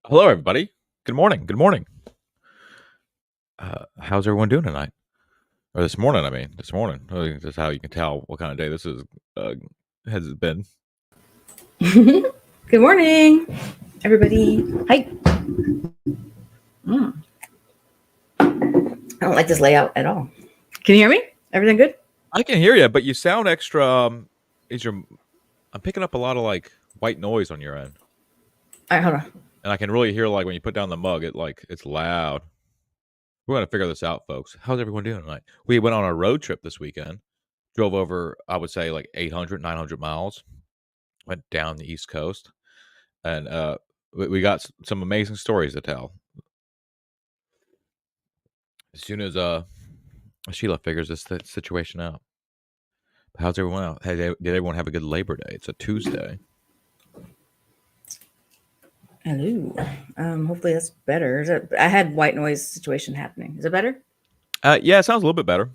Hello, everybody. Good morning. Good morning. How's everyone doing tonight? Or this morning, I mean. This morning. I think that's how you can tell what kind of day this is. Has it been? Good morning, everybody. Hi. I don't like this layout at all. Can you hear me? Everything good? I can hear you, but you sound extra. I'm picking up a lot of like white noise on your end, All right, hold on. and I can really hear like when you put down the mug, it's loud. We're gonna figure this out, folks. How's everyone doing tonight? We went on a road trip this weekend. Drove over, I would say, like 800, 900 miles. Went down the East Coast, and we got some amazing stories to tell. As soon as Sheila figures this situation out. How's everyone out? Hey, did everyone have a good Labor Day? It's a Tuesday. Hello. Hopefully that's better. I had white noise situation happening. Is it better? Yeah, it sounds a little bit better.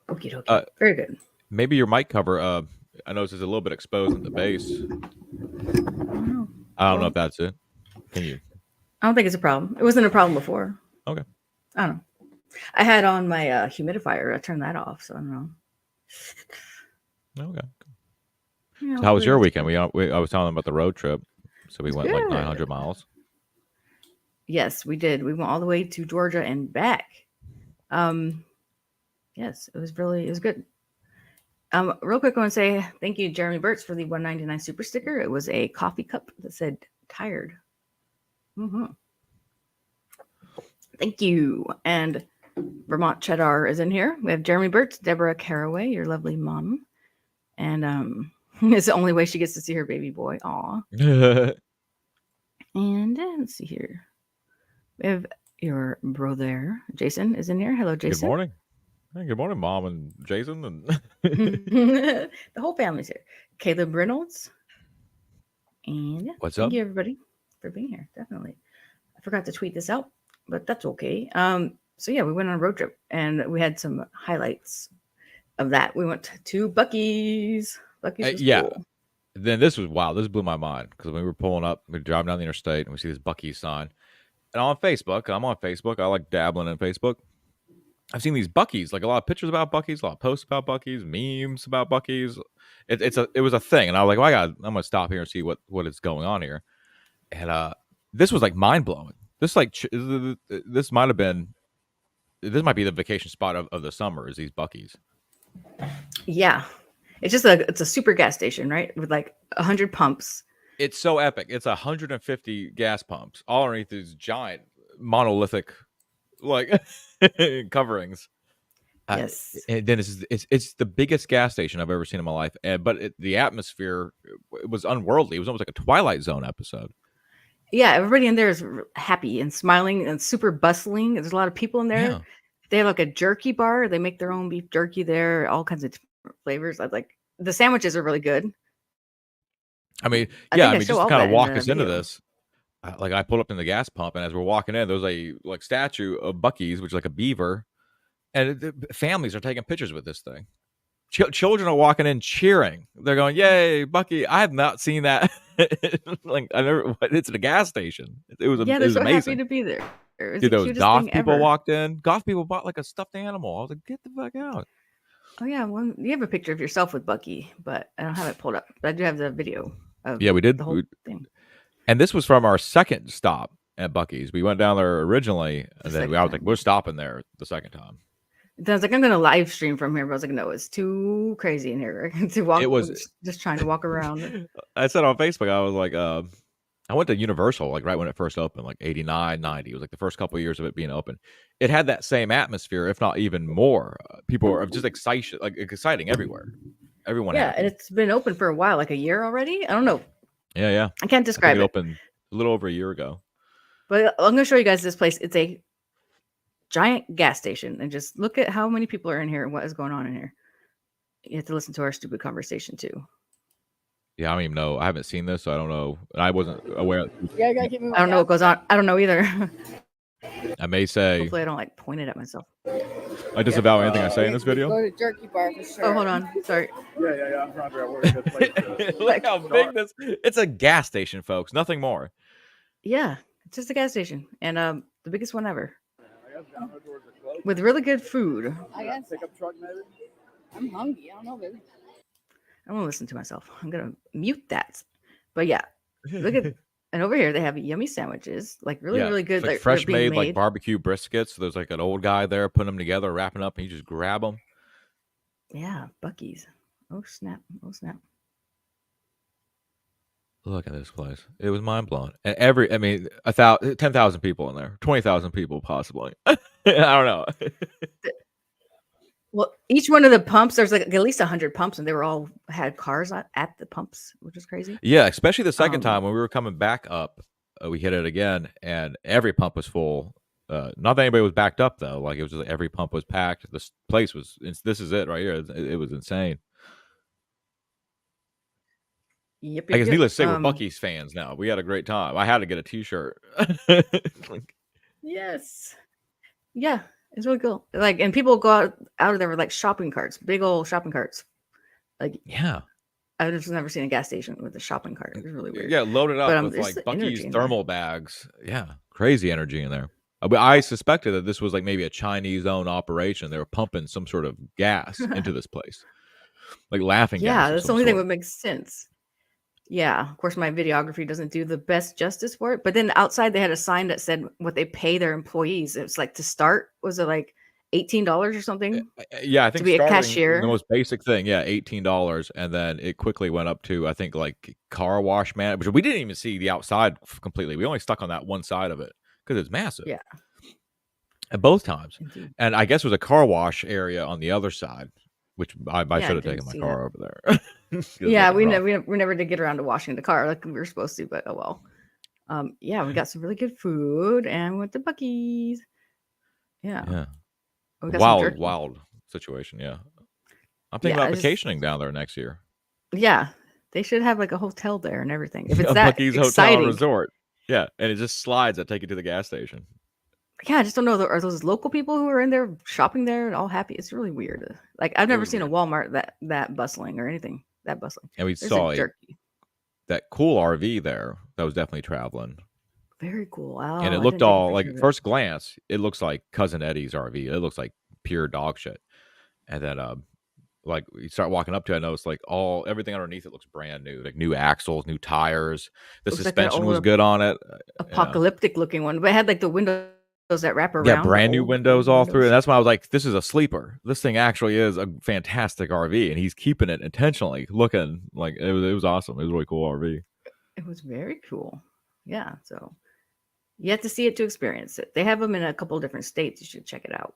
Okie dokie. Very good. Maybe your mic cover. I noticed it's a little bit exposed in the bass. I don't know if that's it. Can you? I don't think it's a problem. It wasn't a problem before. Okay. I don't know. I had on my humidifier. I turned that off, so I don't know. Okay. So how was your weekend? I was telling them about the road trip. So we went like 900 miles. Yes, we did. We went all the way to Georgia and back. Yes, it was good. Real quick, I want to say thank you, Jeremy Burtz, for the $1.99 super sticker. It was a coffee cup that said "tired." Thank you. And Vermont Cheddar is in here. We have Jeremy Burtz, Deborah Caraway, your lovely mom, and it's the only way she gets to see her baby boy. Aw. And let's see here. We have your brother, Jason, is in here. Hello, Jason. Good morning. Hey, good morning, Mom and Jason. And the whole family's here. Caleb Reynolds. And what's up? Thank you, everybody, for being here. Definitely. I forgot to tweet this out, but that's okay. So, yeah, we went on a road trip, and we had some highlights of that. We went to Bucky's. Bucky's was cool. Then this was wow. This blew my mind because when we were pulling up, we were driving down the interstate and we see this Bucky sign. And on Facebook, I'm on Facebook. I like dabbling in Facebook. I've seen these Buckies, like a lot of pictures about Buckies, a lot of posts about Buckies, memes about Buckies. It was a thing, and I was like, well, I'm gonna stop here and see what is going on here. And this was like mind blowing. This might be the vacation spot of the summer is these Buckies. Yeah. It's a super gas station, right? With like 100 pumps. It's so epic. It's 150 gas pumps all underneath these giant monolithic like coverings. Yes. And then it's the biggest gas station I've ever seen in my life. But the atmosphere, it was unworldly. It was almost like a Twilight Zone episode. Yeah, everybody in there is happy and smiling and super bustling. There's a lot of people in there. Yeah. They have like a jerky bar. They make their own beef jerky there, all kinds of different flavors. Like the sandwiches are really good. I mean, just to kind of walk us into this. Like I pulled up in the gas pump, and as we're walking in, there's a like statue of Bucky's, which is like a beaver, and families are taking pictures with this thing. Children are walking in cheering. They're going, "Yay, Bucky!" I have not seen that. Like I never. It's at a gas station. It was they're so amazing. Happy to be there. Dude, those goth people walked in. Goth people bought like a stuffed animal. I was like, "Get the fuck out!" Oh yeah, well, you have a picture of yourself with Bucky, but I don't have it pulled up. But I do have the video. We did. The whole thing. And this was from our second stop at Bucky's. We went down there originally, and then I was like, we're stopping there the second time. Then I was like, I'm going to live stream from here. But I was like, no, it's too crazy in here to walk. It was just trying to walk around. I said on Facebook, I was like, I went to Universal, like right when it first opened, like 89, 90. It was like the first couple of years of it being open. It had that same atmosphere, if not even more. People are just exciting everywhere. Everyone. Yeah, and it's been open for a while, like a year already. I don't know. Yeah. I can't describe it. It opened a little over a year ago. But I'm going to show you guys this place. It's a giant gas station, and just look at how many people are in here and what is going on in here. You have to listen to our stupid conversation too. Yeah, I don't even know. I haven't seen this, so I don't know. I wasn't aware. Yeah, I don't know what goes on. I don't know either. I may say. Hopefully, I don't like point it at myself. I disavow anything I say in this video. Go to jerky bar for sure. Oh, hold on. Sorry. Yeah. I'm trying to figure out where Look how big this. It's a gas station, folks. Nothing more. Yeah, it's just a gas station, and the biggest one ever I guess down there towards the club. with really good food. I guess. Pickup truck maybe. I'm hungry. I don't know, baby. I'm gonna listen to myself. I'm gonna mute that. But yeah, look at and over here they have yummy sandwiches, like really, Yeah, really good. it's like They're fresh being made like made. barbecue briskets. So there's like an old guy there putting them together, wrapping up, and you just grab them. Yeah, Bucky's. Oh snap! Oh snap! Look at this place. It was mind blowing. And I mean, 10,000 people in there, 20,000 people possibly. I don't know. Well, each one of the pumps, there's like at least 100 pumps, and they were all had cars at the pumps, which is crazy. Yeah, especially the second Um, time when we were coming back up, we hit it again, and every pump was full. Not that anybody was backed up though. Like it was just every pump was packed. This place was. This is it right here. It was insane. Yep, I yep, guess yep. needless to say, we're Bucky's fans now. We had a great time. I had to get a T-shirt. Yes. Yeah, it's really cool. Like, and people go out of there with like shopping carts, big old shopping carts. Like, Yeah. I've just never seen a gas station with a shopping cart. It was really weird. Yeah, loaded But up with there's like the Bucky's energy in there. thermal bags. Yeah, crazy energy in there. But I suspected that this was like maybe a Chinese-owned operation. They were pumping some sort of gas into this place, like laughing gas. Yeah, of that's the some only thing sort. that makes sense. Yeah, of course, my videography doesn't do the best justice for it. But then outside, they had a sign that said what they pay their employees. It was like to start, was it like $18 or something Yeah, I to think be a starting the cashier? most basic thing, yeah, $18, and then it quickly went up to I think like car wash man, which we didn't even see the outside completely. We only stuck on that one side of it because it's massive. Yeah, At both times, indeed. and I guess there was a car wash area on the other side, which I Yeah, I should have didn't taken my see car over there. It's Yeah, looking rough. we never did get around to washing the car like we were supposed to, but oh well. Yeah, we got some really good food and we went to Bucky's. Yeah, Yeah, we got some jerky. wild situation. Yeah, I'm thinking Yeah, about I just vacationing down there next year. yeah, they should have like a hotel there and everything. If it's A that Bucky's Hotel and exciting. Resort. Yeah, and it just slides that take you to the gas station. Yeah, I just don't know. Are those local people who are in there shopping there and all happy? It's really weird. Like I've It never was seen weird. a Walmart that bustling or anything that bustling. And we There's saw a jerky. that cool RV there that was definitely traveling. Very cool. Oh, And it I looked didn't take a all picture like of it. first glance, it looks like Cousin Eddie's RV. It looks like pure dog shit. And then like you start walking up to it, I noticed like everything underneath it looks brand new, like new axles, new tires. The Looks like an suspension was old good on it. Yeah. apocalyptic looking one, but it had like the windows that wrap around. Yeah, the brand new old windows all through. And windows. that's why I was like, this is a sleeper. This thing actually is a fantastic RV, and he's keeping it intentionally looking like it was awesome. It was a really cool RV. It was very cool. Yeah, so you have to see it to experience it. They have them in a couple different states. You should check it out.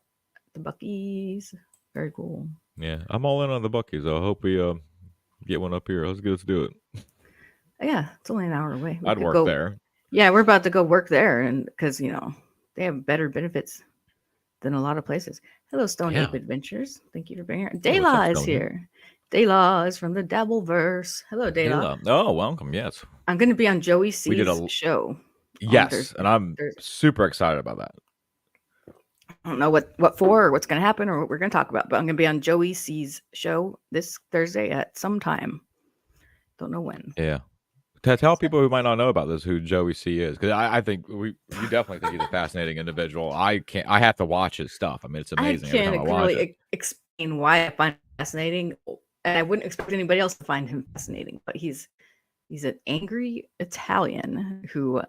The Bucky's, very cool. Yeah, I'm all in on the Bucky's. I hope we get one up here. Let's do it. Yeah, it's only an hour away. We I'd could work go there. Yeah, we're about to go work there, and because they have better benefits than a lot of places. Hello, Stone Yeah. Ape Adventures. Thank you for being here. what's up, Dayla is Stone Ape? here. Dayla is from the Dabbleverse. Hello, Dayla. Oh, welcome. Yes. I'm going to be on Joey We did C's show. Yes, Thursday. and I'm super excited about that. I don't know what for or what's going to happen or what we're going to talk about, but I'm going to be on Joey C's show this Thursday at some time. Don't know when. Yeah. Tell people who might not know about this who Joey C is, because I think you definitely think he's a fascinating individual. I have to watch his stuff. I mean, it's amazing I every can't time I watch really it. explain why I find him fascinating, and I wouldn't expect anybody else to find him fascinating. But he's an angry Italian who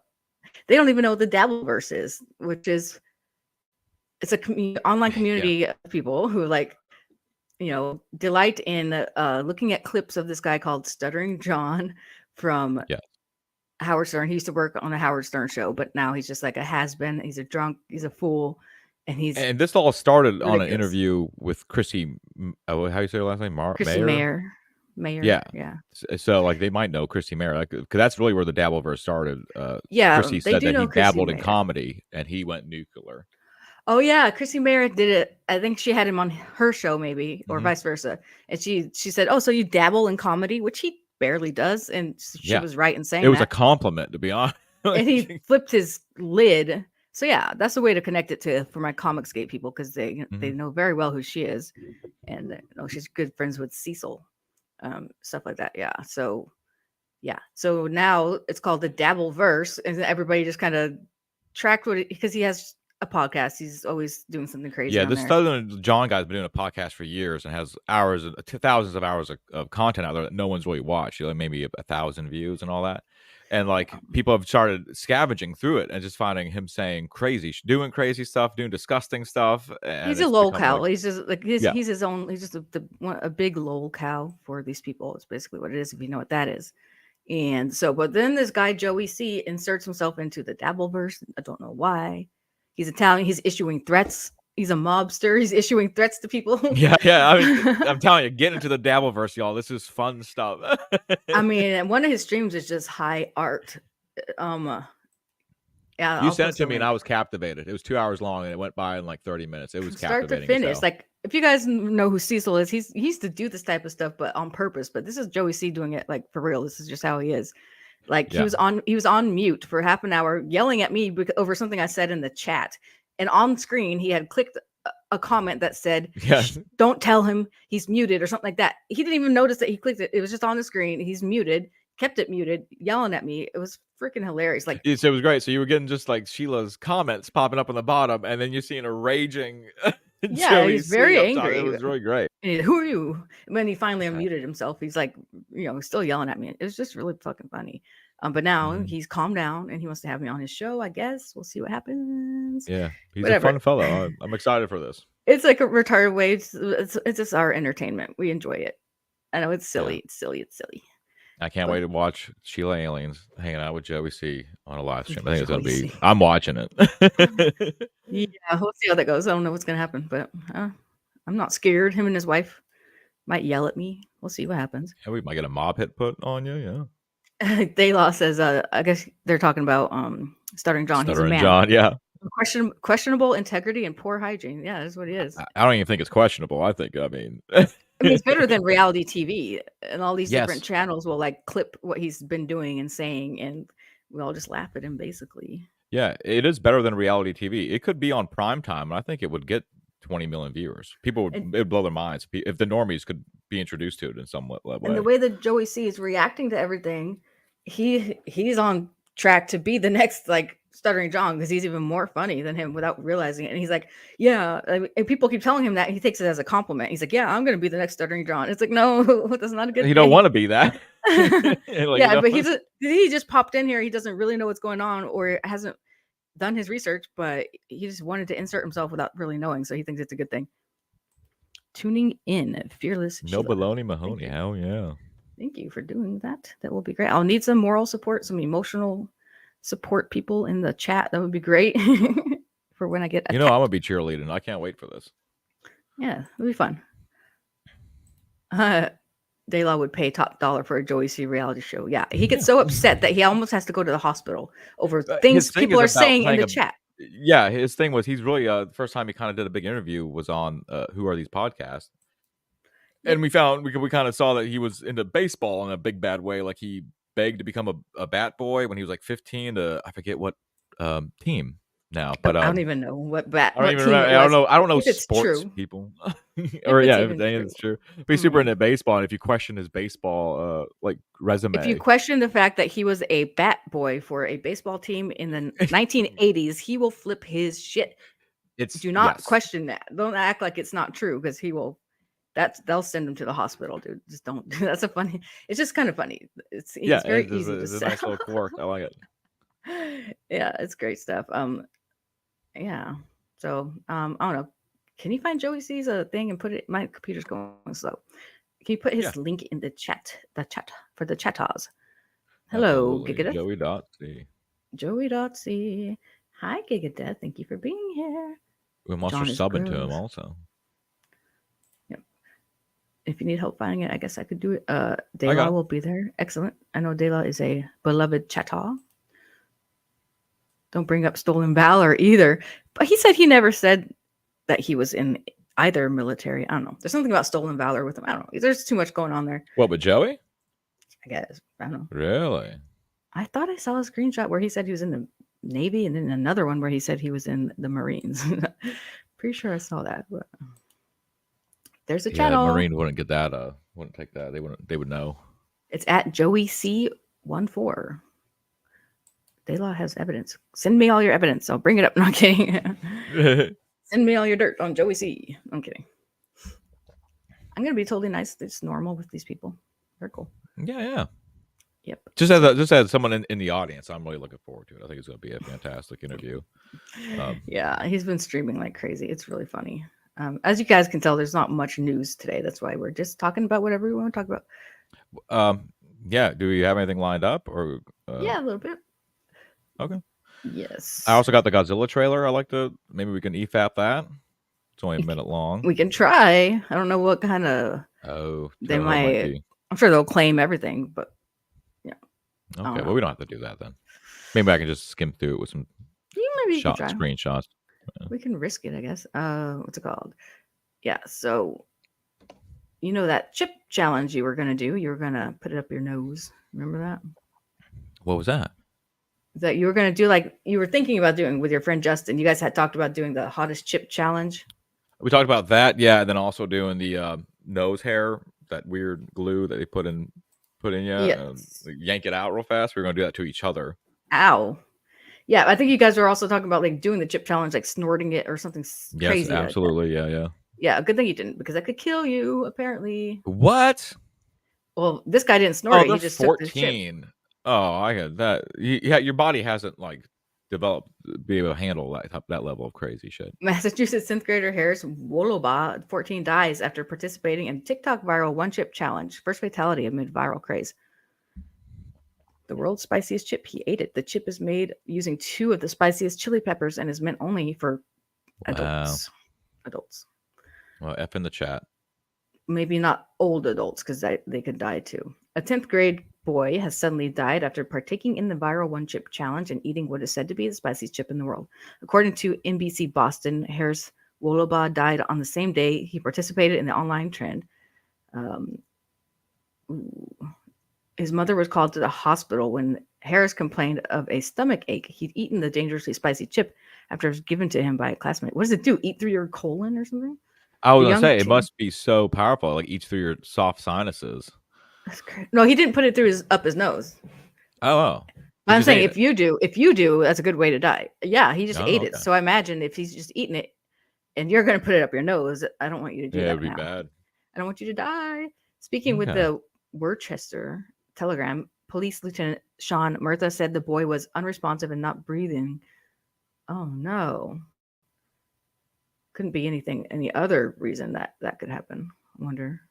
they don't even know what the Dabbleverse is, which is it's a online community of people who delight in looking at clips of this guy called Stuttering John from Howard Stern. He used to work on a Howard Stern show, but now he's just like a has-been. He's a drunk. He's a fool. And this all started ridiculous. on an interview with Chrissy. How do you say her last name? Chrissy Mayer. Yeah. So like they might know Chrissy Mayer, like because that's really where the Dabbleverse started. Chrissy said that he dabbled in comedy and he went nuclear. Oh yeah, Chrissy Mayer did it. I think she had him on her show, maybe, or vice versa. And she said, "Oh, so you dabble in comedy," which he barely does, and she was right in saying it was that. a compliment, to be honest. And he flipped his lid. So yeah, that's a way to connect it for my Comicsgate people, because they know very well who she is, and she's good friends with Cecil, stuff like that. Yeah, so Yeah. So now it's called the Dabble verse, and everybody just kind of tracked what because he has a podcast. He's always doing something crazy Yeah, on this there. Stuttering John guy's been doing a podcast for years and has hours, thousands of hours of content out there that no one's really watched. Like maybe 1,000 views and all that. And like people have started scavenging through it and just finding him saying doing crazy stuff, doing disgusting stuff, and He's a it's lol become cow. like, He's just like yeah, he's his own. He's just a big lol cow for these people. It's basically what it is if you know what that is. And so, but then this guy Joey C inserts himself into the Dabbleverse. I don't know why. He's Italian. He's issuing threats. He's a mobster. He's issuing threats to people. yeah. I mean, I'm telling you, get into the Dabbleverse, y'all. This is fun stuff. I mean, one of his streams is just high art. Yeah, You I'll sent it post to a me, and link. I was captivated. It was 2 hours long, and it went by in like 30 minutes. It was Start to captivating as finish. hell. Like if you guys know who Cecil is, he used to do this type of stuff, but on purpose. But this is Joey C doing it like for real. This is just how he is. Like Yeah. he was on mute for half an hour, yelling at me over something I said in the chat, and on screen he had clicked a comment that said, Yeah. "Don't tell him he's muted" or something like that. He didn't even notice that he clicked it. It was just on the screen. He's muted. Kept it muted, yelling at me. It was freaking hilarious. Like, So it was great. So you were getting just like Sheila's comments popping up on the bottom, and then you're seeing a raging yeah, Joey he's C very up top. It angry. was really great. And who are you? And when he finally unmuted himself, he's like, still yelling at me. It was just really fucking funny. But now he's calmed down and he wants to have me on his show. I guess we'll see what happens. Yeah, he's Whatever. a fun fellow. I'm excited for this. It's like a retarded way. It's just our entertainment. We enjoy it. I know it's silly. Yeah. It's silly. It's silly. I can't wait to watch Sheila Aliens hanging out with Joey C on a live stream. I think it's gonna Joey be. C. I'm watching it. Yeah, we'll see how that goes. I don't know what's gonna happen, but I'm not scared. Him and his wife might yell at me. We'll see what happens. Yeah, we might get a mob hit put on you. Yeah. Daylaw says, I guess they're talking about Stuttering John. He's a Stuttering man. John. Yeah. Questionable integrity and poor hygiene. Yeah, that's what he is. I don't even think it's questionable. I mean, it's better than reality TV, and all these Yes. different channels will like clip what he's been doing and saying, and we all just laugh at him basically. Yeah, it is better than reality TV. It could be on prime time, and I think it would get 20 million viewers. People it'd blow their minds if the normies could be introduced to it in some way. And the way that Joey C is reacting to everything, he's on track to be the next like Stuttering John, because he's even more funny than him without realizing it. And he's like, yeah, and people keep telling him that, he takes it as a compliment. He's like, yeah, I'm gonna be the next Stuttering John. It's like, no, that's not a good thing. You don't want to be that. But he just popped in here. He doesn't really know what's going on or hasn't done his research, but he just wanted to insert himself without really knowing, so he thinks it's a good thing. Tuning in, fearless No Sheila. baloney Mahoney. Hell yeah. Thank you for doing that. That will be great. I'll need some moral support, some emotional support people in the chat. That would be great for when I get attacked. I'm gonna be cheerleading. I can't wait for this. Yeah, it'll be fun. Daylaw would pay top dollar for a Joey C reality show. Yeah, he gets so upset that he almost has to go to the hospital over things people are saying in the chat. Yeah, his thing was he's really the first time he kind of did a big interview was on Who Are These Podcasts, and we kind of saw that he was into baseball in a big bad way. Like he begged to become a bat boy when he was like 15 to I forget what team now, but I don't even know what bat. I don't even remember. I don't know sports true. people. Or if it's true. But he's super into baseball, and if you question his baseball like resume, if you question the fact that he was a bat boy for a baseball team in the 1980s, he will flip his shit. Do not question that. Don't act like it's not true, because he will. They'll send him to the hospital, dude. Just don't. That's a funny. It's just kind of funny. It's very easy to say. It's a nice little quirk. I like it. Yeah, it's great stuff. Yeah. So I don't know. Can you find Joey C's thing and put it? My computer's going slow. Can you put his link in the chat? The chat for the chatters. Hello, Gigadeath. Joey.c. Joey.c. Hi, Gigadeath. Thank you for being here. We must have subbing to him also. Yep. If you need help finding it, I guess I could do it. Daylaw will be there. Excellent. I know Daylaw is a beloved chatter. Don't bring up stolen valor either. But he said he never said that he was in either military. I don't know. There's something about stolen valor with him. I don't know. There's too much going on there. What, with Joey? I guess. I don't know. Really? I thought I saw a screenshot where he said he was in the Navy, and then another one where he said he was in the Marines. Pretty sure I saw that. But there's a channel. The Marine wouldn't get that. Wouldn't take that. They would know. It's at Joey C 1-4. Daylaw has evidence. Send me all your evidence. I'll bring it up. No, I'm kidding. Send me all your dirt on Joey C. I'm kidding. I'm gonna be totally nice. It's normal with these people. They're cool. Yeah. Yep. Just as someone in the audience, I'm really looking forward to it. I think it's going to be a fantastic interview. Yeah, he's been streaming like crazy. It's really funny. As you guys can tell, there's not much news today. That's why we're just talking about whatever we want to talk about. Yeah. Do we have anything lined up or? Yeah, a little bit. Okay. Yes. I also got the Godzilla trailer. I like to maybe we can EFAP that. It's only a minute long. We can try. I don't know what kind of. They might. Be. I'm sure they'll claim everything, but yeah. Okay. Well, we don't have to do that then. Maybe I can just skim through it with some screenshots. We can risk it, I guess. What's it called? Yeah. So, you know that chip challenge you were gonna do? You were gonna put it up your nose. Remember that? What was that? That you were gonna do, like you were thinking about doing with your friend Justin. You guys had talked about doing the hottest chip challenge. We talked about that, yeah, and then also doing the nose hair, that weird glue that they put in you, Yes. yank it out real fast. We're gonna do that to each other. Ow. Yeah, I think you guys were also talking about like doing the chip challenge, like snorting it or something crazy. Yes, absolutely, like yeah. Yeah, good thing you didn't, because that could kill you, apparently. What? Well, this guy didn't snort it. He just 14. took the chip. Oh, I got that. Yeah, your body hasn't like developed be able to handle that level of crazy shit. Massachusetts 10th grader Harris Woloba, 14, dies after participating in TikTok viral one chip challenge. First fatality amid viral craze. The world's spiciest chip. He ate it. The chip is made using 2 of the spiciest chili peppers and is meant only for adults. Adults. Well, F in the chat. Maybe not old adults, because they could die too. A 10th grade boy has suddenly died after partaking in the viral one chip challenge and eating what is said to be the spiciest chip in the world. According to NBC Boston, Harris Woloba died on the same day he participated in the online trend. His mother was called to the hospital when Harris complained of a stomach ache. He'd eaten the dangerously spicy chip after it was given to him by a classmate. What does it do? Eat through your colon or something? I was gonna say it must be so powerful, like eats through your soft sinuses. That's crazy. No, he didn't put it through up his nose. Oh. I'm saying if you do, that's a good way to die. Yeah, he just ate it. So I imagine if he's just eating it and you're going to put it up your nose, I don't want you to do that. Yeah, it would be bad. I don't want you to die. Speaking with the Worcester Telegram, Police Lieutenant Sean Murtha said the boy was unresponsive and not breathing. Oh, no. Couldn't be any other reason that could happen. I wonder.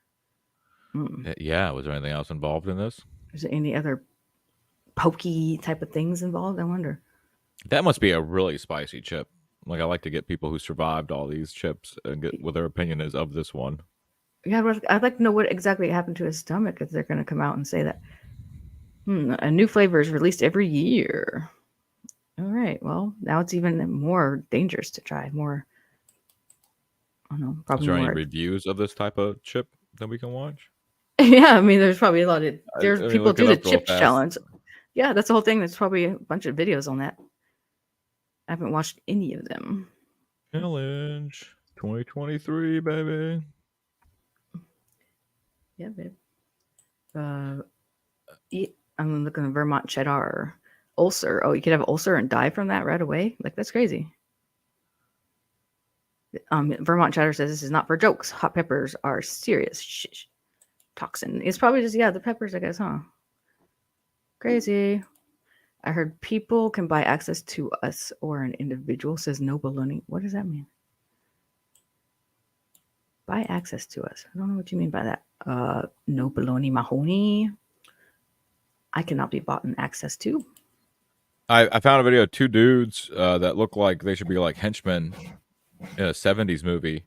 Yeah, was there anything else involved in this? Is there any other pokey type of things involved? I wonder. That must be a really spicy chip. Like, I like to get people who survived all these chips and get what their opinion is of this one. Yeah, I'd like to know what exactly happened to his stomach, if they're going to come out and say that. A new flavor is released every year. All right. Well, now it's even more dangerous to try. More. I don't know. Probably. Is there any reviews of this type of chip that we can watch? Yeah, I mean, there's probably a lot of. There's people do the chip challenge. Yeah, that's the whole thing. There's probably a bunch of videos on that. I haven't watched any of them. Challenge 2023, baby. Yeah, babe. I'm looking at Vermont cheddar ulcer. Oh, you could have ulcer and die from that right away. Like, that's crazy. Vermont cheddar says this is not for jokes. Hot peppers are serious toxin. It's probably just the peppers, I guess, huh? Crazy. I heard people can buy access to us or an individual, says no baloney. What does that mean? Buy access to us. I don't know what you mean by that. No baloney Mahoney. I cannot be bought and access to. I found a video of 2 dudes that look like they should be like henchmen in a 70s movie.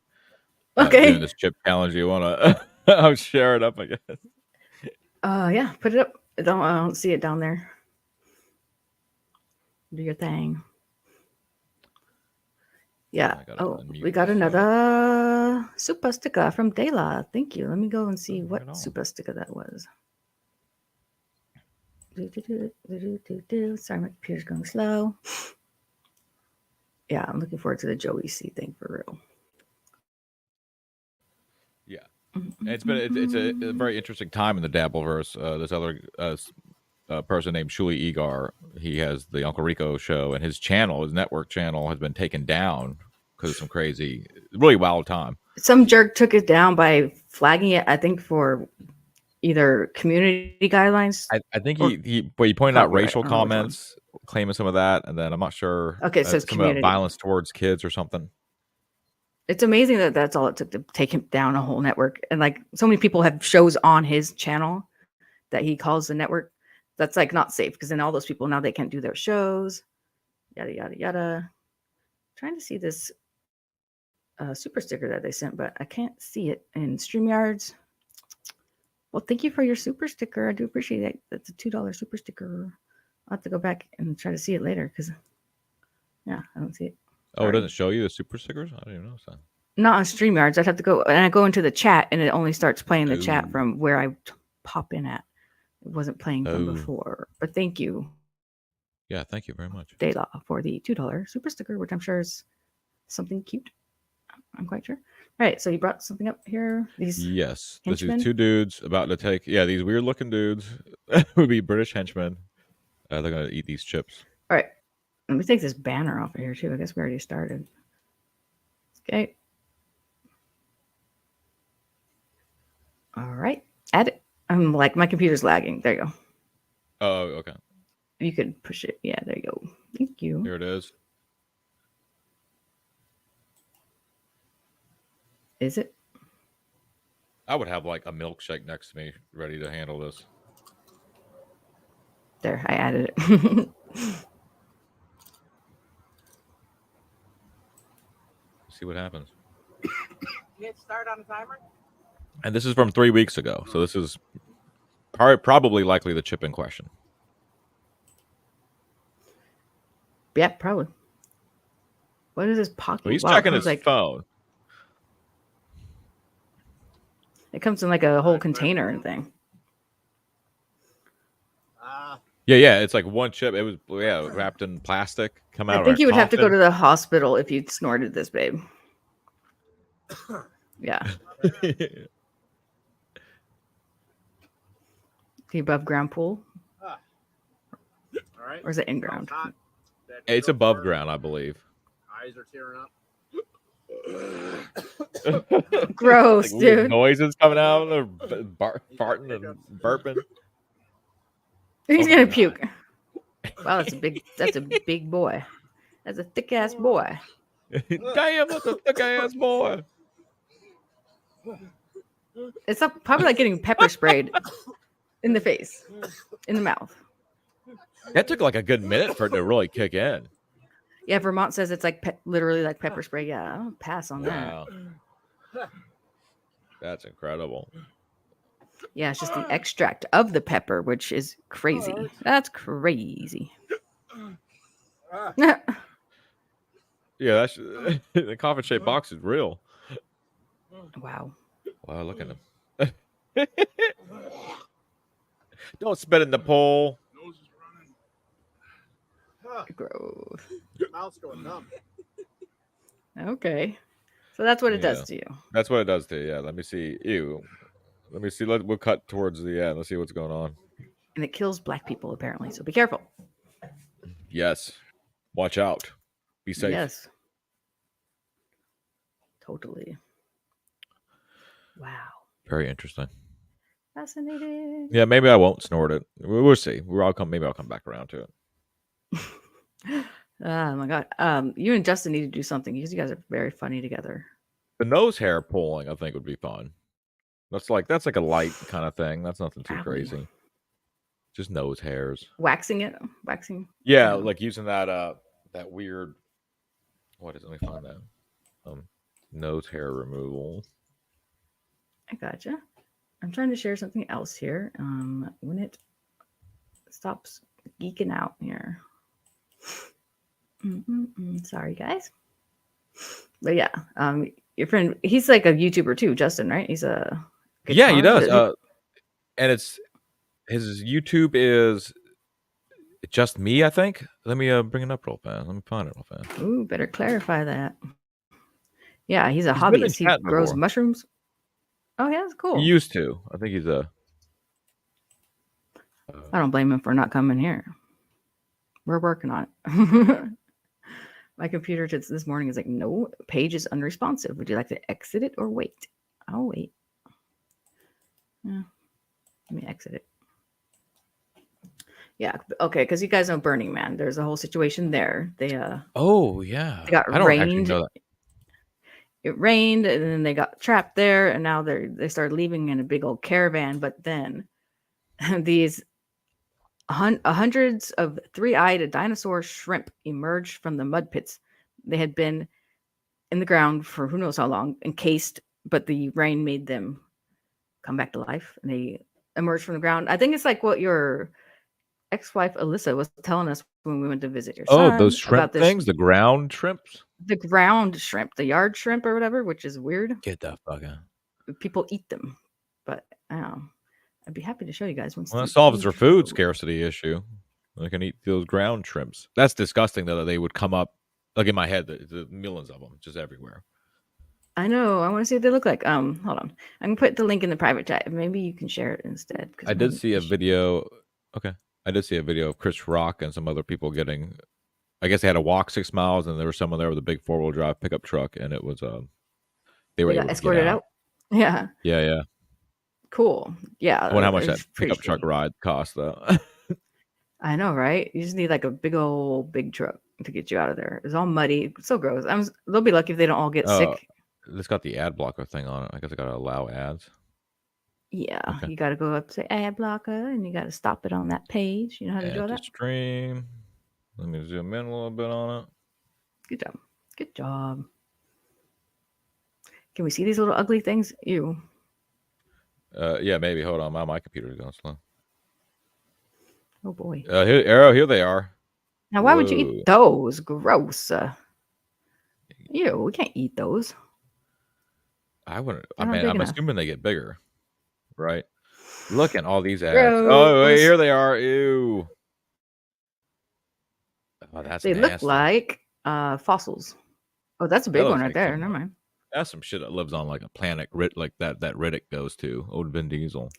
Okay. Doing this chip challenge. You want to I'll share it up, I guess. Yeah, put it up. I don't see it down there. Do your thing. Yeah. We got another super sticker from Dayla. Thank you. Let me go and see what super sticker that was. Sorry, my computer's going slow. Yeah, I'm looking forward to the Joey C thing for real. Yeah, it's a very interesting time in the Dabbleverse. There's other a person named Shuli Egar. He has the Uncle Rico show, and his channel, his network channel, has been taken down because of some crazy, really wild time. Some jerk took it down by flagging it, I think, for either community guidelines. I think or he pointed out copyright. racial I don't know which one. comments, claiming some of that, and then I'm not sure. Okay, it says some about community. violence towards kids or something. It's amazing that that's all it took to take him down a whole network. And like so many people have shows on his channel that he calls the network. That's like not safe because then all those people now they can't do their shows. Yada yada yada. Trying to see this super sticker that they sent, but I can't see it in StreamYards. Well, thank you for your super sticker. I do appreciate it. That's a $2 super sticker. I'll have to go back and try to see it later because, yeah, I don't see it. Oh, it doesn't show you the super stickers? I didn't even notice that. Not on StreamYards. I'd have to go, and I go into the chat, and it only starts playing the Ooh. chat from where I pop in at. It wasn't playing from Oh. before. But thank you, Yeah, thank you very much. Daylaw, for the $2 super sticker, which I'm sure is something cute. I'm quite sure. All right, so you brought something up here. These Yes, henchmen? this is two dudes about to take. Yeah, these weird looking dudes would be British henchmen. They're gonna eat these chips. All right, let me take this banner off of here too. I guess we already started. Okay. All right, add it. I'm like my computer's lagging. There you go. Oh, okay. You could push it. Yeah, there you go. Thank you. Here it is. Is it? I would have like a milkshake next to me, ready to handle this. There, I added it. See what happens. You hit start on the timer? And this is from 3 weeks ago, so this is probably likely the chip in question. Yeah, probably. What is this pocket? Well, he's Wow, it checking comes his phone. It comes in like a whole container and thing. Yeah. It's like one chip. It was wrapped in plastic. Come out. I think you would have to go to the hospital if you snorted this, babe. Yeah. The above ground pool, All right. or is it in ground? It's above ground, I believe. Eyes are tearing up. Gross, Like weird dude. noises coming out. They're farting and burping. He's Oh gonna my puke. Wow, that's a big boy. That's a thick ass boy. Damn, that's a thick ass boy. It's probably like getting pepper sprayed in the face, in the mouth. That took like a good minute for it to really kick in. Yeah, Vermont says it's like literally like pepper spray. Yeah, I'll pass on that. Wow. That's incredible. Yeah, it's just the extract of the pepper, which is crazy. That's crazy. Yeah, that's the coffin shaped box is real. Wow. Wow, look at him. Don't spit in the pool. Nose is running. Gross. Mouth's going numb. Okay. So that's what it does Yeah. to you. That's what it does to you. Yeah, let me see. Ew. Let me see. We'll cut towards the end. Let's see what's going on. And it kills black people, apparently. So be careful. Yes. Watch out. Be safe. Yes. Totally. Wow. Very interesting. Fascinating. Yeah, maybe I won't snort it. We'll see. Maybe I'll come back around to it. Oh my god. You and Justin need to do something because you guys are very funny together. The nose hair pulling, I think, would be fun. That's like a light kind of thing. That's nothing too Owie. crazy. Just nose hairs. Waxing. Yeah, Oh. like using that weird. What is it? Let me find that. Nose hair removal. I gotcha. I'm trying to share something else here. When it stops geeking out here. Sorry, guys. But yeah, your friend, he's like a YouTuber too, Justin, right? He's a Yeah, he guitar- does. And it's his YouTube is just me, I think. Let me bring it up real fast. Let me find it real fast. Ooh, better clarify that. Yeah, he's a He's been in hobbyist. He chat grows before. mushrooms. Oh, yeah, that's cool. He used to. I think he's a. I don't blame him for not coming here. We're working on it. My computer this morning is like, no, page is unresponsive. Would you like to exit it or wait? I'll wait. Yeah. Let me exit it. Yeah. Okay. Because you guys know Burning Man. There's a whole situation there. They Oh yeah. they got I don't actually rained. know that. It rained and then they got trapped there, and now they started leaving in a big old caravan. But then these hundreds of three-eyed dinosaur shrimp emerged from the mud pits. They had been in the ground for who knows how long, encased, but the rain made them come back to life, and they emerged from the ground. I think it's like what your ex-wife Alyssa was telling us when we went to visit your Oh, son those shrimp about this, things, the ground shrimps. the ground shrimp, the yard shrimp or whatever, which is weird. Get the fuck out. People eat them, but I'd be happy to show you guys once. Well, that the solves their page food loads. scarcity issue. They can eat those ground shrimps. That's disgusting though, that they would come up. Like in my head, the millions of them just everywhere. I know. I want to see what they look like. Hold on. I can put the link in the private chat. Maybe you can share it instead. I did see a video. Okay, I did see a video of Chris Rock and some other people getting. I guess they had to walk 6 miles, and there was someone there with a big 4-wheel drive pickup truck, and it was they were They able got to escorted get out. Yeah. Yeah. Cool. Yeah. I wonder how much it that was pretty pickup truck shitty. ride cost though. I know, right? You just need like a big truck to get you out of there. It's all muddy. It's so gross. They'll be lucky if they don't all get sick. It's got the ad blocker thing on it. I guess I gotta allow ads. Yeah, Okay. you got to go up to ad blocker, and you got to stop it on that page. You know how to do Add to that? stream. Let me zoom in a little bit on it. Good job. Good job. Can we see these little ugly things? Ew. Yeah, maybe. Hold on, my computer's going slow. Oh boy. Here they are. Now, why would you Whoa. eat those? Gross. Ew, we can't eat those. I wouldn't. They're not I mean, big I'm enough. assuming they get bigger, right? Look at all these ads. Gross. Oh, wait, here they are. Ew. Oh, that's They nasty. look like fossils. Oh, that's a big one looks right like there. some- Never mind. That's some shit that lives on like a planet like that Riddick goes to. Old Vin Diesel.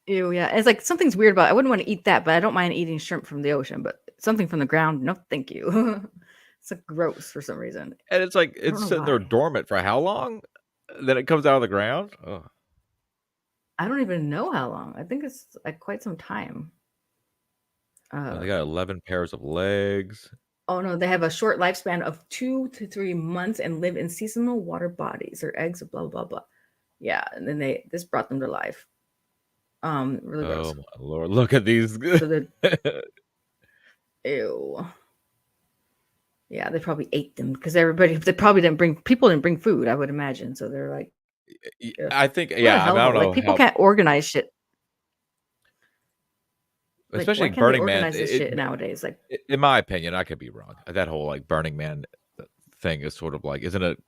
Ew, yeah. It's like something's weird about it. I wouldn't want to eat that, but I don't mind eating shrimp from the ocean. But something from the ground, no, thank you. It's like gross for some reason. And it's like I don't it's know sitting there why. dormant for how long? Then it comes out of the ground. Oh. I don't even know how long. I think it's like quite some time. They got 11 pairs of legs. Oh no, they have a short lifespan of 2 to 3 months and live in seasonal water bodies. Their eggs, blah blah blah. Yeah, and then this brought them to life. Really gross. Oh my lord! Look at these. So the ew. Yeah, they probably ate them because they probably people didn't bring food, I would imagine. So they're like, I think, what the yeah. I, hell? mean, I don't know Like people how, can't organize shit. Like, especially why can't they Burning Man. organize this shit nowadays? Like, In my opinion, I could be wrong. That whole like Burning Man thing is sort of like, isn't it?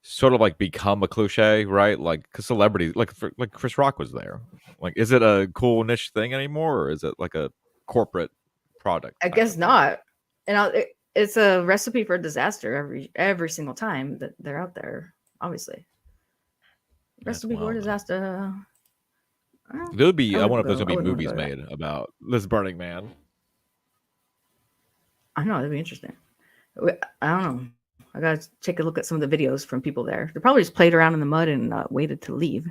Sort of like become a cliche, right? Like, because celebrities, like Chris Rock was there. Like, is it a cool niche thing anymore, or is it like a corporate product? I guess not. And it's a recipe for disaster every single time that they're out there. Obviously, recipe for disaster. There'll be. I wonder if there's I gonna be wouldn't wanna movies go to that. made about this Burning Man. I know that'd be interesting. I don't know. I gotta take a look at some of the videos from people there. They probably just played around in the mud and waited to leave.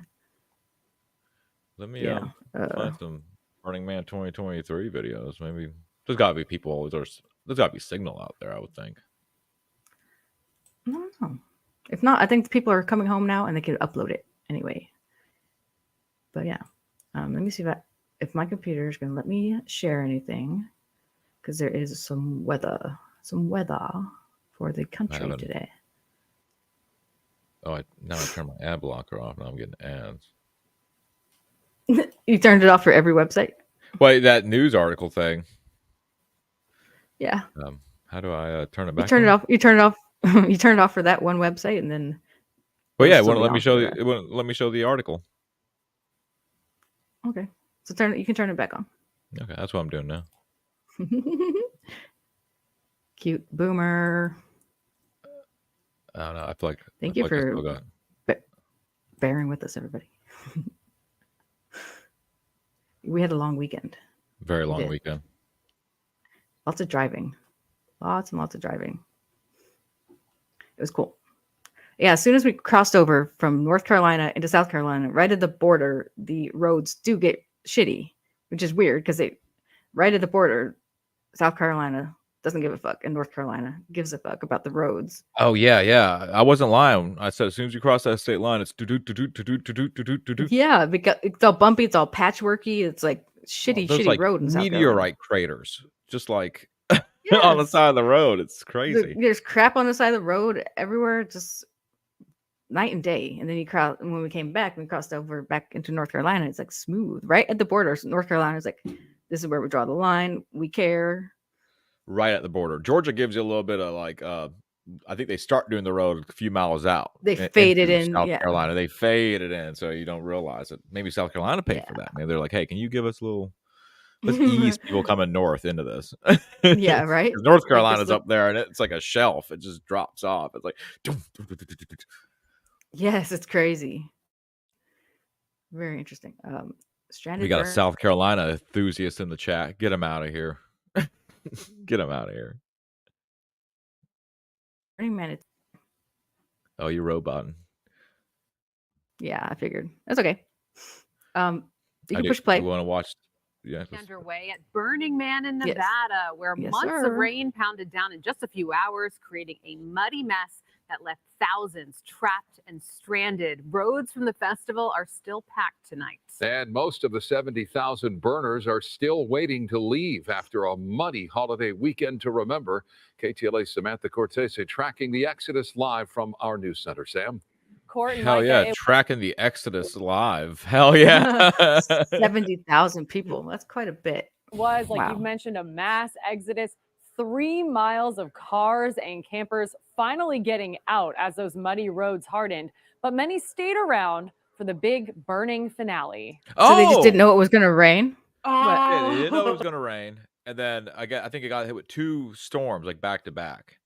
Let me find some Burning Man 2023 videos. Maybe there's got to be people. There's got to be signal out there. I would think. I don't know. If not, I think people are coming home now and they can upload it anyway. But yeah, let me see if my computer is going to let me share anything, because there is some weather for the country today. Oh, now I turn my ad blocker off. Now I'm getting ads. You turned it off for every website? Wait, that news article thing. Yeah. How do I turn it back? You turn it off. You turn it off. You turn it off for that one website, and then. Well, yeah, it wouldn't let me show. It wouldn't let me show the article. Okay, so you can turn it back on. Okay, that's what I'm doing now. Cute boomer. I don't know. I feel like. Thank you for bearing with us, everybody. We had a long weekend. Very long did. weekend. Lots of driving. Lots and lots of driving. It was cool. Yeah, as soon as we crossed over from North Carolina into South Carolina, right at the border, the roads do get shitty, which is weird because they right at the border, South Carolina doesn't give a fuck, and North Carolina gives a fuck about the roads. Oh yeah, yeah. I wasn't lying. I said as soon as you cross that state line, it's do. Yeah, because it's all bumpy, it's all patchworky, it's like shitty, There's shitty like road in South Carolina. meteorite craters, just like on the Yes. side of the road. It's crazy. There's crap on the side of the road everywhere, just night and day. And then when we came back, we crossed over back into North Carolina. It's like smooth, right at the border. North Carolina is like, this is where we draw the line. We care. Right at the border. Georgia gives you a little bit of like, I think they start doing the road a few miles out. They fade it in. South Yeah. Carolina. They fade it in, so you don't realize it. Maybe South Carolina paid for that. Maybe they're like, hey, can you give us a little? Let's ease people coming north into this. Yeah, right. North Carolina's up there, and it's like a shelf. It just drops off. It's like, yes, it's crazy. Very interesting. Stranded. We got a Bird. South Carolina enthusiast in the chat. Get him out of here. Get him out of here. Burning Man. Oh, you robot. Yeah, I figured. That's okay. You can push You play. want to watch? Yeah. Underway at Burning Man in Yes. Nevada, where Yes, months sir. of rain pounded down in just a few hours, creating a muddy mess that left thousands trapped and stranded. Roads from the festival are still packed tonight. And most of the 70,000 burners are still waiting to leave after a muddy holiday weekend to remember. KTLA's Samantha Cortese tracking the exodus live from our news center. Sam? Hell yeah, tracking the exodus live. Hell yeah. 70,000 people. That's quite a bit. Was like Wow. you've mentioned, a mass exodus. 3 miles of cars and campers finally getting out as those muddy roads hardened, but many stayed around for the big burning finale. So they just didn't know it was going to rain? Yeah, they didn't know it was gonna rain, and then I think it got hit with 2 storms like back to back,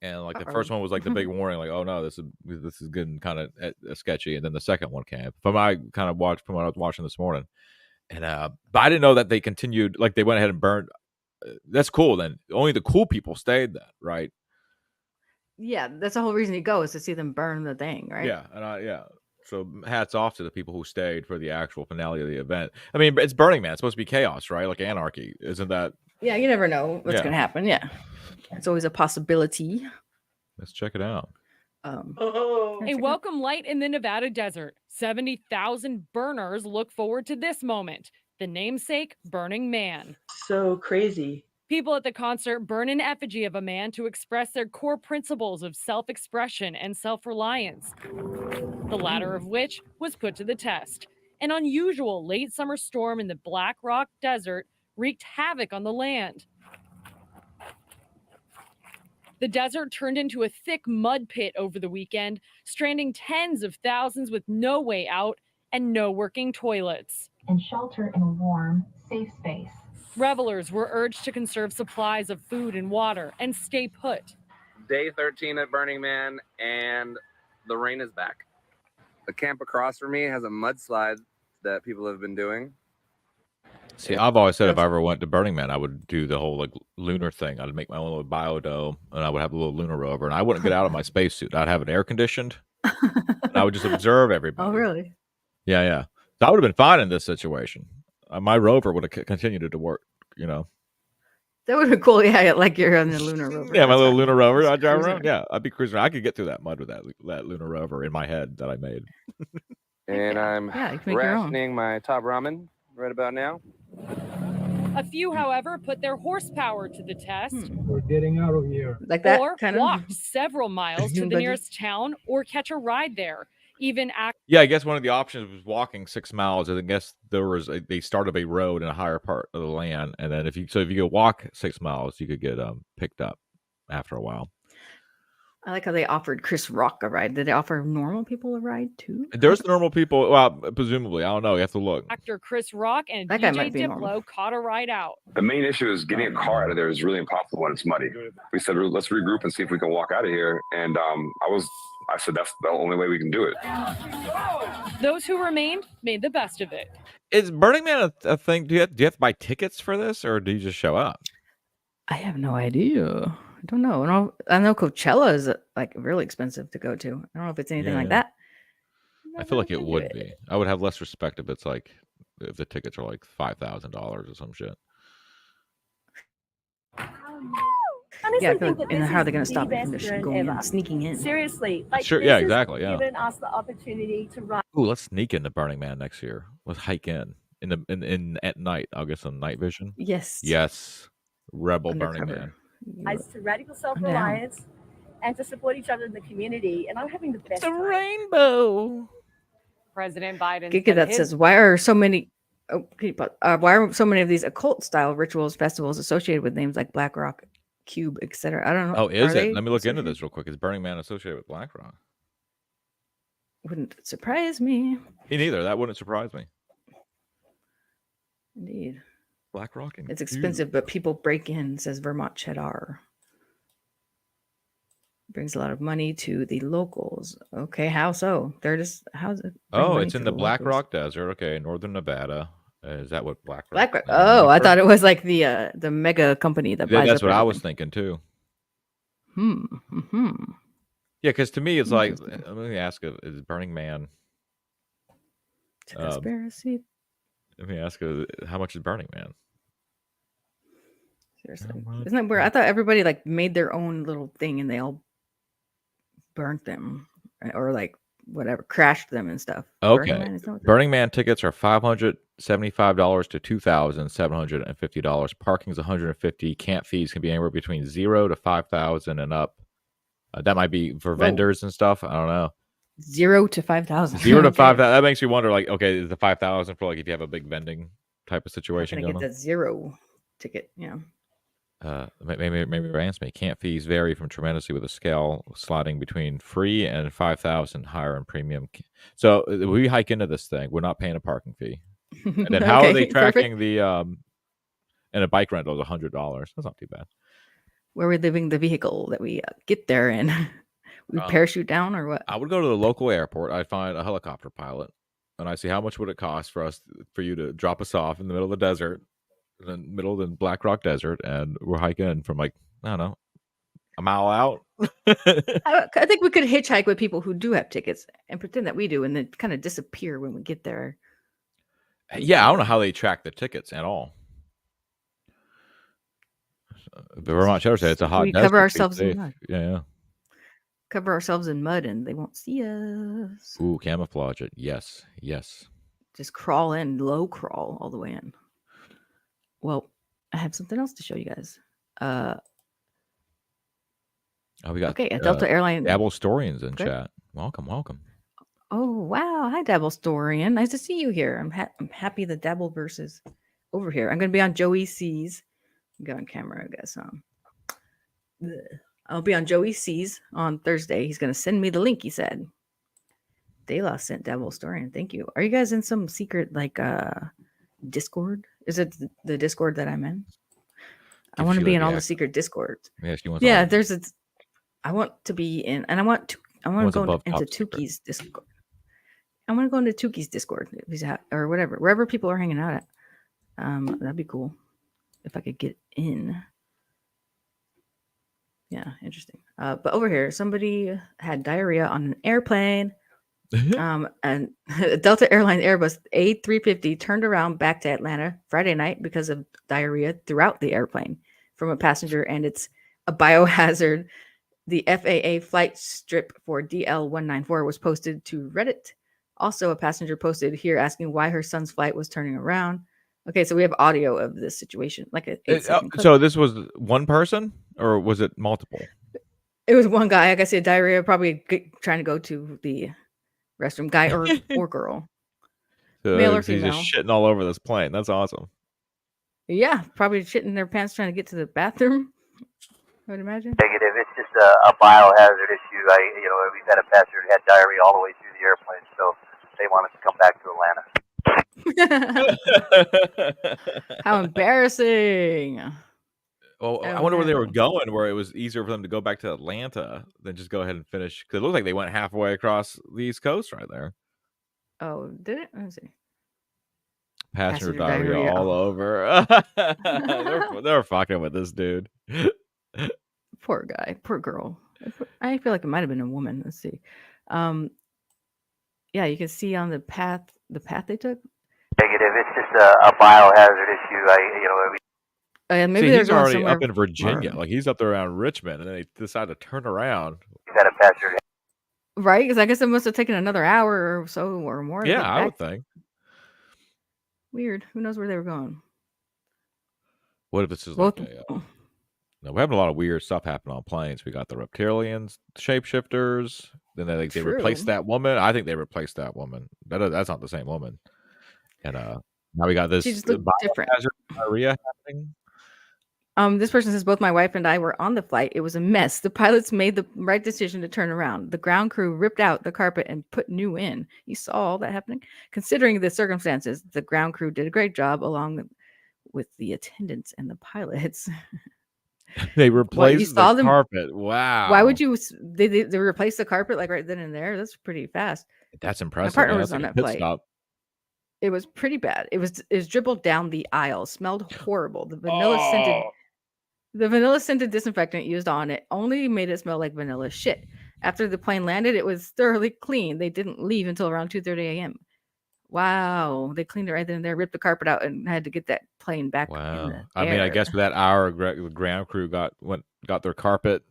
and like the first one was like the big warning, like, oh no, this is getting kind of sketchy, and then the second one came. From what I was watching this morning, and but I didn't know that they continued, like they went ahead and burned. That's cool. Then only the cool people stayed. Then right? Yeah, that's the whole reason you go is to see them burn the thing, right? Yeah, and So hats off to the people who stayed for the actual finale of the event. I mean, it's Burning Man. It's supposed to be chaos, right? Like anarchy. Isn't that? Yeah, you never know what's Yeah. going to happen. Yeah. It's always a possibility. Let's check it out. A welcome light in the Nevada desert. 70,000 burners look forward to this moment, the namesake Burning Man. So crazy. People at the concert burn an effigy of a man to express their core principles of self-expression and self-reliance, the latter of which was put to the test. An unusual late summer storm in the Black Rock Desert wreaked havoc on the land. The desert turned into a thick mud pit over the weekend, stranding tens of thousands with no way out and no working toilets. And shelter in a warm, safe space. Revelers were urged to conserve supplies of food and water and stay put. Day 13 at Burning Man, and the rain is back. The camp across from me has a mudslide that people have been doing. See, I've always said if I ever went to Burning Man, I would do the whole like lunar thing. I'd make my own little biodome, and I would have a little lunar rover, and I wouldn't get out of my spacesuit. I'd have it air conditioned, and I would just observe everybody. Oh, really? Yeah, yeah. So I would have been fine in this situation. My rover would have continued to work. You know. That would be cool. Yeah, like you're on the lunar rover. Yeah, my little lunar rover. I'd drive cruising around. Yeah, I'd be cruising. I could get through that mud with that lunar rover in my head that I made. And I'm Yeah, you can make your own. rationing my top ramen right about now. A few, however, put their horsepower to the test. We're getting out of here. Like that Or kind of. walked several miles to Dune the buggy? nearest town or catch a ride there. Even Yeah, I guess one of the options was walking 6 miles. I guess they started a road in a higher part of the land, and then if you could walk 6 miles, you could get picked up after a while. I like how they offered Chris Rock a ride. Did they offer normal people a ride too? There's normal people. Well, presumably, I don't know. You have to look. actor Chris Rock and That guy DJ might be Diplo normal. caught a ride out. The main issue is getting a car out of there is really impossible when it's muddy. We said, let's regroup and see if we can walk out of here. And I was I said, that's the only way we can do it. Those who remained made the best of it. Is Burning Man a thing? Do you have to buy tickets for this, or do you just show up? I have no idea. I don't know. I know Coachella is like really expensive to go to. I don't know if it's anything like Yeah. that. I feel like it would be. I would have less respect if it's like if the tickets are like $5,000 or some shit. Honestly, Yeah, I I feel think like, that and this how are is they going to the stop me best from just run going in, ever. sneaking in? Seriously, like Sure, this yeah, has exactly, yeah. given us the opportunity to run. Ooh, let's sneak into Burning Man next year. Let's hike in the in at night. I'll get some night vision. Yes. Yes. Rebel Burning Undercover. Man. To radical down. self-reliance and to support each other in the community. And I'm having the best time. Rainbow. President Biden Giga said that his says, why are so many of these occult style rituals festivals associated with names like Black Rock, Cube, etc.? I don't know. Oh, is Are it? they Let me look into associated? this real quick. Is Burning Man associated with BlackRock? Wouldn't surprise me. Me neither. That wouldn't surprise me. Indeed. BlackRock and It's Cube. expensive, but people break in, says Vermont Cheddar. Brings a lot of money to the locals. Okay, how so? They're just how's it? bring Oh, money it's to in the locals? BlackRock Desert. Okay, northern Nevada. Is that what BlackRock? BlackRock. Oh, I thought it was like the mega company that buys That's up what I was everything. thinking too. Hmm. Yeah, because to me, it's like, let me ask: is Burning Man? It's a conspiracy. Let me ask: how much is Burning Man? Seriously, isn't that weird? I thought everybody like made their own little thing and they all burnt them or like whatever, crashed them and stuff. Okay, Burning Man, is that what Burning Man tickets are $575 to $2,750. Parking is $150. Camp fees can be anywhere between $0 to $5,000 and up. That might be for vendors and stuff. I don't know. $0 to $5,000. $0 to $5,000. That makes you wonder. Like, okay, is the $5,000 for like if you have a big vending type of situation How going can I on? get that $0 ticket? Yeah. Maybe answer me. Camp fees vary from tremendously with a scale sliding between free and 5,000 higher in premium. So we hike into this thing. We're not paying a parking fee. And then how are they tracking the and a bike rental is $100? That's not too bad. Where are we leaving the vehicle that we get there in? We parachute down or what? I would go to the local airport. I'd find a helicopter pilot, and I see how much would it cost for you to drop us off in the middle of the desert, in the middle of the Black Rock Desert, and we're hiking from like, I don't know, a mile out. I think we could hitchhike with people who do have tickets and pretend that we do, and then kind of disappear when we get there. Yeah, I don't know how they track the tickets at all. The Vermont Cheddar said it's a hot We desert. cover Be ourselves safe. in mud. Yeah. Cover ourselves in mud, and they won't see us. Ooh, camouflage it. Yes. Just crawl in, low crawl all the way in. Well, I have something else to show you guys. We got a Delta Airline. Dabble Storians in Good. chat. Welcome. Oh wow! Hi, Dabble Storian. Nice to see you here. I'm happy the Dabble verse is over here. I'm going to be on Joey C's. Get on camera, I guess. I'll be on Joey C's on Thursday. He's going to send me the link. He said. Dela sent Dabble Storian. Thank you. Are you guys in some secret like Discord? Is it the Discord that I'm in? I want to be in all the secret Discords. Yes, you want. Yeah, there's a. I want to be in, and I want to go into Tuki's Discord. I want to go into Tuki's Discord or whatever, wherever people are hanging out at. That'd be cool if I could get in. Yeah, interesting. But over here, somebody had diarrhea on an airplane. And Delta Airlines Airbus A350 turned around back to Atlanta Friday night because of diarrhea throughout the airplane from a passenger, and it's a biohazard. The FAA flight strip for DL194 was posted to Reddit. Also, a passenger posted here asking why her son's flight was turning around. Okay, so we have audio of this situation, like a 8-second clip. So this was one person, or was it multiple? It was one guy. Like I said, diarrhea, probably trying to go to the restroom, guy or girl, So male or he's female. just shitting all over this plane. That's awesome. Yeah, probably shitting their pants trying to get to the bathroom. I would imagine. Negative. It's just a biohazard issue. We've had a passenger who had diarrhea all the way through the airplane, so they want us to come back to Atlanta. How embarrassing! Oh, I Oh wonder where they were no. going, where it was easier for them to go back to Atlanta than just go ahead and finish. Because it looked like they went halfway across the East Coast right there. Oh, did it? Let me see. Passenger Passenger diarrhea diarrhea. all Oh. over. They're fucking with this dude. Poor guy. Poor girl. I feel like it might have been a woman. Let's see. Yeah, you can see on the path they took. Negative. It's just a biohazard issue. Maybe See, they're he's going already somewhere up in Virginia. far. Like he's up there around Richmond, and then they decide to turn around. We've had a passenger. Right? Because I guess it must have taken another hour or so or more to Yeah, get I would back. think. Weird. Who knows where they were going? What if this is Well, like a? No, we're having a lot of weird stuff happen on planes. We got the reptilians, shapeshifters. Then they replaced True. that woman. I think they replaced that woman. That's not the same woman. And now we got She this just looked different. biohazard diarrhea happening. This person says both my wife and I were on the flight. It was a mess. The pilots made the right decision to turn around. The ground crew ripped out the carpet and put new in. You saw all that happening. Considering the circumstances, the ground crew did a great job along with the attendants and the pilots. They What, you replaced saw the them? carpet. Why would Wow. you? They replaced the carpet like right then and there. That's pretty fast. That's My impressive. partner Yeah, was that's on like a that pit flight. stop. It was pretty bad. It was dribbled down the aisle. Smelled horrible. The vanilla scented disinfectant used on it only made it smell like vanilla shit. After the plane landed, it was thoroughly clean. They didn't leave until around 2:30 a.m. Wow, they cleaned it right then and there, ripped the carpet out, and had to get that plane back in Wow. the I mean, I guess air. for that hour, the ground crew got their carpet.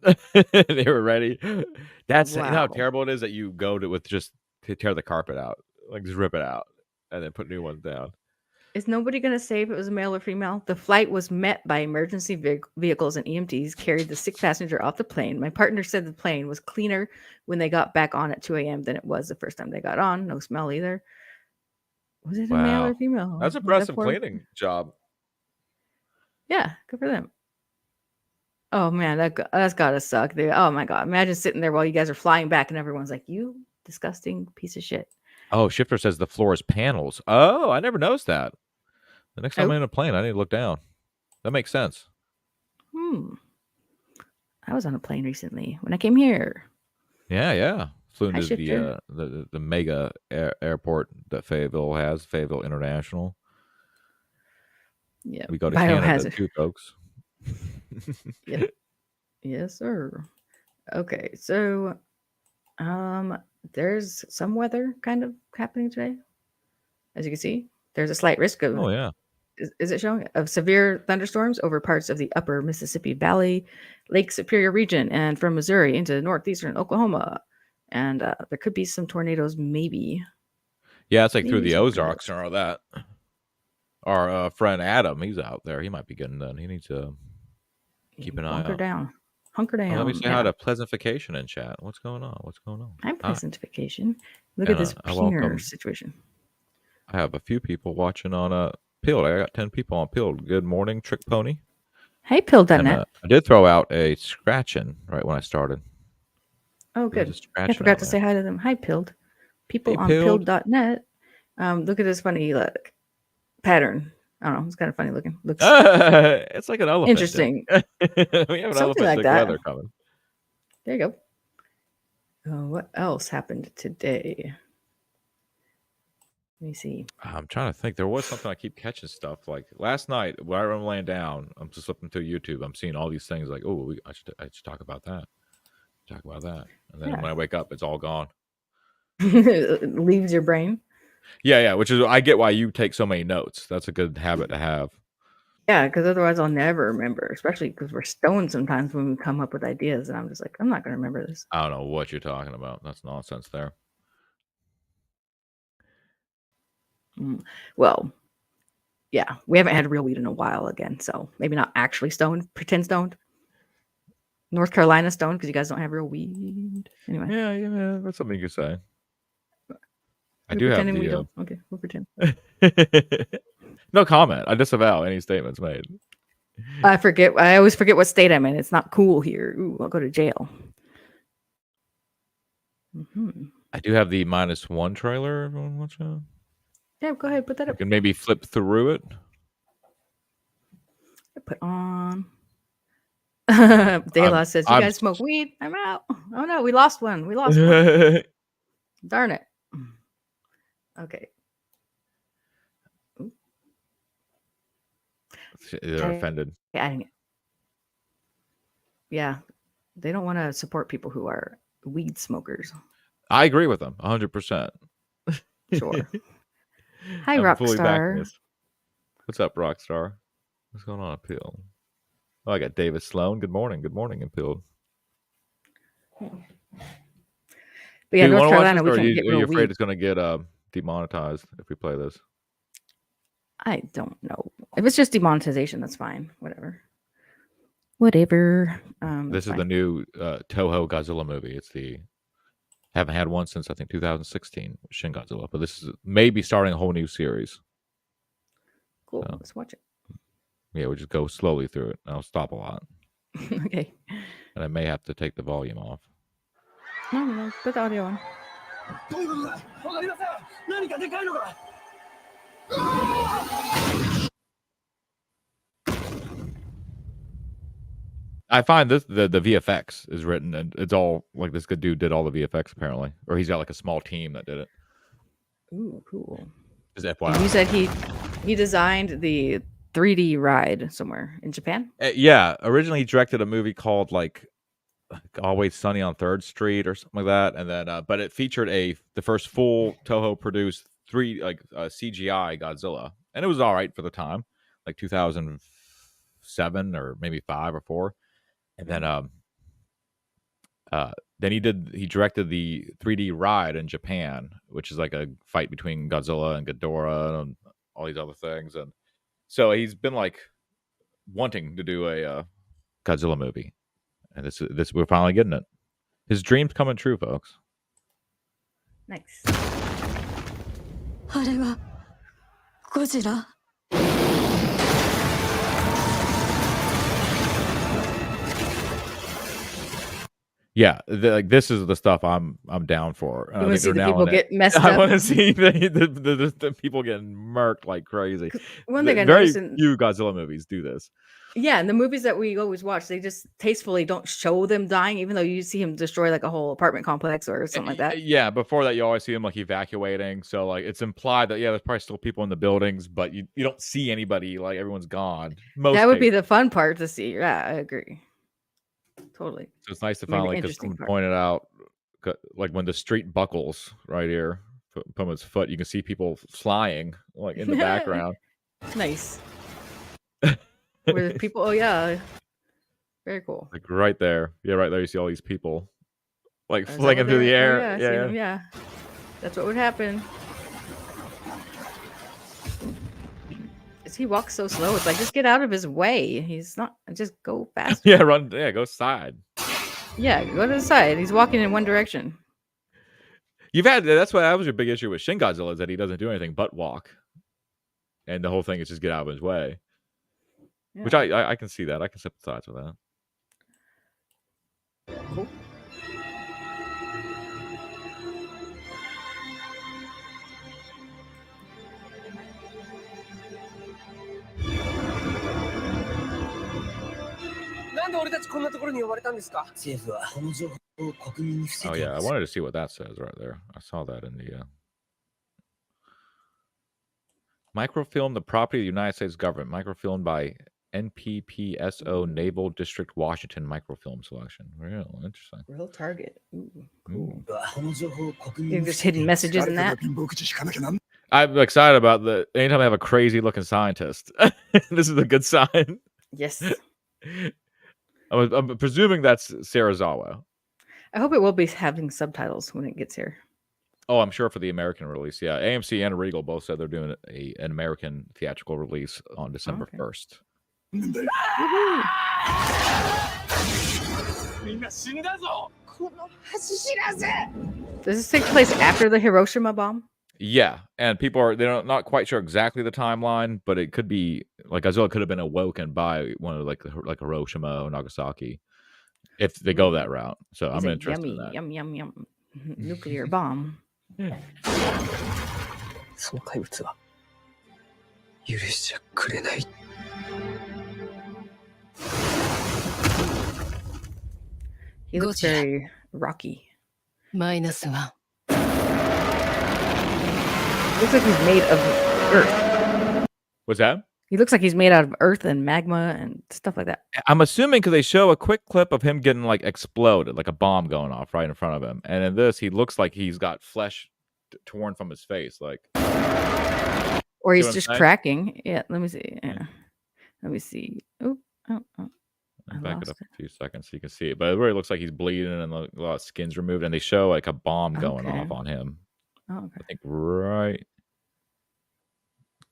They were ready. That's you know how Wow. terrible it is that you go to tear the carpet out, like just rip it out, and then put new ones down. Is nobody going to say if it was a male or female? The flight was met by emergency vehicles and EMTs carried the sick passenger off the plane. My partner said the plane was cleaner when they got back on at 2 a.m. than it was the first time they got on. No smell either. Was it a male or Wow, female? that's Was that impressive poor? cleaning job. Yeah, good for them. Oh man, that's gotta suck. Oh my god, imagine sitting there while you guys are flying back and everyone's like, "You disgusting piece of shit." Oh, Shifter says the floor is panels. Oh, I never noticed that. The next time I'm Oh, in a plane, I need to look down. That makes sense. I was on a plane recently when I came here. Yeah. Flew Hi, into Shifter. the mega airport that Fayetteville has, Fayetteville International. Yeah, We go to Canada biohazard. too, folks. Yep. Yes, sir. Okay, so there's some weather kind of happening today. As you can see, there's a slight risk of Oh yeah. is it showing of severe thunderstorms over parts of the upper Mississippi Valley, Lake Superior region, and from Missouri into northeastern Oklahoma. And there could be some tornadoes, maybe. Yeah, it's like through Maybe the some Ozarks and all that. Our friend Adam, he's out there. He might be getting done. He needs to keep an eye Hunker out. down. Hunker down. Oh, let me say yeah. hi to Pleasantfication in chat. What's going on? Hi, Hi. Pleasantfication. Look And, at this I welcome- peener situation. I have a few people watching on Pilled. I got 10 people on Pilled. Good morning, Trick Pony. Hey, Pilled.net. And, I did throw out a scratching right when I started. Oh, There's good. a scratching I forgot out to there. say hi to them. Hi, Pilled. People Hey, on Pilled. Pilled.net. Look at this funny pattern. I don't know. It's kind of funny looking. Looks It's like an elephant. interesting. we have an Something like elephant that. weather coming. There you go. What else happened today? Let me see. I'm trying to think. There was something I keep catching stuff like last night while I'm laying down. I'm just flipping through YouTube. I'm seeing all these things like, oh, I should talk about that. Talk about that. And then Yeah. when I wake up, it's all gone. It leaves your brain. Yeah. Which is I get why you take so many notes. That's a good habit to have. Yeah, because otherwise I'll never remember, especially because we're stoned sometimes when we come up with ideas. And I'm just like, I'm not going to remember this. I don't know what you're talking about. That's nonsense there. Well, yeah, we haven't had real weed in a while again. So maybe not actually stoned, pretend stoned. North Carolina stoned because you guys don't have real weed. Anyway. Yeah, that's something you could say. I We're do have pretending the. we don't. Okay, we'll pretend. No comment. I disavow any statements made. I forget. I always forget what state I'm in. It's not cool here. Ooh, I'll go to jail. I do have the -1 trailer. Everyone watch out. Yeah, go ahead. Put that I up. can maybe flip through it. Put on. De La says, "You I'm guys smoke weed? I'm out." Oh no, we lost one. We lost one. Darn it. Okay. Ooh. They're offended. Yeah, they don't want to support people who are weed smokers. I agree with them 100%. Sure. Hi, I'm fully backing Rockstar. this. What's up, Rockstar? What's going on, Appeal? Oh, I got David Sloan. Good morning. Good morning, Appeal. But yeah, Do you North wanna watch Carolina, this, we or can't are get you real afraid weed. it's going to get demonetized if we play this? I don't know. If it's just demonetization, that's fine. Whatever. This is the new Toho Godzilla movie. It's the haven't had one since I think 2016 Shin Godzilla, but this is maybe starting a whole new series. Cool. Let's watch it. Yeah, we'll just go slowly through it. I'll stop a lot. Okay. And I may have to take the volume off. No. Put the audio on. I find this the VFX is written, and it's all like this good dude did all the VFX apparently, or he's got like a small team that did it. Ooh, cool. Just And FYI. you said he designed the 3D ride somewhere in Japan. Yeah, originally he directed a movie called like Always Sunny on 3rd Street or something like that, and then but it featured the first full Toho produced CGI Godzilla, and it was all right for the time, like 2007 or maybe 5 or 4, and then he directed the 3D ride in Japan, which is like a fight between Godzilla and Ghidorah and all these other things, and so he's been like wanting to do a Godzilla movie. And this we're finally getting it. His dream's coming true, folks. Nice. Godzilla. Yeah, this is the stuff I'm down for. You want to see the people get messed up? I want to see the people getting murked like crazy. One thing I Very noticed in few Godzilla movies do this. Yeah, and the movies that we always watch, they just tastefully don't show them dying, even though you see him destroy like a whole apartment complex or something like that. Yeah, before that you always see them like evacuating, so like it's implied that there's probably still people in the buildings, but you don't see anybody, like everyone's gone. That would be the fun part to see. Yeah, I agree. Totally. So it's nice to Maybe the finally, because interesting someone part. pointed out, like when the street buckles right here from his foot, you can see people flying like in the background. Nice. Where the people, oh yeah, very cool. Like right there. Yeah, right there you see all these people like Is that flinging what through the they're- air. oh, yeah, I see them, yeah. That's what would happen. Is he walks so slow? It's like, just get out of his way. He's not, just go fast. Yeah, run. Yeah, go side. Yeah, go to the side. He's walking in one direction. That's why that was your big issue with Shin Godzilla, is that he doesn't do anything but walk. And the whole thing is just get out of his way. Yeah. Which I can see that. I can sympathize with that. Cool. Oh yeah, I wanted to see what that says right there. I saw that in the microfilm, the property of the United States government, microfilmed by NPPSO Naval District Washington microfilm selection. Real interesting. Real target. Ooh, cool. Ooh. You're just hidden messages in that. I'm excited about anytime I have a crazy looking scientist. This is a good sign. Yes. I'm presuming that's Sarazawa. I hope it will be having subtitles when it gets here. Oh, I'm sure for the American release. Yeah, AMC and Regal both said they're doing an American theatrical release on December 1st. Does this take place after the Hiroshima bomb? Yeah, and they're not quite sure exactly the timeline, but it could be like Godzilla could have been awoken by one of like Hiroshima or Nagasaki if they go that route. So He's I'm a interested yummy, in that. yum, yum, yum. Nuclear bomb. その怪物は許しちゃくれない。He looks very rocky. Minus one. Looks like he's made of earth. What's that? He looks like he's made out of earth and magma and stuff like that. I'm assuming because they show a quick clip of him getting like exploded, like a bomb going off right in front of him, and in this he looks like he's got flesh torn from his face, like. Or he's just cracking. Yeah, let me see. Yeah. Let me see. Oh. Back it up a few seconds so you can see it, but it really looks like he's bleeding and a lot of skin's removed, and they show like a bomb going off on him. Oh, okay. I think right.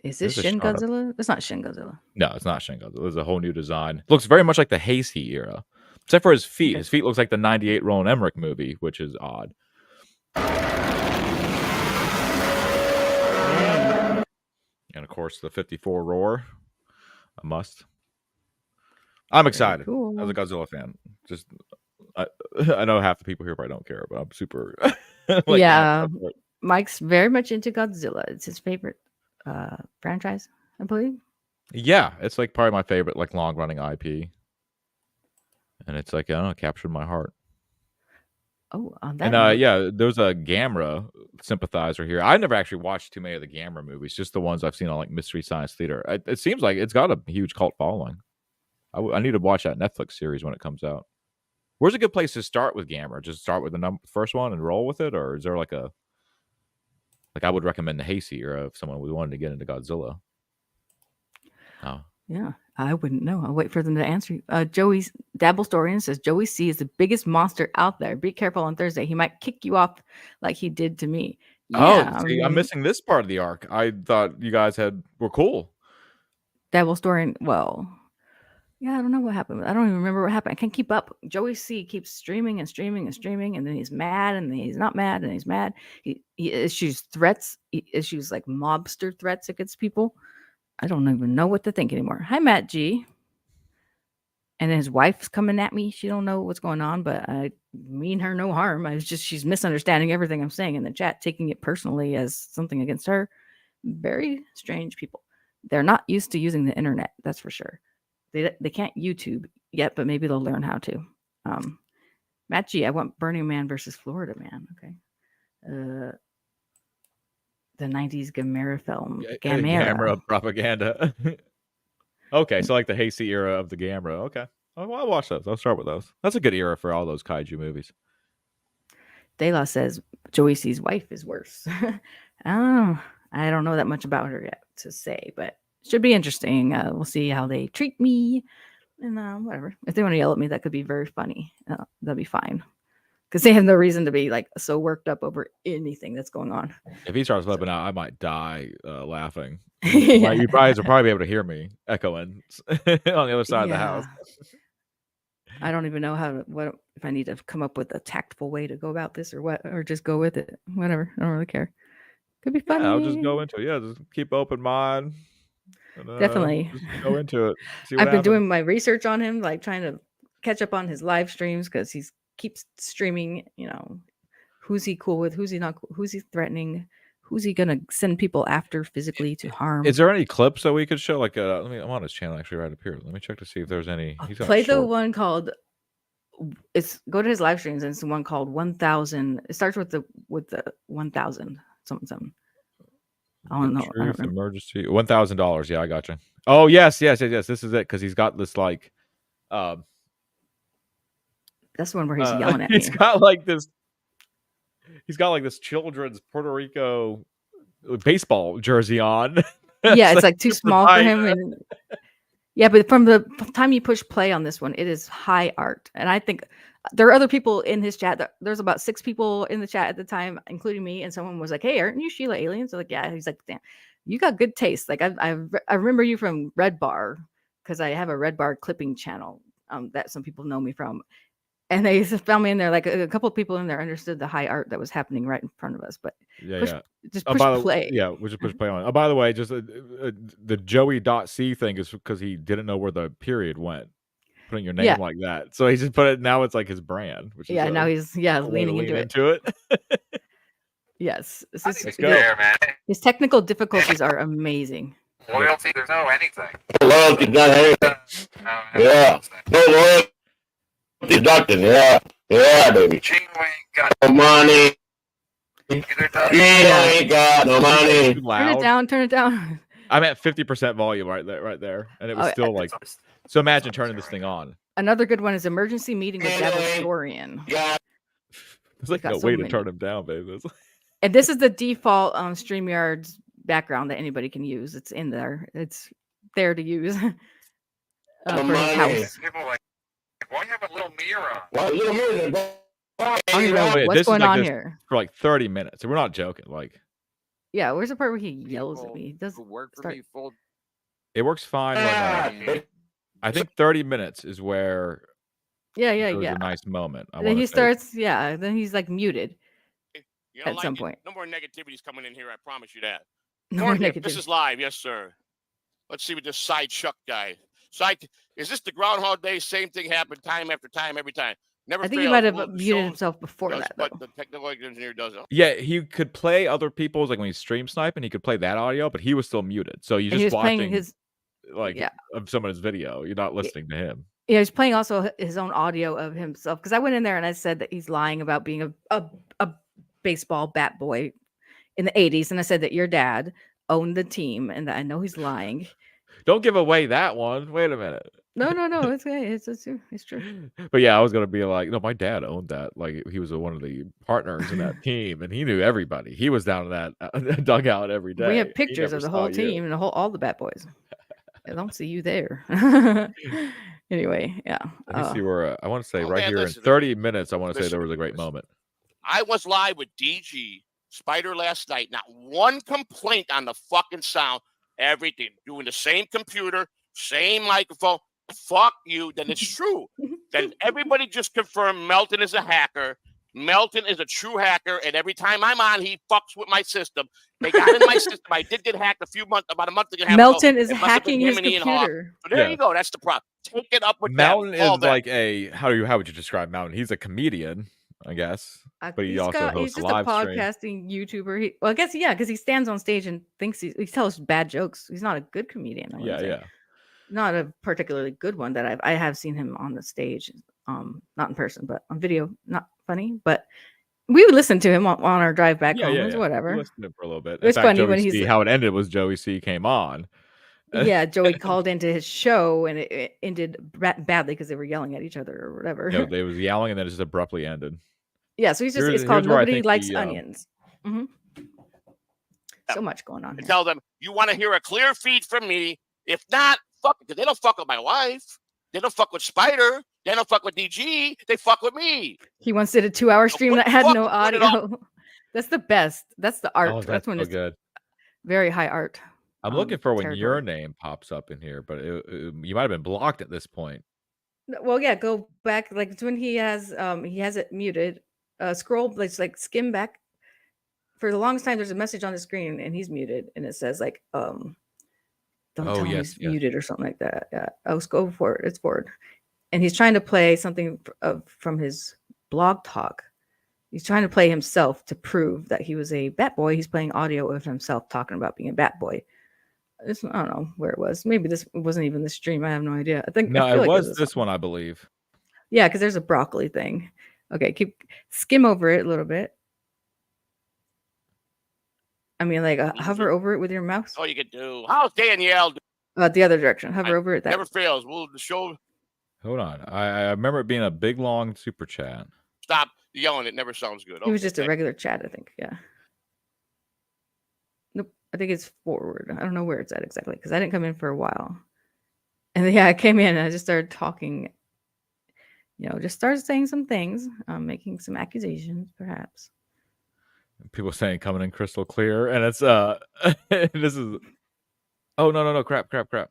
Is this Shin Godzilla? It's not Shin Godzilla. No, it's not Shin Godzilla. It's a whole new design. Looks very much like the Heisei era, except for his feet. Okay. His feet looks like the '98 Roland Emmerich movie, which is odd. And of course, the '54 roar, a must. I'm excited. Cool. As a Godzilla fan, just I know half the people here probably don't care, but I'm super. Yeah, Mike's very much into Godzilla. It's his favorite franchise, I believe. Yeah, it's like probably my favorite, like long running IP, and it's like I don't know, captured my heart. Oh, on that. And yeah, there's a Gamera sympathizer here. I never actually watched too many of the Gamera movies, just the ones I've seen on like Mystery Science Theater. It seems like it's got a huge cult following. I need to watch that Netflix series when it comes out. Where's a good place to start with Gamera? Just start with the first one and roll with it, or is there like a I would recommend the Heisei era if someone wanted to get into Godzilla. Oh. Yeah, I wouldn't know. I'll wait for them to answer. Joey's Dabble Storian says Joey C is the biggest monster out there. Be careful on Thursday. He might kick you off like he did to me. Yeah, see, I'm missing this part of the arc. I thought you guys were cool. Dabble Storian, well, yeah, I don't know what happened. I don't even remember what happened. I can't keep up. Joey C keeps streaming and streaming and streaming, and then he's mad, and then he's not mad, and he's mad. He issues threats. He issues like mobster threats against people. I don't even know what to think anymore. Hi, Matt G. And his wife's coming at me. She don't know what's going on, but I mean her no harm. She's misunderstanding everything I'm saying in the chat, taking it personally as something against her. Very strange people. They're not used to using the internet, that's for sure. They can't YouTube yet, but maybe they'll learn how to. Matt G, I want Burning Man versus Florida Man. Okay. The 90s Gamera film. Gamera propaganda. Okay, so like the Heisei era of the Gamera. Okay. I'll watch those. I'll start with those. That's a good era for all those kaiju movies. Dela says Joey C's wife is worse. I don't know that much about her yet to say, but should be interesting. We'll see how they treat me and whatever. If they want to yell at me, that could be very funny. That'd be fine. Because they have no reason to be like so worked up over anything that's going on. If he starts flipping out, I might die laughing. Yeah. You guys will probably be able to hear me echoing on the other side of the house. I don't even know what if I need to come up with a tactful way to go about this or what, or just go with it. Whatever. I don't really care. Could be funny. Yeah, I'll just go into it. Yeah, just keep open mind. And, definitely. Just go into it. I've been doing my research on him, like trying to catch up on his live streams because he's keeps streaming, who's he cool with, who's he not cool, who's he threatening, who's he gonna send people after physically to harm. Is there any clips that we could show? Like I'm on his channel actually right up here. Let me check to see if there's any. Play the one called go to his live streams, and it's the one called 1000. It starts with the 1000 something. I don't know. Truth emergency $1,000. Yeah, I got you. Oh yes. This is it, because he's got this like that's the one where he's yelling at me. He's got like this children's Puerto Rico baseball jersey on. Yeah, it's like too small for him. And yeah, but from the time you push play on this one, it is high art. And I think there are other people in his chat. There's about 6 people in the chat at the time, including me. And someone was like, "Hey, aren't you Sheila Aliens?" So like, yeah. He's like, "Damn, you got good taste." Like I remember you from Red Bar, because I have a Red Bar clipping channel that some people know me from. And they found me in there. Like a couple of people in there understood the high art that was happening right in front of us. But just push play. We just push play on it. Oh, by the way, just the Joey.c thing is because he didn't know where the period went. Putting your name like that. So he just put it. Now it's like his brand. Which is now he's leaning into it. Yes. Let's go. There, man. His technical difficulties are amazing. Loyalty, there's no anything. Loyalty's not anything. Yeah. No loyalty. Nothing, yeah. Yeah, baby. Chino ain't got no money. Chino ain't got no money. Too Turn it loud. down. Turn it down. I'm at 50% volume right there, and it was Oh, still like. So imagine turning this thing on. Another good one is emergency meeting with Dabble Historian. There's like got no so way to many. turn him down, baby. And this is the default StreamYard's background that anybody can use. It's in there. It's there to use for his house. Why you have a little mirror? What little mirror? I don't even know Wait, what's this going is like on this here. for like 30 minutes. And we're not joking. Like, Yeah, where's the part where he yells at me? He does work for start. me full. it works fine when I think 30 minutes is where Yeah, there was a nice moment. I Then want he to say. starts. Yeah, then he's like muted You don't at like some it. point. No more negativity's coming in here. I promise you that. No more This negativity. is live, yes, sir. Let's see what this side Chuck guy. Is this the Groundhog Day? Same thing happened time after time, every time. Never. I think he fails. might have Well, the muted show himself before does, that, but though. the technical engineer doesn't. Yeah, he could play other people's, like when he's stream sniping, he could play that audio, but he was still muted. So you're And he just was playing watching his. like Yeah. of someone's video. You're not listening to him. Yeah, he's playing also his own audio of himself. Because I went in there and I said that he's lying about being a baseball bat boy in the 80s. And I said that your dad owned the team and that I know he's lying. Don't give away that one. Wait a minute. No. It's okay. It's true. But yeah, I was gonna be like, no, my dad owned that. Like he was one of the partners in that team, and he knew everybody. He was down in that dugout every day. We have He pictures never of the saw whole you. team and all the bat boys. I don't see you there. Anyway, yeah. Let me see where I want to say Oh, right man, here listen, in 30 minutes. I want to say listen, there was a great moment. I was live with DG Spider last night. Not one complaint on the fucking sound. Everything. Doing the same computer, same microphone. Fuck you. Then it's true. Then everybody just confirmed Melton is a hacker. Melton is a true hacker. And every time I'm on, he fucks with my system. They got in my system. I did get hacked about a month ago. Melton is It must have been hacking him his and Ian Hawke. computer. So there Yeah. you go. That's the problem. Take it up with Mountain them. All is them. like a how would you describe Mountain? He's a comedian, I guess, but he also He's hosts a just a live stream. podcasting YouTuber. I guess because he stands on stage and thinks he tells bad jokes. He's not a good comedian. I wouldn't say. Yeah. Not a particularly good one that I have seen him on the stage, not in person, but on video. Not funny, but we would listen to him on our drive back home. It was whatever. We listened to him for a little bit. It was In fact, funny Joey when C, how it ended was Joey C came on. Yeah, Joey called into his show and it ended badly because they were yelling at each other or whatever. Yeah, they was yelling and then it just abruptly ended. Yeah, so it's called here's where I Nobody think Likes he, Onions. So much going on. And tell them, you want to hear a clear feed from me. If not, fuck it. Because they don't fuck with my wife. They don't fuck with Spider. They don't fuck with DG. They fuck with me. He once did a 2-hour stream that had no put it on. audio. That's the best. That's the art. Oh, that's when so it's good. very high art. I'm looking for when territory. your name pops up in here, but you might have been blocked at this point. Well, yeah, go back. Like it's when he has it muted. Scroll, like skim back. For the longest time, there's a message on the screen, and he's muted, and it says like, "Don't tell him he's muted" or something like that. Yeah. Oh, go forward. It's forward, and he's trying to play something from his blog talk. He's trying to play himself to prove that he was a bat boy. He's playing audio of himself talking about being a bat boy. I don't know where it was. Maybe this wasn't even the stream. I have no idea. I feel it like was this one, I believe. Yeah, because there's a broccoli thing. Okay, skim over it a little bit. I mean, like hover over it with your mouse. All you can do. How's Danielle? The other direction. Hover over it. Never fails. Will the show Hold on. I remember it being a big long super chat. stop yelling? It never sounds good. It was just a regular chat, I think. Yeah. Nope. I think it's forward. I don't know where it's at exactly because I didn't come in for a while. And yeah, I came in and I just started talking. Just started saying some things, making some accusations, perhaps. People saying coming in crystal clear, and it's this is. Oh no! Crap! Yeah.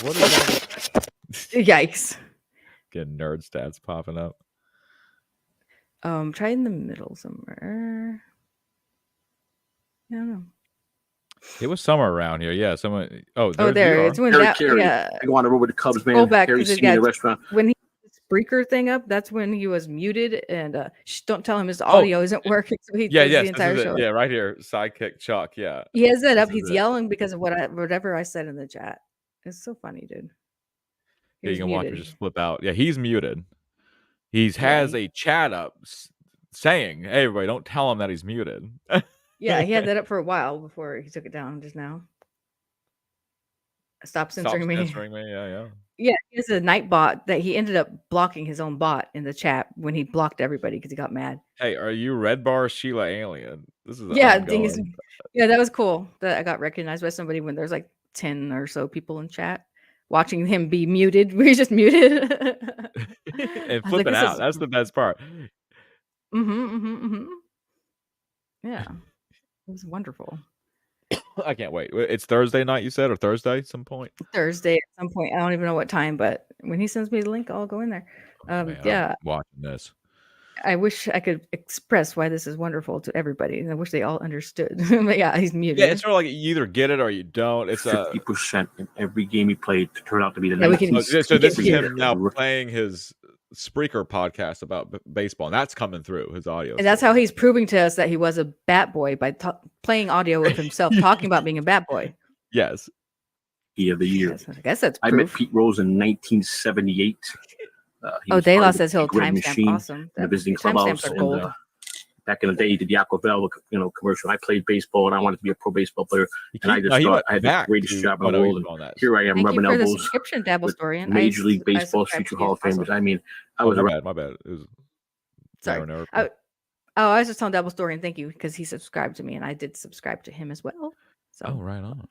What is that? Yikes! Getting nerd stats popping up. Try in the middle somewhere. I don't know. It was somewhere around here. Yeah, someone. Oh, there. It's when I go on the road with the Cubs, man. Go back Harry seen me in the restaurant. When he Spreaker thing up, that's when he was muted and don't tell him his audio isn't working. So he does the entire show. Yeah, right here. Sidekick Chuck. Yeah. He has that up. He's yelling because of whatever I said in the chat. It's so funny, dude. Yeah, you He's can watch him muted. just flip out. Yeah, he's muted. He has a chat up saying, "Hey, everybody, don't tell him that he's muted." Yeah, he had that up for a while before he took it down just now. Stop Stop censoring me. censoring me. Yeah. Yeah, he has a night bot that he ended up blocking his own bot in the chat when he blocked everybody because he got mad. Hey, are you Red Bar Sheila Alien? This is Yeah, ongoing. yeah, that was cool that I got recognized by somebody when there's like 10 or so people in chat watching him be muted. We're just muted. And flipping out. That's the best part. Yeah, it was wonderful. I can't wait. It's Thursday night, you said, or Thursday some point? Thursday at some point. I don't even know what time, but when he sends me the link, I'll go in there. Man, Yeah, I'm watching this. I wish I could express why this is wonderful to everybody. And I wish they all understood. But yeah, he's muted. Yeah, it's sort of like you either get it or you don't. It's 50% in every game he played to turn out to be the Yeah, we can- 19th. So this is him now playing his Spreaker podcast about baseball, and that's coming through his audio. And that's how he's proving to us that he was a bat boy by playing audio of himself talking about being a bat boy. Yes. Of the year. I guess that's I proof. met Pete Rose in 1978. De La says he'll timestamp. Awesome. In the visiting Timestamps clubhouse. are And, gold. back in the day, he did the Aquavell, commercial. I played baseball and I wanted to be a pro baseball player. And I just thought I had the greatest job in the world. And here I am Thank rubbing you for the elbows subscription, Dabble with Story. And Major League I Baseball's subscribe future to you Hall of also. Famers. I mean, I was around. My bad. It was Sorry. I was just telling Dabble Story and thank you because he subscribed to me and I did subscribe to him as well. So right on.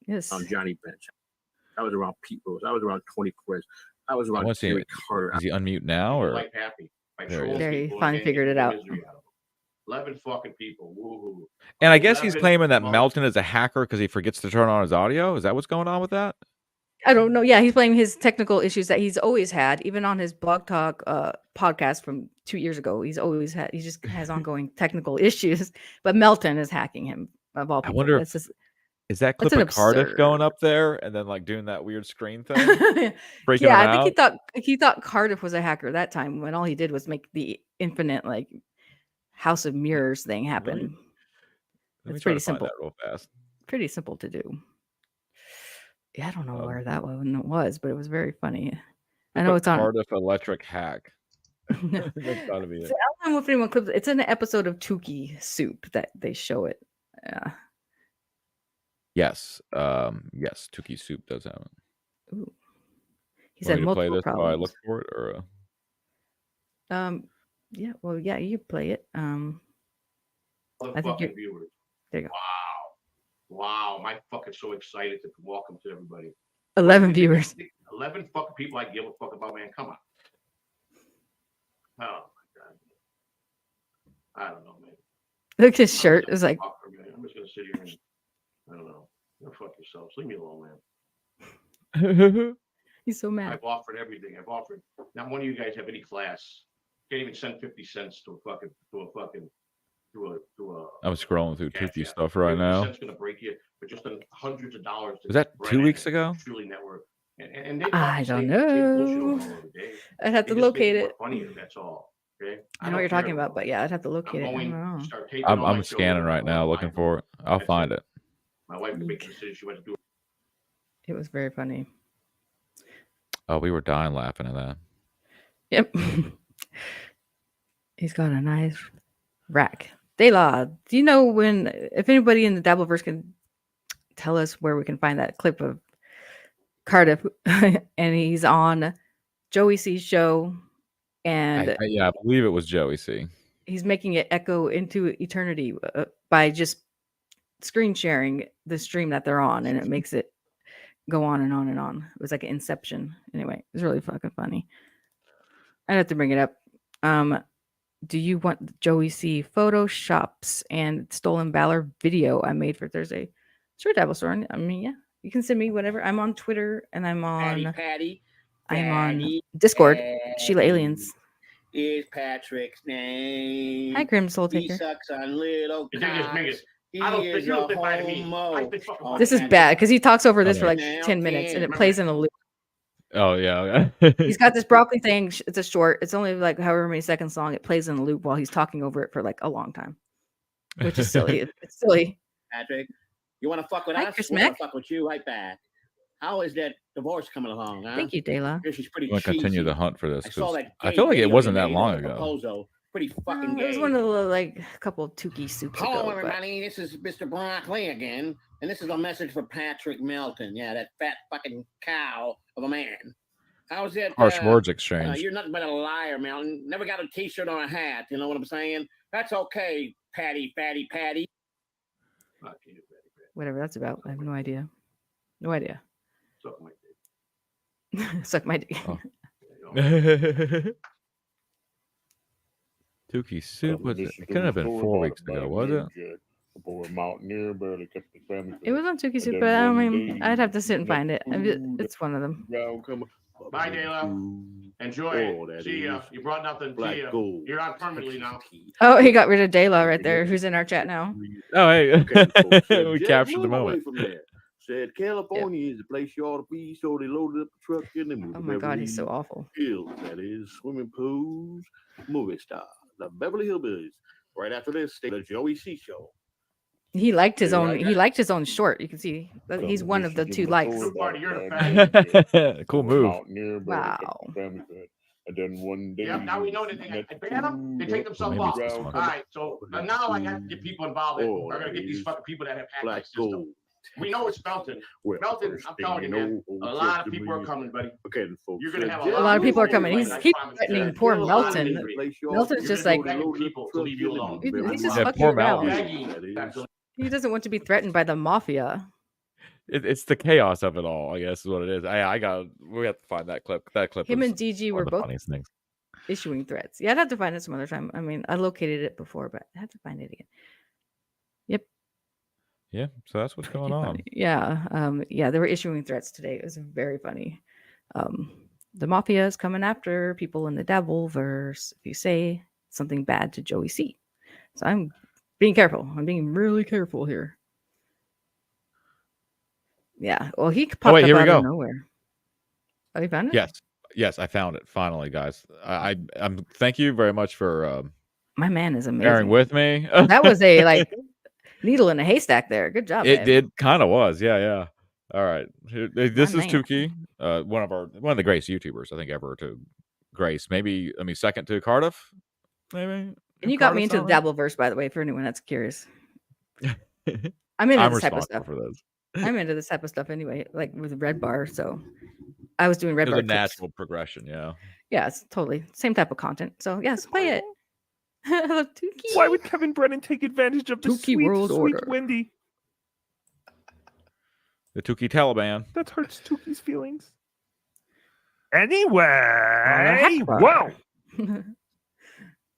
Yes. On Johnny Bench. I was around Pete Rose. I was around Tony Perez. I was around Gary Carter. Is he unmute now or? Like happy. Like There he is. There he finally figured it out. 11 fucking people. Woo-hoo. And I guess he's 11 claiming that months. Melton is a hacker because he forgets to turn on his audio. Is that what's going on with that? I don't know. Yeah, he's blaming his technical issues that he's always had, even on his Blog Talk podcast from 2 years ago. He just has ongoing technical issues. But Melton is hacking him of all I people. wonder That's just, is that clip an of Cardiff absurd- going up there and then like doing that weird screen thing? Freaking yeah, him I think out? he thought Cardiff was a hacker that time when all he did was make the infinite like House of Mirrors thing happen. Let me It's try pretty to find simple. that real fast. Pretty simple to do. Yeah, I don't know where that one was, but it was very funny. I know it's on. Cardiff Electric hack. That's gotta be it. So I don't know if anyone clips. It's in an episode of Tukey Soup that they show it. Yes. Yes, Tukey Soup does have it. Ooh. He Want said me to play multiple this while I look problems. for it or Yeah, well, yeah, you play it. I think you're, viewers. there you go. Wow. Am I fucking so excited to welcome to everybody. 11 viewers. 11 fucking people I give a fuck about, man. Come on. Oh, my God. I don't know, man. Look at his shirt. It's like, I'm just going to sit here and, I don't know. Go fuck yourselves. Leave me alone, man. he's so mad. I've offered everything. I've offered. Not one of you guys have any class. Can't even send 50 cents to a I'm scrolling through Tukey stuff right 50 now. cents gonna break you, but just hundreds of dollars. Was that 2 weeks ago? Truly Network. And they I don't say bullshit know. all the day. I'd have They to just make locate more it. Funnier, that's all. Okay. I know what you're talking about, but yeah, I'd have to locate it. I don't know. I'm scanning right now looking for it. I'll find it. My wife can make the decision she wants to do. It was very funny. Oh, we were dying laughing at that. Yep. He's got a nice rack. De La, do you know if anybody in the Dabbleverse can tell us where we can find that clip of Cardiff and he's on Joey C's show and I believe it was Joey C. He's making it echo into eternity by just screen sharing the stream that they're on and it makes it go on and on and on. It was like an Inception. Anyway, it was really fucking funny. I'd have to bring it up. Do you want Joey C photoshops and stolen valor video I made for Thursday? Sure, Dabble Store. I mean, yeah, you can send me whatever. I'm on Twitter and I'm on I'm on Discord. Sheila Aliens. Is Patrick's name. Hi, Grim Soul He Taker. sucks on little You think it's cocks. biggest? He I don't think is you a don't think by me. homo. I think fucking This is bad because he talks over this for like Okay. 10 minutes and it plays in a loop. Oh yeah. He's got this broccoli thing. It's a short. It's only like however many seconds long. It plays in a loop while he's talking over it for like a long time, which is silly. It's silly. Patrick, you want to fuck with Hi, us? Chris We're gonna Mack. fuck with you right back. How is that divorce coming along? Huh? Thank you, Dela. She's pretty I'm gonna continue cheesy. the hunt for this I saw because that I gay feel like it video wasn't you that made long of the ago. proposal. Pretty fucking It was gay. one of the like a couple of Tukey soups Hello, ago. But... everybody. This is Mr. Broccoli again, and this is a message for Patrick Melton. Yeah, that fat fucking cow of a man. How's it? Harsh words exchanged. You're nothing but a liar, Melton. Never got a T-shirt or a hat. You know what I'm saying? That's okay, Patty. Whatever that's about. I have no idea. No idea. Suck my dick. Suck my dick. Oh. Tukey soup was it couldn't have been 4 weeks ago, was it? Mountaineer barely kept the family. It was on Tukey soup, but I mean, I'd have to sit and find it. It's one of them. Bye, Dela. Enjoy it. See ya. You brought nothing. See ya. You're out permanently now. Oh, he got rid of Dela right there, who's in our chat now. Oh, hey. Okay, we captured the moment. Said California is the place you ought to be, so they loaded up the truck and they moved. Oh my God, he's so awful. Hills, that is, swimming pools, movie stars, the Beverly Hillbillies. Right after this, the Joey C show. He liked his own. He liked his own short. You can see that he's one of the 2 likes. Cool move. Wow. And then one day. Yep, now we know that they ban them, they take themselves off. All right, so now I got to get people involved. We're going to get these fucking people that have hacked my system. We know it's Melton. Melton, I'm telling you, man, a lot of people are coming, buddy. Okay, folks. You're going to have A lot of people are coming. He's keep threatening poor Melton. Melton's just like people to leave you alone. He's just fucking around. He doesn't want to be threatened by the mafia. It's the chaos of it all, I guess, is what it is. We have to find that clip. That clip. Him and DG were both things. Issuing threats. Yeah, I'd have to find it some other time. I mean, I located it before, but I have to find it again. Yep. Yeah, so that's what's going on. Yeah, yeah, they were issuing threats today. It was very funny. The mafia is coming after people in the Dabbleverse if you say something bad to Joey C. So I'm being careful. I'm being really careful here. Yeah. Well, he popped up out of nowhere. Oh, you found it? Yes, I found it finally, guys. I'm. Thank you very much for. My man is amazing. Bearing with me. That was a like needle in a haystack there. Good job. It did kind of was. Yeah. All right. This is Tukey, one of the greatest YouTubers I think ever to grace. Maybe second to Cardiff. Maybe. And you got me into the Dabbleverse, by the way, for anyone that's curious. I'm into this type of stuff. For those. I'm into this type of stuff anyway, like with Red Bar. So I was doing Red Bar. It's a natural progression, yeah. Yeah, it's totally same type of content. So yes, play it. Tukey. Why would Kevin Brennan take advantage of the Tukey sweet World Order. Wendy? The Tukey Taliban. That hurts Tukey's feelings. Anyway, whoa.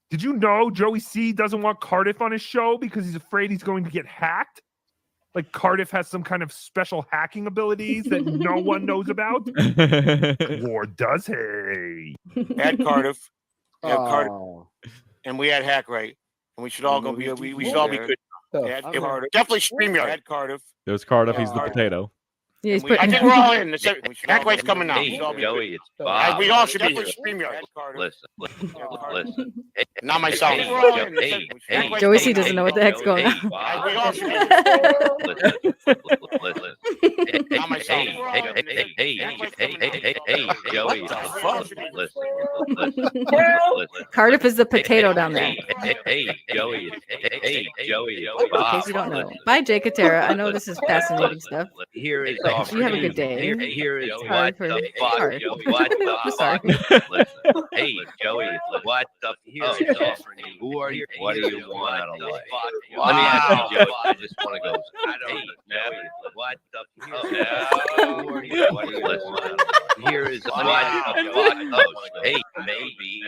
Did you know Joey C doesn't want Cardiff on his show because he's afraid he's going to get hacked? Like Cardiff has some kind of special hacking abilities that no one knows about? Or does he? At Cardiff. At Cardiff. And we had Hack Right. And we should all go be we should all be good. Definitely StreamYard at Cardiff. There's Cardiff, he's the potato. Yeah, I think we're all in. Hack Right's coming now. Hey, Joey, it's Bob. We all should be here. StreamYard. Listen. Not myself. Hey, Joey C doesn't know what the heck's going on. We all should be listen. Not myself. Hey, Joey. Listen. Cardiff is the potato down there. Hey, Joey. Hey, Joey. In case you don't know. Bye, Jay Katera. I know this is fascinating stuff. Here is you have a good day. Here is what the fuck. What the fuck? Listen. Hey, Joey. What the here's offering you. Who are you? What do you want out of life? Let me ask you, Joey. I just want to go. Hey, Joey. What the who are you? What do you want? Here is what the fuck. Hey, maybe.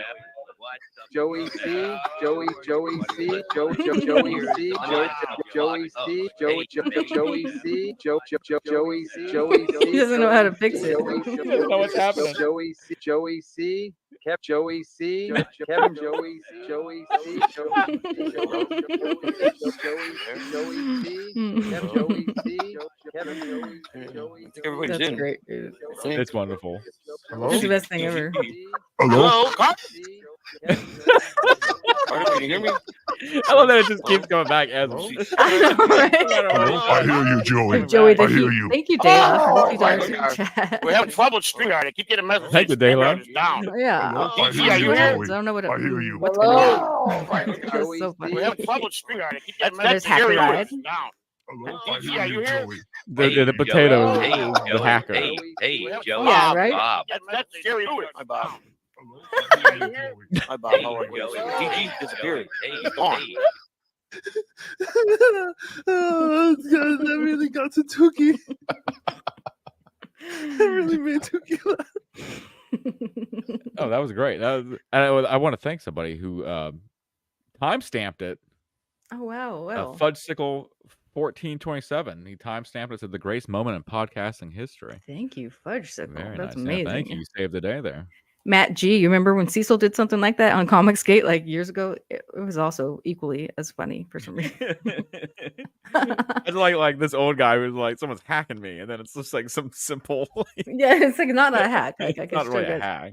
Joey C, Joey C, Joey C, Joey C, Joey C, Joey C, Joey C. He doesn't know how to fix it. know what's happening. Joey C, Joey C, Joey C, Kevin Joey C, Joey C, Everybody's That's in. great, dude. It's wonderful. It's the best thing ever. Hello? Can you hear me? I love that it just keeps coming back as Hello? I hear you, Joey. Joey, I hear you. Thank you, Dana. Oh, Thank you, Dana, for chat. We're having trouble with StreamYard. I keep getting messages. Thank you, Dayla. StreamYard is down. Yeah. I DG, hear are you, you here? Joey. I don't know what. I hear you. What's going on? Oh, That's so funny. We're having trouble with StreamYard. I keep getting There's messages. Hacker StreamYard Ride. is down. Hello, I DG, hear are you you, here? Joey. The potato is Hey, the Joey. hacker. Hey, Joey. Yeah, right? Bob. That's Jerry Lewis. Hi, Bob. Hi, Bob. Hey, How are you? Joey. DG disappeared. Hey, He's gone. hey. Oh, God, that really got to Tookie. That really made Tookie laugh. Oh, that was great. I want to thank somebody who time-stamped it. Oh wow! Well, Fudgesicle 1427. He time-stamped it to the greatest moment in podcasting history. thank you, Fudgesicle. Very That's nice. amazing. Yeah, thank you. You saved the day there. Matt G, you remember when Cecil did something like that on Comicsgate like years ago? It was also equally as funny for some reason. It's like this old guy who's like, someone's hacking me, and then it's just like some simple. Yeah, it's like not a hack. Like, I It's can not still really a get- hack.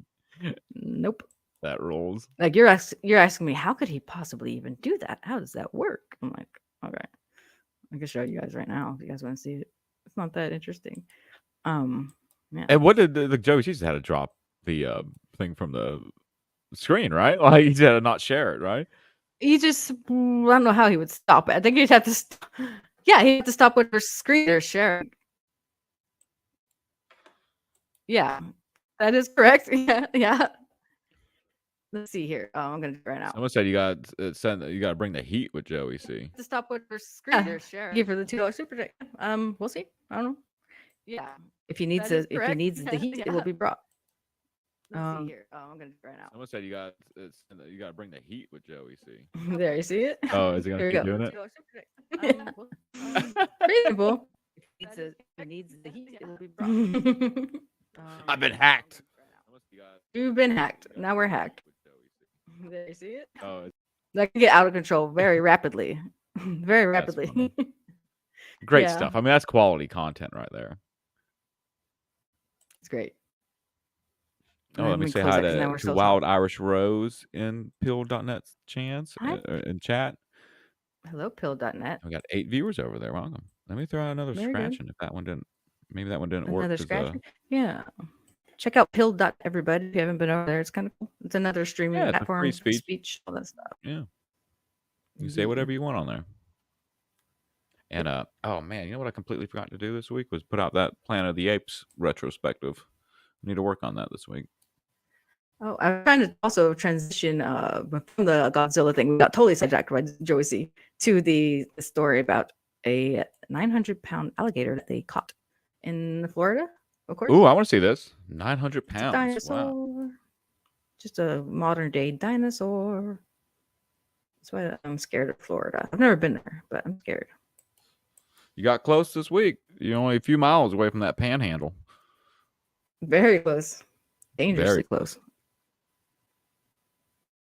Nope. That rolls. Like you're asking me, how could he possibly even do that? How does that work? I'm like, okay, I can show you guys right now if you guys want to see it. It's not that interesting. Yeah. And what did the Joey? She just had to drop the thing from the screen, right? Like he had to not share it, right? He just, I don't know how he would stop it. I think he'd have to, yeah, he'd have to stop whatever screen they're sharing. Yeah, that is correct. Yeah, yeah. Let's see here. Oh, I'm gonna do it right now. Someone said you got you got to bring the heat with Joey. See, To stop whatever screen they're sharing. Give her the $2 super chat. We'll see. I don't know. Yeah, if he needs that is if he correct. needs the heat, it will Yeah. be brought. Let's see here. Oh, I'm gonna do it right now. someone said you got to bring the heat with Joey. See, There, you see it? oh, is he gonna Here we keep go. doing it? Pretty simple. If he needs the heat, it will be brought. I've been hacked. You've been hacked. Now we're hacked. There, you see it? Oh, That can get out of control very rapidly. Very rapidly. great Yeah. stuff. I mean, that's quality content right there. It's great. Oh, let me say close hi that 'cause now we're to still Wild Irish Rose in Pill.net's chance Hi. in chat. Hello, pill.net. We got 8 viewers over there. Welcome. Let me throw out another Very good. scratching if that one didn't. Maybe that one didn't work. Another 'cause, scratch. Yeah. Check out pill.everybody if you haven't been over there. It's kind of cool. It's another streaming Yeah, it's a platform. free for speech. all that stuff. Yeah. You say whatever you want on there. And oh man, you know what I completely forgot to do this week was put out that Planet of the Apes retrospective. I need to work on that this week. Oh, I'm trying to also transition from the Godzilla thing. We got totally sidetracked by Joey C to the story about a 900-pound alligator that they caught in Florida, of course. Ooh, I want to see this. 900 It's a pounds. dinosaur. Wow. Just a modern day dinosaur. That's why I'm scared of Florida. I've never been there, but I'm scared. You got close this week. You're only a few miles away from that panhandle. Very close. Dangerously Very close.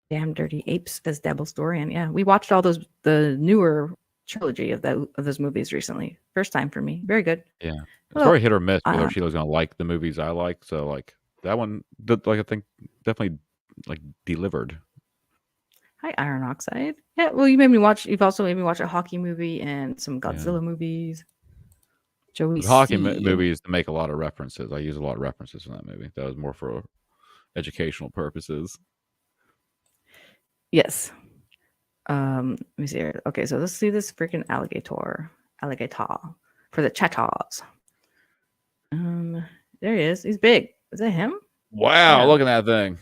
Damn Dirty Apes as Dabble story. And yeah, we watched all the newer trilogy of those movies recently. First time for me. Very good. Yeah. It's Well, very hit or miss whether Sheila's gonna like the movies I like. So like that one I think definitely like delivered. Hi, Iron Oxide. Yeah, well, you've also made me watch a hockey movie and some Godzilla movies. Joey The hockey C. movies make a lot of references. I use a lot of references from that movie. That was more for educational purposes. Yes. Let me see here. Okay, so let's see this freaking alligator for the chatas. There he is. He's big. Is that him? Wow, Yeah. look at that thing.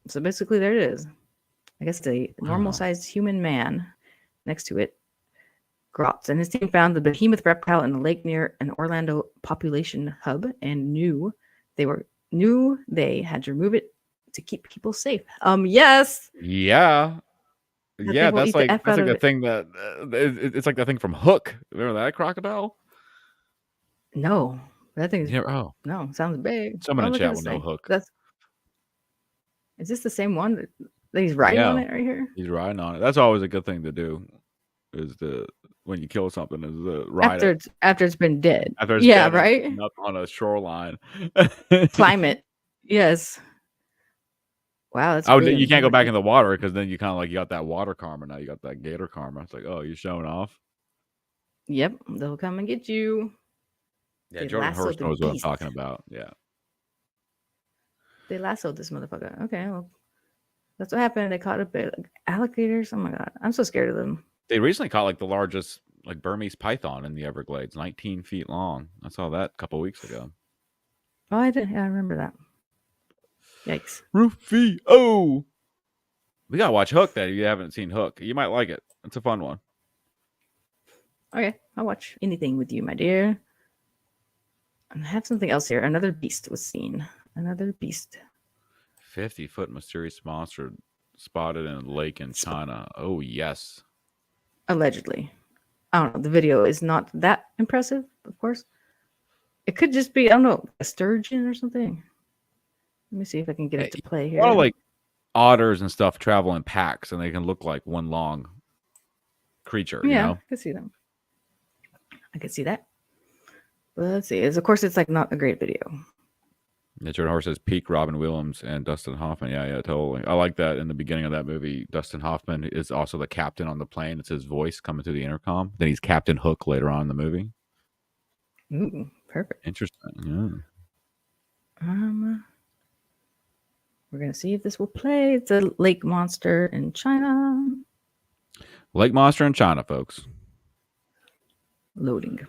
So basically, there it is. I guess the normal-sized human man next to it. Grotz and his team found the behemoth reptile in a lake near an Orlando population hub and knew they had to remove it to keep people safe. Yes. Yeah. That Yeah, thing will that's eat the like F that's out like of the it. thing that it's like that thing from Hook. Remember that crocodile? No, that thing is Oh, no. Sounds big. someone Oh, in look at chat this will know thing. Hook. Is this the same one that he's riding on it right here? He's riding on it. That's always a good thing to do. Is when you kill something is ride it After it's been dead. after it's Yeah, dead and right. it's up on a shoreline. Climate. Yes. Wow, that's Oh, big you and can't go back heavy. in the water because then you kind of like you got that water karma now. You got that gator karma. It's like, oh, you're showing off. Yep, they'll come and get you. Yeah, They Jordan lasso Horse the knows what I'm beast. talking about. Yeah. They lassoed this motherfucker. Okay, well, that's what happened. They caught alligators. Oh my god, I'm so scared of them. They recently caught like the largest like Burmese python in the Everglades, 19 feet long. I saw that a couple weeks ago. Oh, I did. Yeah, I remember that. Yikes. Roofy. Oh, we gotta watch Hook. That if you haven't seen Hook, you might like it. It's a fun one. Okay, I'll watch anything with you, my dear. And I have something else here. Another beast was seen. Another beast. 50-foot mysterious monster spotted in a lake in China. Oh yes. Allegedly. I don't know. The video is not that impressive, of course. It could just be, I don't know, a sturgeon or something. Let me see if I can get it to play here. A lot of like otters and stuff travel in packs, and they can look like one long creature. Yeah, You know? I can see them. I can see that. But let's see. Of course, it's like not a great video. Yeah, Jordan Horse says peak Robin Williams and Dustin Hoffman. Yeah, totally. I like that in the beginning of that movie. Dustin Hoffman is also the captain on the plane. It's his voice coming through the intercom. Then he's Captain Hook later on in the movie. Ooh, perfect. Interesting. Yeah. We're gonna see if this will play. It's a lake monster in China. Lake monster in China, folks. Loading.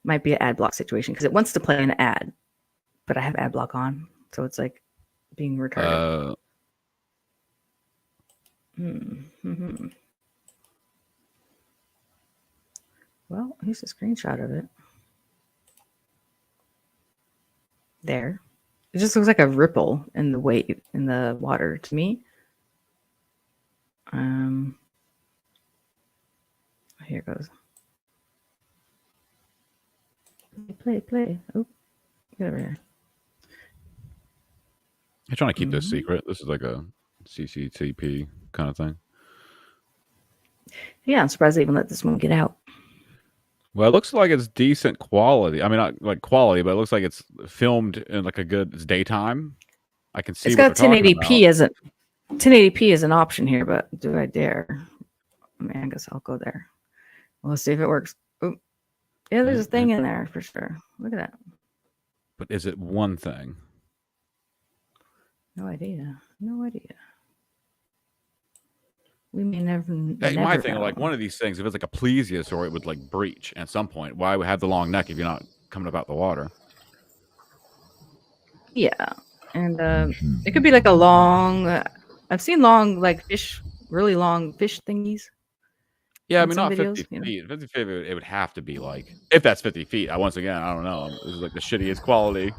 Might be an ad block situation because it wants to play an ad, but I have ad block on, so it's like being retarded. Well, here's a screenshot of it. There. It just looks like a ripple in the wave in the water to me. Here it goes. Play. Oh, get over here. I'm trying to keep this secret. This is like a CCTP kind of thing. Yeah, I'm surprised they even let this one get out. Well, it looks like it's decent quality. I mean, not like quality, but it looks like it's filmed in like it's daytime. I can see It's what got they're talking 1080p about. as a 1080p is an option here, but do I dare? I mean, I guess I'll go there. Well, let's see if it works. Oh, yeah, there's a thing in there for sure. Look at that. But is it one thing? No idea. No idea. We may never. My thing, know. like one of these things, if it's like a plesiosaur, it would like breach at some point. Why would have the long neck if you're not coming up out the water? Yeah, and it could be like a long. I've seen long, like fish, really long fish thingies. Yeah, I in mean, some not videos, 50 you know. feet. 50 feet, it would have to be like, if that's 50 feet. Once again, I don't know. This is like the shittiest quality.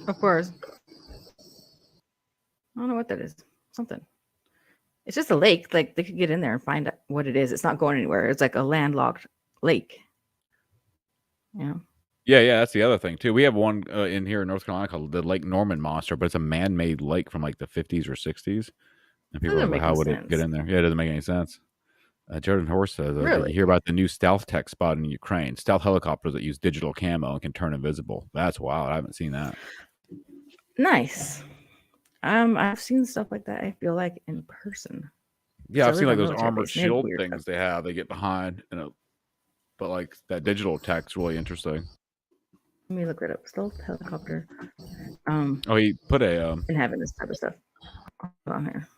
Of course. I don't know what that is. Something. It's just a lake. Like they could get in there and find out what it is. It's not going anywhere. It's like a landlocked lake. Yeah. Yeah, that's the other thing too. We have one in here in North Carolina called the Lake Norman Monster, but it's a man-made lake from like the 50s or 60s. And people are like, how would it get in there? Yeah, it doesn't make any sense. Jordan Horse says, did you hear about the new stealth tech spot in Ukraine? Stealth helicopters that use digital camo and can turn invisible. That's wild. I haven't seen that. Nice. I've seen stuff like that. I feel like in person. Yeah, So I've seen like they're those military armored base. They have shield weird things they have. They get behind, but like that digital tech's really interesting. Let me look it up. Stealth helicopter. Oh, he put a and having this type of stuff on here.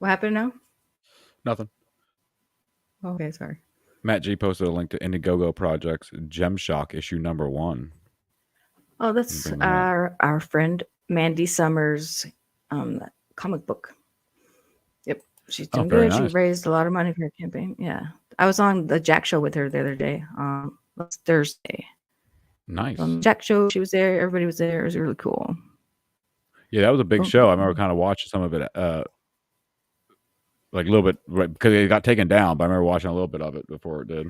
What happened now? nothing. Okay, sorry. Matt G posted a link to Indiegogo Project's Gem Shock issue number 1. Oh, that's our friend Mandy Summers' comic book. Yep, she's doing very good. nice. She raised a lot of money for her campaign. Yeah, I was on the Jack show with her the other day. Last Thursday. Nice. On the Jack show, she was there. Everybody was there. It was really cool. Yeah, that was a big show. I remember kind of watching some of it, like a little bit, because it got taken down. But I remember watching a little bit of it before it did.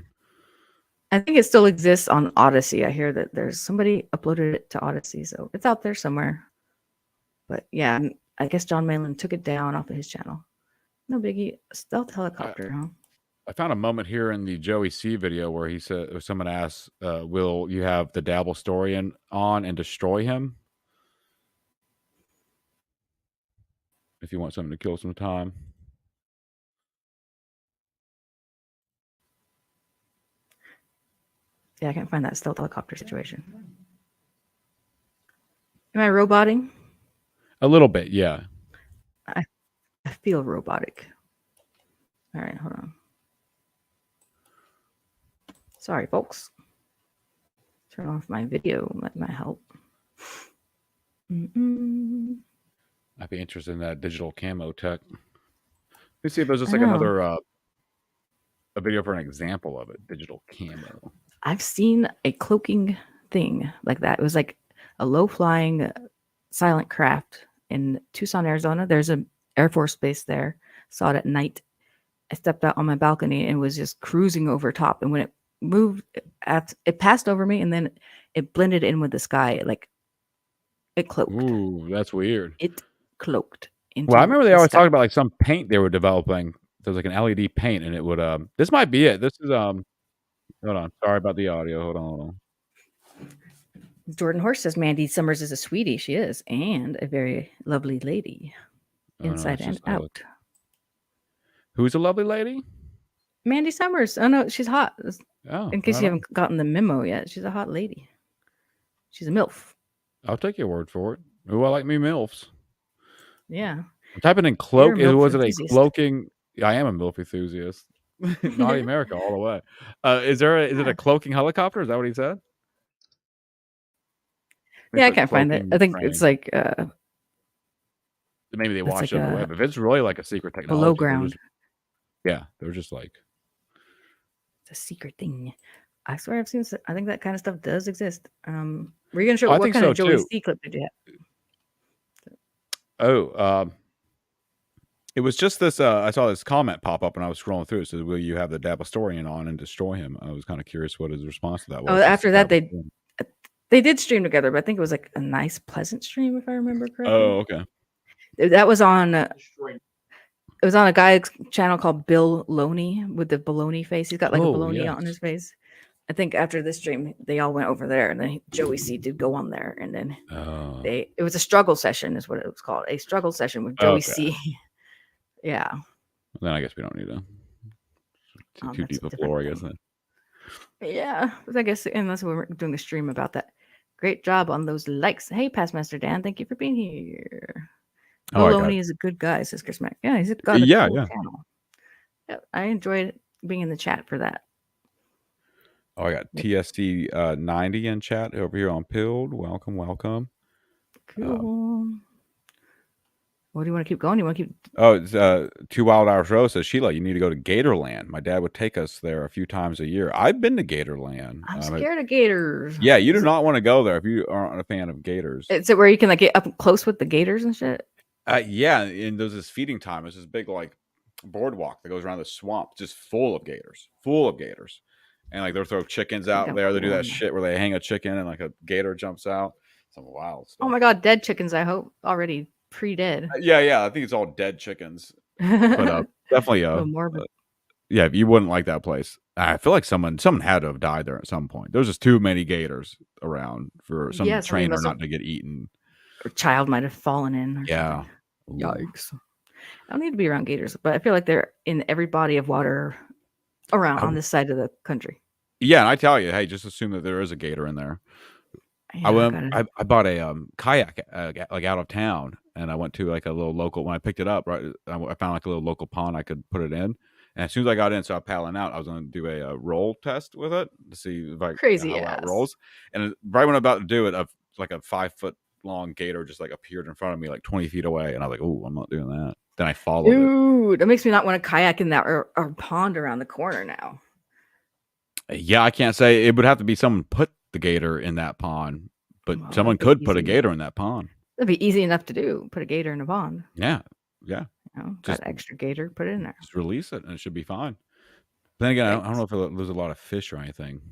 I think it still exists on Odyssey. I hear that there's somebody uploaded it to Odyssey, so it's out there somewhere. But yeah, I guess John Malin took it down off of his channel. No biggie. Stealth helicopter, huh? I found a moment here in the Joey C video where he said, someone asked, "Will you have the Dabble story on and destroy him?" if you want something to kill some time. Yeah, I can't find that stealth helicopter situation. Am I roboting? A little bit, yeah. I feel robotic. All right, hold on. Sorry, folks. Turn off my video. That might help. I'd be interested in that digital camo tech. Let me see if there's just like another a video for an example of it. Digital camo. I've seen a cloaking thing like that. It was like a low-flying silent craft in Tucson, Arizona. There's an Air Force base there. Saw it at night. I stepped out on my balcony and was just cruising over top. And when it moved, it passed over me, and then it blended in with the sky. Like it cloaked. Ooh, that's weird. It cloaked. Well, I remember they always talked about like some paint they were developing. There's like an LED paint, and it would this might be it. This is hold on. Sorry about the audio. Hold on. Jordan Horse says Mandy Summers is a sweetie. She is, and a very lovely lady, inside and out. Who's a lovely lady? Mandy Summers. Oh no, she's hot. Oh, in case you haven't gotten the memo yet, she's a hot lady. She's a MILF. I'll take your word for it. Ooh, I like me MILFs. Yeah. I'm typing in cloak. Was it a enthusiast. cloaking? I am a MILF enthusiast. Naughty America all the way. Is it a cloaking helicopter? Is that what he said? Yeah, I can't find it. I think it's like maybe they it's watched like it on the web. If it's really like a secret technology, below ground. They're just like it's a secret thing. I swear I've seen. I think that kind of stuff does exist. Were you gonna show what kind of Joey C clip did you have? It was just this. I saw this comment pop up and I was scrolling through. It says, "Will you have the Dabastorian on and destroy him?" I was kind of curious what his response to that was. Oh, after that they did stream together, but I think it was like a nice, pleasant stream if I remember correctly. Oh, okay. That was on. It was on a guy's channel called Bill Loney with the baloney face. He's got like a baloney on his face. I think after this stream, they all went over there, and then Joey C did go on there, and then it was a struggle session, is what it was called, a struggle session with Joey C. Yeah. Then I guess we don't need too deep of lore, I guess. Then. Yeah, I guess unless we're doing a stream about that. Great job on those likes. Hey, Past Master Dan, thank you for being here. Maloney is a good guy, says Chris Mack. Yeah, he's got a cool channel. Yeah, I enjoyed being in the chat for that. Oh, I got TST 90 in chat over here on Pilled. Welcome. Cool. What do you want to keep going? You want to keep? Oh, it's 2 Wild Hours Row says, Sheila, you need to go to Gatorland. My dad would take us there a few times a year. I've been to Gatorland. I'm scared of gators. Yeah, you do not want to go there if you aren't a fan of gators. Is it where you can like get up close with the gators and shit? Yeah, and there's this feeding time. There's this big like boardwalk that goes around the swamp, just full of gators. And like they'll throw chickens out there. They do that shit where they hang a chicken and like a gator jumps out. Some wild stuff. Oh my god, dead chickens! I hope already pre-dead. Yeah. I think it's all dead chickens. But definitely, yeah. You wouldn't like that place. I feel like someone had to have died there at some point. There's just too many gators around for some trainer not to get eaten. Or child might have fallen in. Or yeah. Something. Yikes! I don't need to be around gators, but I feel like they're in every body of water around on this side of the country. Yeah, and I tell you, hey, just assume that there is a gator in there. Yeah, I bought a kayak like out of town, and I went to like a little local. When I picked it up, right, I found like a little local pond I could put it in. And as soon as I got in, so I paddling out, I was going to do a roll test with it to see if I how it rolls. And right when I'm about to do it, like a 5-foot long gator just like appeared in front of me, like 20 feet away, and I was like, "Oh, I'm not doing that." Then I followed it. Dude, that makes me not want to kayak in that or pond around the corner now. Yeah, I can't say. It would have to be someone put the gator in that pond, but someone could put a gator in that pond. That'd be easy enough to do. Put a gator in a pond. Yeah. You know, got extra gator, put it in there. Just release it, and it should be fine. But then again, I don't know if there's a lot of fish or anything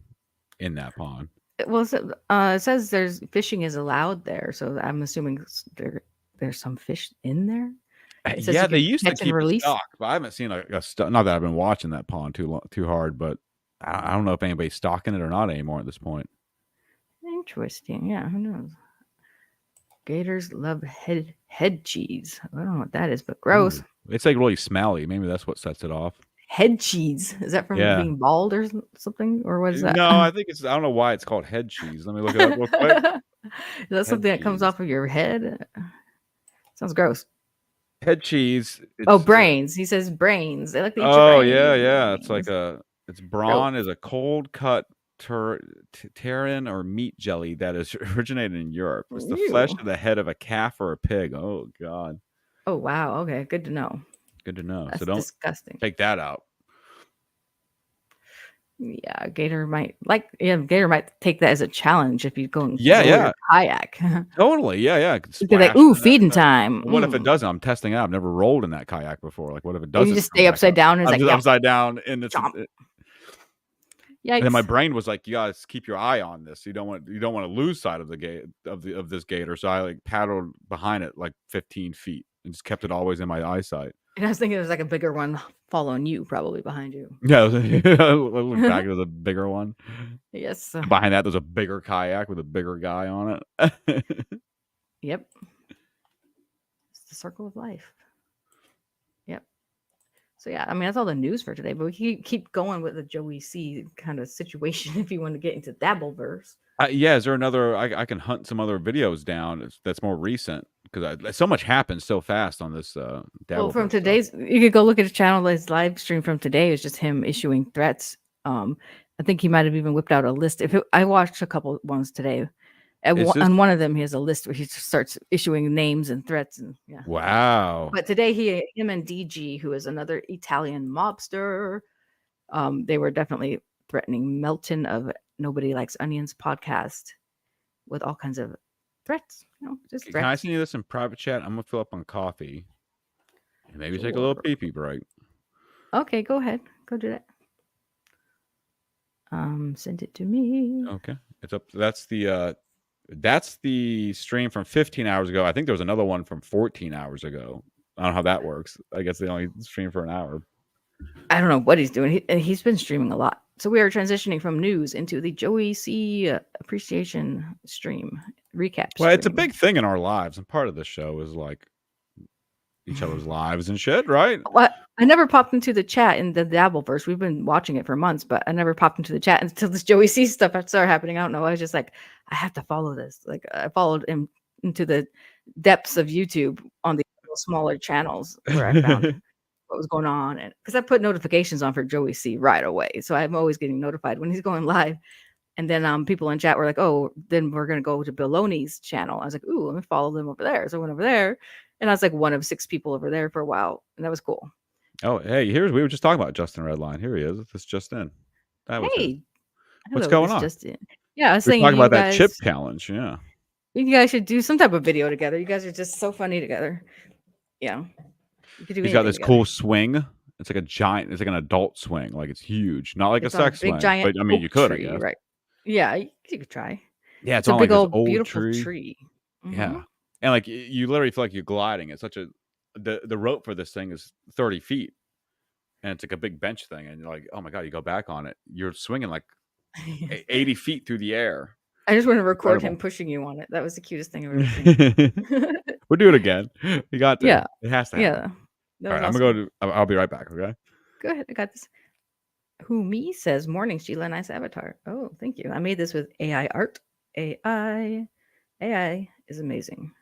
in that pond. Well, it says there's fishing is allowed there, so I'm assuming there's some fish in there. Yeah, they used to keep it stocked, but I haven't seen not that I've been watching that pond too hard, but I don't know if anybody's stocking it or not anymore at this point. Interesting. Yeah, who knows? Gators love head cheese. I don't know what that is, but gross. Ooh. It's like really smelly. Maybe that's what sets it off. Head cheese. Is that from being bald or something? Or what is that? No, I think it's. I don't know why it's called head cheese. Let me look it up real quick. Is that something that comes off of your head? Sounds gross. Head cheese. Brains. He says brains. They like to eat your brains. Yeah. It's like it's brawn is a cold cut pterin or meat jelly that is originated in Europe. It's the flesh of the head of a calf or a pig. Oh God. Oh wow. Okay, good to know. Good to know. That's So don't disgusting. take that out. Yeah, Gator might take that as a challenge if you go and kayak. Totally. Yeah. Be like, ooh, feeding time. What if it doesn't? I'm testing out. I've never rolled in that kayak before. Like, what if it doesn't? You just stay upside down and I'm just upside down and it's Yikes. and then my brain was like, you guys keep your eye on this. You don't want to lose sight of the gate of this gator. So I like paddled behind it like 15 feet and just kept it always in my eyesight. And I was thinking it was like a bigger one following you, probably behind you. Yeah, I look back, there's a bigger one. Yes. Behind that, there's a bigger kayak with a bigger guy on it. Yep. It's the circle of life. Yep. So yeah, I mean that's all the news for today. But we keep going with the Joey C kind of situation if you want to get into Dabbleverse. Yeah, is there another? I can hunt some other videos down that's more recent because so much happens so fast on this. Well, from today's, you could go look at his channel. His live stream from today is just him issuing threats. I think he might have even whipped out a list. I watched a couple ones today. On one of them, he has a list where he starts issuing names and threats. And yeah. Wow. But today, him and DG, who is another Italian mobster, they were definitely threatening Melton of Nobody Likes Onions podcast with all kinds of threats. Just threats. Can I send you this in private chat? I'm gonna fill up on coffee and maybe take a little pee-pee break. Okay, go ahead. Go do that. Send it to me. Okay, it's up. That's the stream from 15 hours ago. I think there was another one from 14 hours ago. I don't know how that works. I guess they only stream for an hour. I don't know what he's doing. He's been streaming a lot. So we are transitioning from news into the Joey C appreciation stream recap. Well, it's a big thing in our lives, and part of the show is like each other's lives and shit, right? Well, I never popped into the chat in the Dabbleverse. We've been watching it for months, but I never popped into the chat until this Joey C stuff started happening. I don't know. I was just like, I have to follow this. Like I followed him into the depths of YouTube on the smaller channels where I found what was going on, and because I put notifications on for Joey C right away, so I'm always getting notified when he's going live. And then people in chat were like, "Oh, then we're gonna go to Baloney's channel." I was like, "Ooh, let me follow them over there." So I went over there, and I was like one of 6 people over there for a while, and that was cool. Oh, hey, we were just talking about Justin Redline. Here he is. This just in. That was what's going on? Justin. Yeah, I was We're saying talking about guys, that chip challenge. Yeah, you guys should do some type of video together. You guys are just so funny together. Yeah. He's got this cool swing. It's like a giant. It's like an adult swing. Like it's huge, not like a sex swing. Giant but I mean, you could, tree, I guess. Right? Yeah, you could try. Yeah, it's a on big like old old beautiful tree. Mm-hmm. Yeah, and like you literally feel like you're gliding. It's such the rope for this thing is 30 feet, and it's like a big bench thing. And you're like, oh my god, you go back on it, you're swinging like 80 feet through the air. I just want to record him pushing you on it. That was the cutest thing I've ever seen. We'll do it again. We got to. Yeah, it has to happen. Yeah. All right, I'm gonna go to. I'll be right back. Okay. Go ahead. I got this. Who me says morning, Sheila. Nice avatar. Oh, thank you. I made this with AI art. AI is amazing.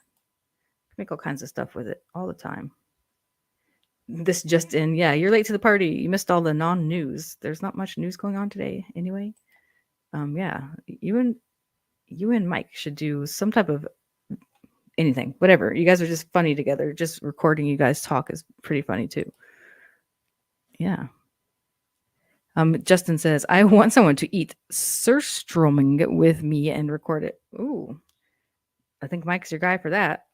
Make all kinds of stuff with it all the time. This just in. Yeah, you're late to the party. You missed all the non-news. There's not much news going on today, anyway. Yeah, you and Mike should do some type of anything, whatever. You guys are just funny together. Just recording you guys talk is pretty funny too. Yeah. Justin says, I want someone to eat surströmming with me and record it. Ooh. I think Mike's your guy for that.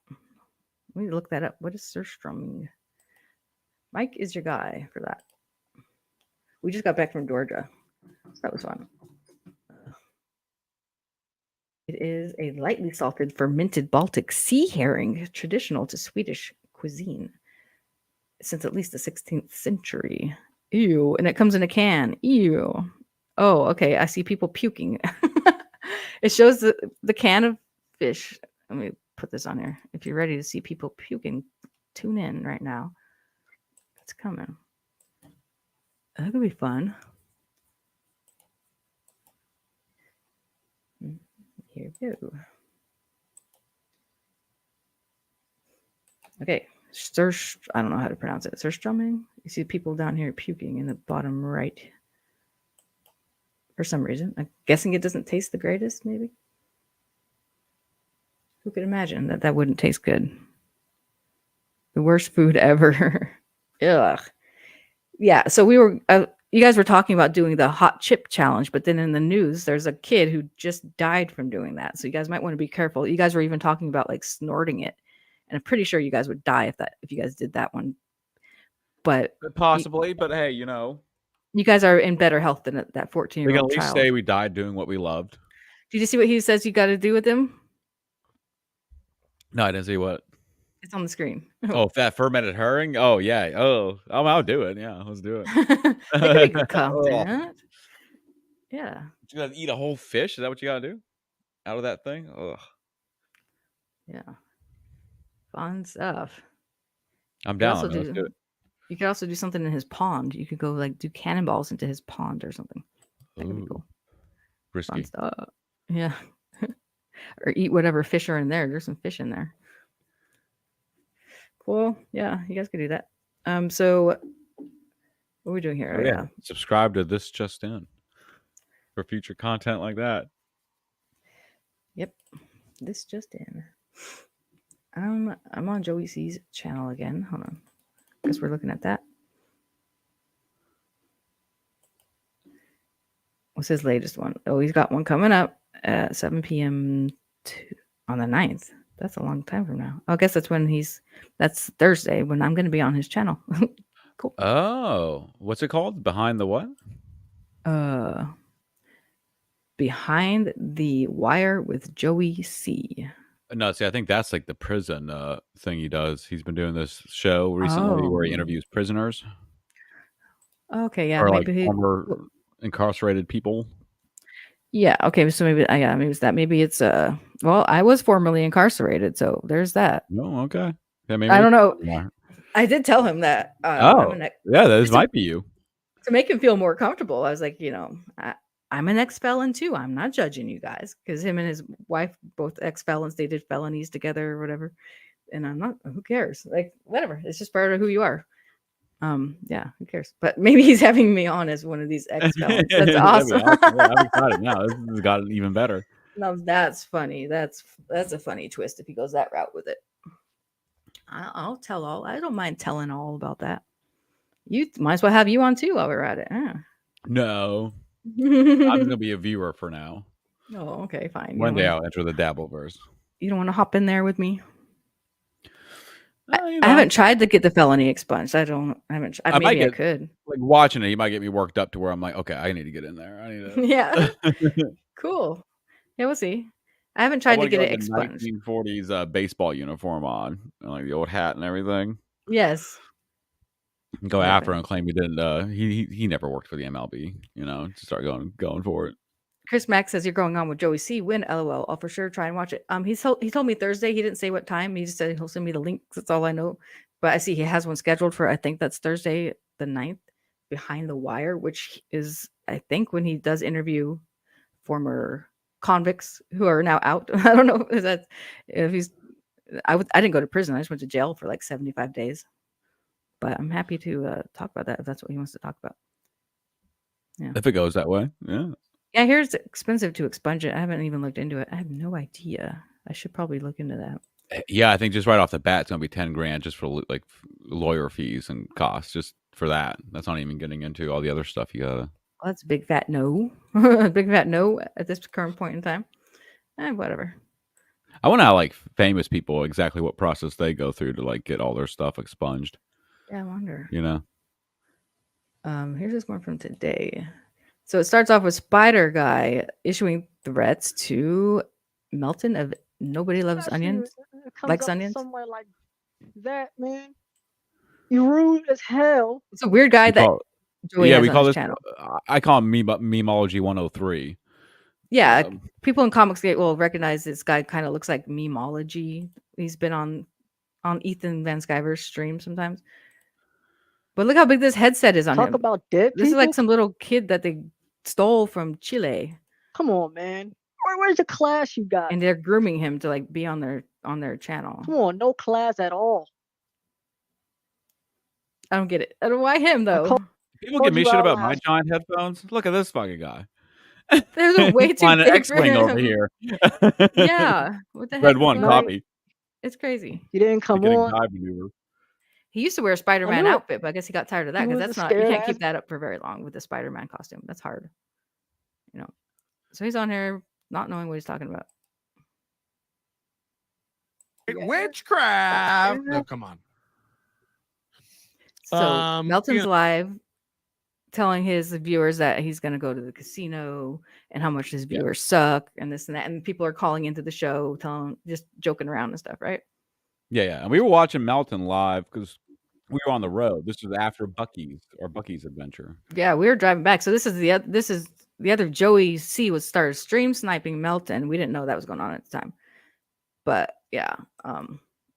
Let me look that up. What is surströmming? Mike is your guy for that. We just got back from Georgia. So that was fun. It is a lightly salted fermented Baltic sea herring, traditional to Swedish cuisine since at least the 16th century. Ew. And it comes in a can. Ew. Oh, okay. I see people puking. It shows the can of fish. Let me put this on here. If you're ready to see people puking, tune in right now. It's coming. That could be fun. Here we go. Okay. I don't know how to pronounce it. Surstrumming. You see people down here puking in the bottom right. For some reason. I'm guessing it doesn't taste the greatest, maybe. Who could imagine that wouldn't taste good? The worst food ever. Ugh. Yeah, so we were... you guys were talking about doing the hot chip challenge, but then in the news, there's a kid who just died from doing that. So you guys might want to be careful. You guys were even talking about like snorting it. And I'm pretty sure you guys would die if you guys did that one. But possibly, but hey, you know, you guys are in better health than that 14-year-old child. We can at least say we died doing what we loved. Did you see what he says you got to do with him? No, I didn't see what. It's on the screen. Oh, that fermented herring? Oh, yeah. Oh, I'll do it. Yeah, let's do it. That could be good content. Yeah. You gotta eat a whole fish? Is that what you gotta do? Out of that thing? Ugh. Yeah. Fun stuff. I'm down. Let's do it. You could also do something in his pond. You could go like do cannonballs into his pond or something. That could be cool. Risky. Fun stuff. Yeah. Or eat whatever fish are in there. There's some fish in there. Cool. Yeah, you guys could do that. So what are we doing here? Oh, yeah. Subscribe to This Just In for future content like that. Yep. This Just In. I'm on Joey C's channel again. Hold on. Guess we're looking at that. What's his latest one? Oh, he's got one coming up at 7 p.m. on the 9th. That's a long time from now. I guess that's Thursday when I'm going to be on his channel. Cool. Oh, what's it called? Behind the what? Behind the Wire with Joey C. No, see, I think that's like the prison thing he does. He's been doing this show recently where he interviews prisoners. Okay, yeah, or maybe like former incarcerated people. Yeah, okay, so maybe maybe it's that. Maybe it's well, I was formerly incarcerated, so there's that. Oh, okay. Yeah, maybe I don't know. Yeah. I did tell him that. Yeah, this might be you. To make him feel more comfortable, I was like, I'm an ex-felon too. I'm not judging you guys because him and his wife, both ex-felons, they did felonies together or whatever. And I'm not, who cares? Like, whatever. It's just part of who you are. Yeah, who cares? But maybe he's having me on as one of these ex-felons. That's awesome. Yeah, I'm excited now. This has gotten even better. No, that's funny. That's a funny twist if he goes that route with it. I'll tell all. I don't mind telling all about that. You might as well have you on too while we're at it. No. I'm gonna be a viewer for now. Oh, okay, fine. One day I'll enter the Dabbleverse. You don't want to hop in there with me? I haven't tried to get the felony expunged. I could. Like watching it, you might get me worked up to where I'm like, okay, I need to get in there. I need to. Yeah. Cool. Yeah, we'll see. I haven't tried to get it expunged. 1940s baseball uniform on, and like the old hat and everything. Yes. Go after him and claim he didn't. He never worked for the MLB. To start going for it. Chris Mack says you're going on with Joey C. When LOL. I'll for sure try and watch it. He told me Thursday. He didn't say what time. He just said he'll send me the links. That's all I know. But I see he has one scheduled for I think that's Thursday the 9th. Behind the Wire, which is I think when he does interview former convicts who are now out. I don't know if he's. I didn't go to prison. I just went to jail for like 75 days. But I'm happy to talk about that if that's what he wants to talk about. Yeah. If it goes that way, yeah. Yeah, I hear it's expensive to expunge it. I haven't even looked into it. I have no idea. I should probably look into that. Yeah, I think just right off the bat, it's gonna be $10,000 just for like lawyer fees and costs, just for that. That's not even getting into all the other stuff you gotta. Well, that's a big fat no. A big fat no at this current point in time. Whatever. I wonder how like famous people exactly what process they go through to like get all their stuff expunged. Yeah, I wonder. Here's this one from today. So it starts off with Spider Guy issuing threats to Melton of Nobody Loves Onions. Likes onions. Somewhere like that, man. You rude as hell. It's a weird guy that Joey has we on call his this channel. I call him Memeology 103. Yeah, people in Comicsgate will recognize this guy. Kind of looks like Memology. He's been on Ethan Van Sciver's stream sometimes. But look how big this headset is on Talk him. about dead This is people. like some little kid that they stole from Chile, Come on, man. Where's the class you got? and they're grooming him to like be on their channel. Come on, no class at all. I don't get it. I don't why him though. People give me shit about my giant headphones. Look at this fucking guy. They're way too Flying an big for X-wing him. over here. Yeah, what the heck? Red one Right? copy. It's crazy. You didn't come Getting on. dive maneuver. He used to wear a Spider-Man knew it. outfit, but I guess he got tired of that He because was that's a not you scared can't keep ass. that up for very long with the Spider-Man costume. That's hard. So he's on here not knowing what he's talking about. Witchcraft. No, come on. So Melton's you know- live telling his viewers that he's going to go to the casino and how much his viewers suck and this and that. And people are calling into the show, just joking around and stuff, right? Yeah. And we were watching Melton live because we were on the road. This was after Bucky's adventure. Yeah, we were driving back. So this is the other Joey C was started stream sniping Melton. We didn't know that was going on at the time. But yeah,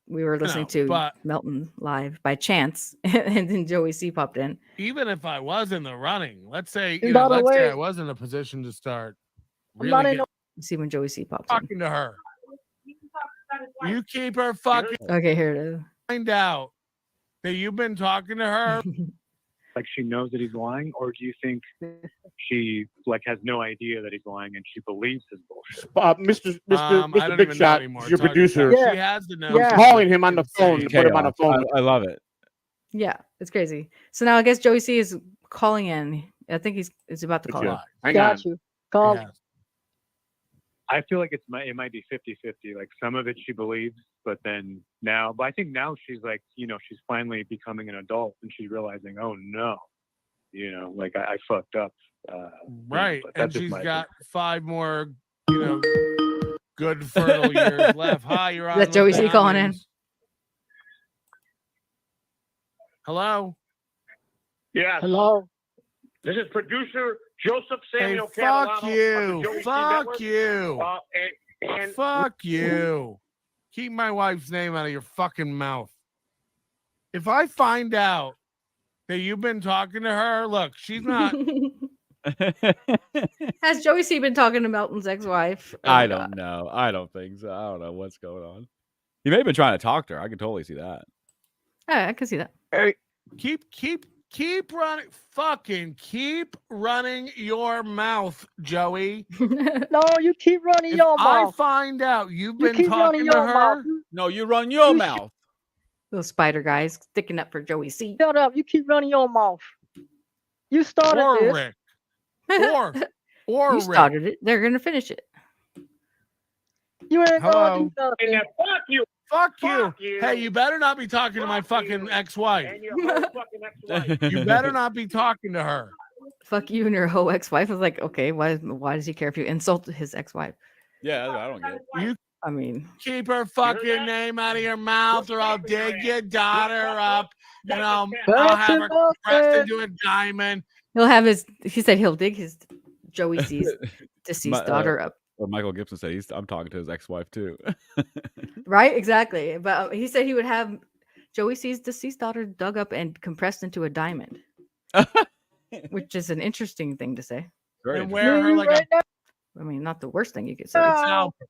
we were listening to Melton live by chance, and then Joey C popped in. Even if I was in the running, let's say, And by the let's say way- I was in a position to start I'm really not in get- See when Joey C pops talking to her. You keep her fucking. Okay, here it is. Find out that you've been talking to her. Like she knows that he's lying, or do you think she like has no idea that he's lying and she believes his bullshit? Mr. I don't Big even know Shot, anymore. your Talk to producer. her. She has to know. I'm calling him on the phone to put him on the phone. I love it. Yeah, it's crazy. So now I guess Joey C is calling in. I think he's about to call in. Got you. Call. Yeah. I feel like it might be 50-50. Like some of it she believes, but I think now she's like, she's finally becoming an adult and she's realizing, oh no, like I fucked up. Right. but And that's just she's my got 5 more, good fertile years left. Hi, you're on. Is that Joey C Look calling in? Diamonds. Hello. Yeah. Hello. This is producer Joseph Samuel Hey, fuck Catalano of the you. Joey C Fuck Network. you. And Fuck you. Keep my wife's name out of your fucking mouth. If I find out that you've been talking to her, look, she's not. Has Joey C been talking to Melton's ex-wife? Oh I my don't know. I don't think so. I don't know what's going on. He may have been trying to talk to her. I can totally see that. Yeah, I can see that. Hey, keep running. Fucking keep running your mouth, Joey. No, you keep running If your I mouth. find out you've You been keep running talking to your her, mouth. No, you run your mouth. Little spider guys sticking up for Joey C. Shut up. You keep running your mouth. You started or this. Rick, or You Rick. started it. They're gonna finish it. You ain't Hello. gonna do nothing. And fuck you. Fuck Fuck you. you. Hey, you better not be talking to my fucking ex-wife. And your whole fucking ex-wife. You better not be talking to her. Fuck you and your whole ex-wife. I was like, okay, why does he care if you insult his ex-wife? Yeah, I don't get it. You I mean, keep her fucking name out of your mouth, or I'll dig your daughter up, and I'll have her pressed into a diamond. he'll have his. He said he'll dig his Joey C's deceased My, daughter up. Well, Michael Gibson said I'm talking to his ex-wife too. Right? Exactly. But he said he would have Joey C's deceased daughter dug up and compressed into a diamond, which is an interesting thing to say. Very And wear her like a I mean, not the worst thing you could say. scalper.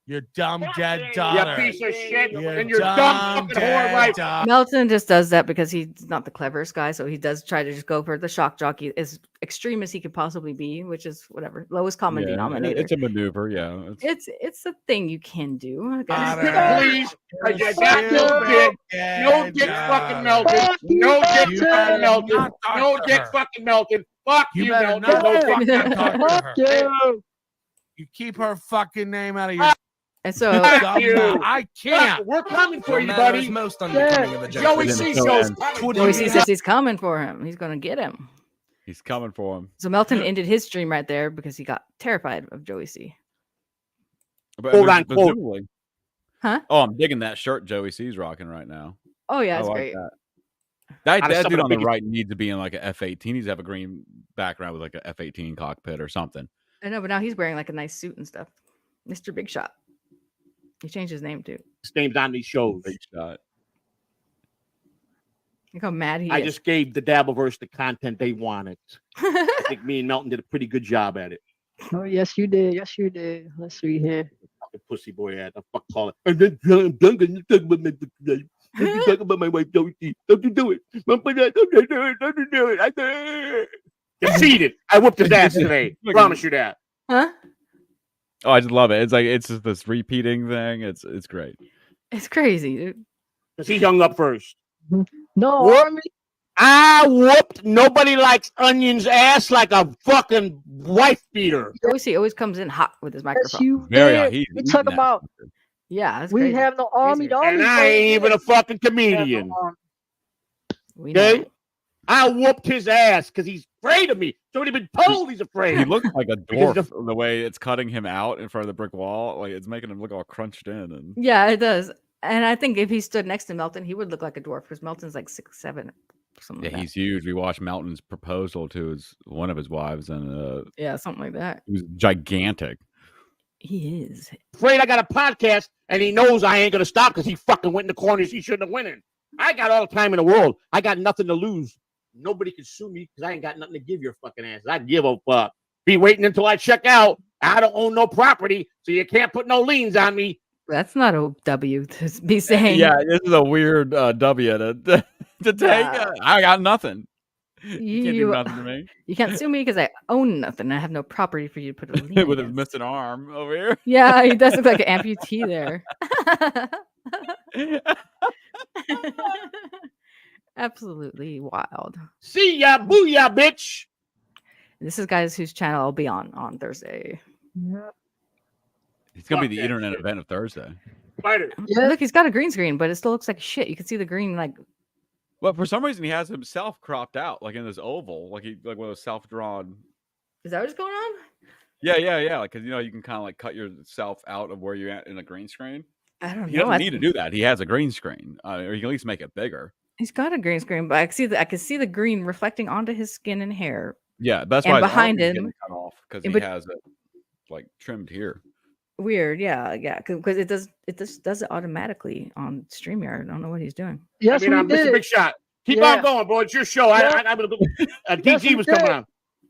Your dumb dead daughter. You piece of shit. Your And your dumb fucking whore wife. daughter. Melton just does that because he's not the cleverest guy, so he does try to just go for the shock jockey as extreme as he could possibly be, which is whatever lowest common Yeah, denominator. it's a maneuver. Yeah. It's a thing you can do. I guess. Please, I got no dick. No dick fucking melted. No dick fucking melted. No dick fucking melted. Fuck You you, better Melton. No not fucking fucking talk to Fuck her. you. You keep her fucking name out of your And so Fuck you. mouth. I can't. We're coming for you, matters buddy. most on Yeah. becoming of a Joey gentleman. Then C the show show's ends. coming. Joey C says he's coming for him. He's gonna get him. He's coming for him. So Melton ended his stream right there because he got terrified of Joey C. But Quote, unquote. presumably- Huh? Oh, I'm digging that shirt Joey C's rocking right now. Oh yeah, I it's like great. that. That, Out of that some dude of the on the biggest- right needs to be in like a F-18. He needs to have a green background with like a F-18 cockpit or something. I know, but now he's wearing like a nice suit and stuff. Mr. Big Shot. He changed his name too. His name's on these shows. Big Shot. Look how mad he I is. just gave the Dabbleverse the content they wanted. I think me and Melton did a pretty good job at it. Oh, yes, you did. Yes, you did. Let's see here. Fucking pussy boy ass. I fuck call it. And then Duncan, you talk about my life. You talk about my wife, don't you do it. Don't you do it. I do it. Conceded. I whooped his ass today. Promise you that. Huh? Oh, I just love it. It's like it's just this repeating thing. It's great. It's crazy, dude. Because he hung up first. No, Army. I whooped nobody likes onions ass like a fucking wife beater. He always comes in hot with his microphone. You Very hot. did. We talk about. Yeah, that's We crazy. have no army. The And army I ain't even a fucking comedian. We know. Okay? I whooped his ass because he's afraid of me. Somebody been told he's afraid. He looks like a Because dwarf the way it's cutting him out in front of the brick wall. Like it's making him look all crunched in. And Yeah, it does. And I think if he stood next to Melton, he would look like a dwarf because Melton's like 6'7", something yeah, like that. he's huge. We watched Melton's proposal to one of his wives, and Yeah, something like that. he was gigantic. He is. afraid I got a podcast and he knows I ain't gonna stop because he fucking went in the corners he shouldn't have went in. I got all the time in the world. I got nothing to lose. Nobody can sue me because I ain't got nothing to give your fucking ass. I give a fuck. Be waiting until I check out. I don't own no property, so you can't put no liens on me. That's not a W to be saying. Yeah, this is a weird W to take. Yeah. I got nothing. You can't do You- nothing to me. You can't sue me because I own nothing. I have no property for you to put a lien With his against. missing arm over here. Yeah, he does look like an amputee there. Absolutely wild. See ya, booyah, bitch. This is guys whose channel I'll be on Thursday. It's gonna be the internet event of Thursday. Spider. Look, he's got a green screen, but it still looks like shit. You can see the green like Well, for some reason he has himself cropped out, like in this oval, like one of those self-drawn. is that what's going on? Yeah. Like, cause you can kind of like cut yourself out of where you're at in a green screen. I don't He know. doesn't need to do that. He has a green screen, or you can at least make it bigger. He's got a green screen, but I can see the green reflecting onto his skin and hair. Yeah, that's And why his behind arm is him- getting cut off because Yeah, he but- has it like trimmed here. Weird, yeah, because it just does it automatically on StreamYard. I don't know what he's doing. Yes, I mean, we Mr. did. Big Shot. Keep Yeah. on going, bro. It's your show. Yeah. I'm gonna go. Yes, DG we was did. coming on.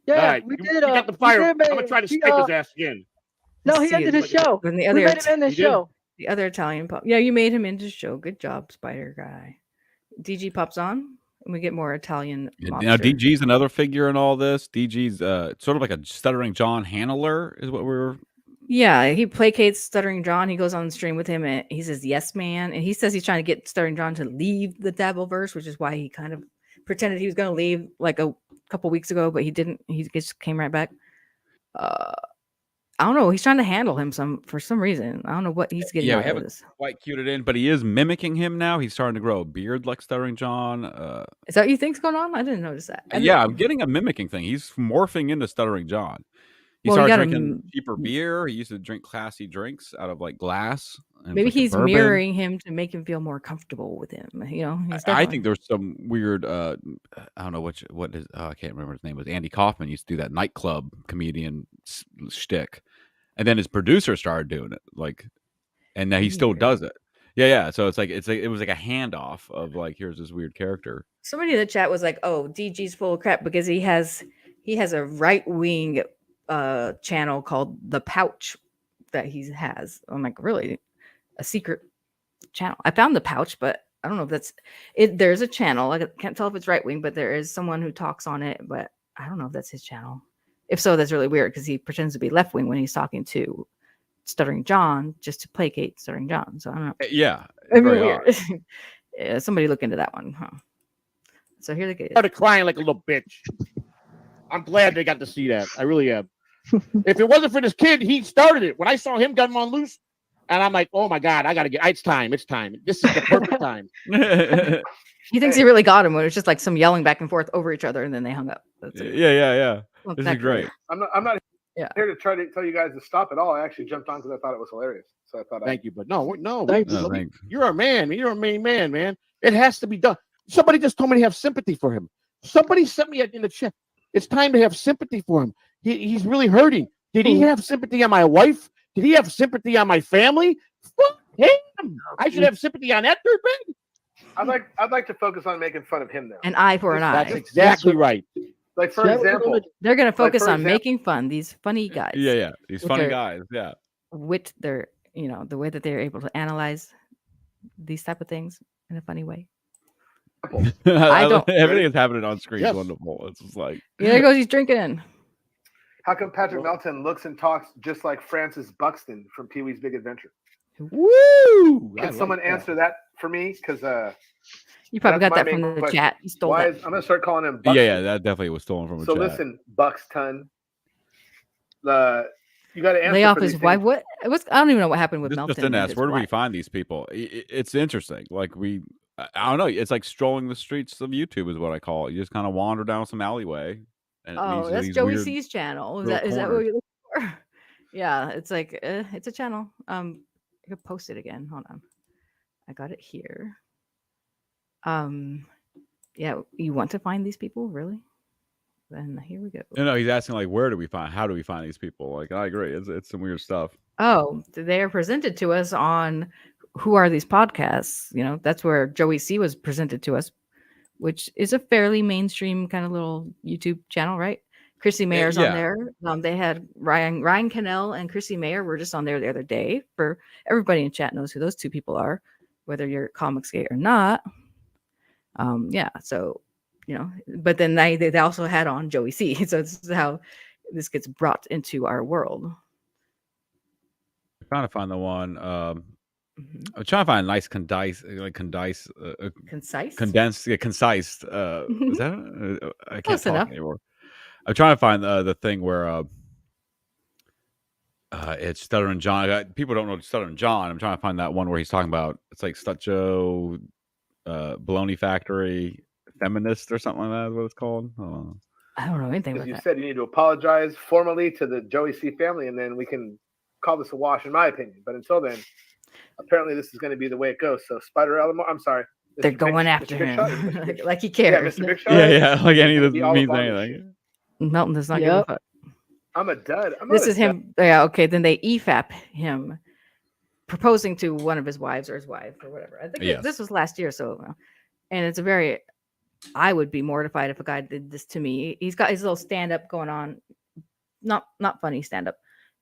Yeah, All right, we you, did. you got the we fire. did, I'm gonna man. try to He, stick his ass again. No, he See ended it. his show. And the We other made him end the You did? show. the other Italian pop. Yeah, you made him into show. Good job, Spider Guy. DG pops on, and we get more Italian. Now mobster. DG's another figure in all this. DG's sort of like a Stuttering John handler is what we're. Yeah, he placates Stuttering John. He goes on the stream with him, and he says, "Yes, man." And he says he's trying to get Stuttering John to leave the Dabbleverse, which is why he kind of pretended he was going to leave like a couple weeks ago, but he didn't. He just came right back. I don't know. He's trying to handle him for some reason. I don't know what he's getting Yeah, we out of haven't this. quite cued it in, but he is mimicking him now. He's starting to grow a beard like Stuttering John. Is that what you think's going on? I didn't notice that. I Yeah, didn't- I'm getting a mimicking thing. He's morphing into Stuttering John. He Well, you started gotta drinking cheaper beer. He used to drink classy drinks out of like glass. and Maybe like a he's bourbon. mirroring him to make him feel more comfortable with him. You know, he's I definitely- think there's some weird. I don't know what his. I can't remember his name. Was Andy Kaufman used to do that nightclub comedian shtick, and then his producer started doing it. Like, and now he still does it. Yeah. So it was like a handoff of like, here's this weird character. somebody in the chat was like, "Oh, DG's full of crap because he has a right wing channel called The Pouch that he has." I'm like, really? A secret channel? I found The Pouch, but I don't know if that's it. There's a channel. I can't tell if it's right wing, but there is someone who talks on it, but I don't know if that's his channel. If so, that's really weird because he pretends to be left wing when he's talking to Stuttering John just to placate Stuttering John. So I don't know. Yeah, I mean, very weird. odd. Yeah, somebody look into that one, huh? So here they go. Started crying like a little bitch. I'm glad they got to see that. I really am. If it wasn't for this kid, he started it. When I saw him gun on loose, and I'm like, oh my God, I gotta get it's time. It's time. This is the perfect time. He thinks he really got him when it was just like some yelling back and forth over each other, and then they hung up. That's it. Yeah. Well, This is exactly. great. I'm not Yeah. here to try to tell you guys to stop it all. I actually jumped on because I thought it was hilarious. So I thought Thank you, but no, Thanks. No, thanks. you're a man. You're a main man. It has to be done. Somebody just told me to have sympathy for him. Somebody sent me in the chat. It's time to have sympathy for him. He's really hurting. Did he have sympathy on my wife? Did he have sympathy on my family? Fuck him. I should have sympathy on that dirtbag. I'd like to focus on making fun of him now. An eye for an eye. That's exactly right. Like for example, they're going to focus on example, making fun. These funny guys. Yeah. These with funny their- guys. Yeah. With their, the way that they're able to analyze these type of things in a funny way. I don't. Everything is happening on screen. Yes. Wonderful. It's just like. Yeah, there goes. He's drinking. How come Patrick Melton looks and talks just like Francis Buxton from Pee Wee's Big Adventure? Woo! Can someone answer that for me? Because You probably that's got my that from main the question. chat. You stole Why that. I'm gonna start calling him Buxton. Yeah, that definitely was stolen from a So chat. listen, Buxton. You got to answer. Lay off for his these wife. things. What? I don't even know what happened with Melton. Just didn't and ask. his Where do we wife. find these people? It's interesting. Like I don't know. It's like strolling the streets of YouTube is what I call it. You just kind of wander down some alleyway. And it Oh, leads to that's these Joey weird C's channel. Is little that what corners. you're looking for? Yeah, it's like it's a channel. I could post it again. Hold on. I got it here. Yeah, you want to find these people, really? Then here we go. No, he's asking like, how do we find these people? Like, I agree. It's some weird stuff. Oh, they are presented to us on Who Are These Podcasts? That's where Joey C was presented to us, which is a fairly mainstream kind of little YouTube channel, right? Chrissy Mayer's yeah. on there. They had Ryan Cannell and Chrissy Mayer were just on there the other day. For everybody in chat knows who those two people are, whether you're comics gay or not. Yeah, so but then they also had on Joey C. So this is how this gets brought into our world. I'm trying to find the one. I'm trying to find a nice concise. Concise? Condensed, concise. Is that? I can't Close talk enough. anymore. I'm trying to find the thing where it's Stuttering John. People don't know Stuttering John. I'm trying to find that one where he's talking about it's like Stutcho, Baloney Factory, Feminist or something like that. Is what it's called. I don't know anything Because about you that. said you need to apologize formally to the Joey C family, and then we can call this a wash, in my opinion. But until then, apparently this is going to be the way it goes. So Spider Elmo, I'm sorry. They're Mr. going Big- after Mr. Big him Shot? Mr. Big- like he cares. Yeah, Mr. Big Shot. Yeah. Like any of this Be all means about this anything. Melton does not give a fuck. I'm a dud. I'm This not a is him. Yeah, okay. Then they EFAP him proposing to one of his wives or his wife or whatever. I think Yes. this was last year. So, and it's I would be mortified if a guy did this to me. He's got his little stand up going on. Not funny stand up,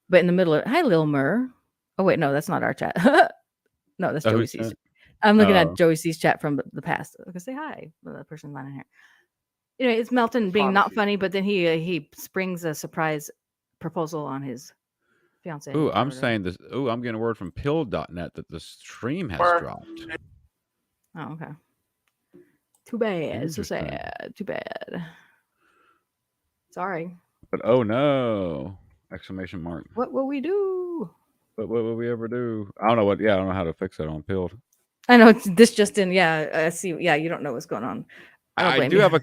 but in the middle of, hi, Lil Mur. Oh, wait, no, that's not our chat. No, that's Joey C's. chat? I'm looking Oh. at Joey C's chat from the past. I can say hi to the person lying in here. It's Melton being not funny, but then he springs a surprise proposal on his fiance. Ooh, I'm saying this. Ooh, I'm getting a word from pill.net that the stream has dropped. Oh, okay. Too bad. So Interesting. sad. Too bad. Sorry. But oh no! Exclamation mark. What will we do? What will we ever do? I don't know what. Yeah, I don't know how to fix it on Pilled. I know this just in. Yeah, I see. Yeah, you don't know what's going on. I don't I blame do you. have a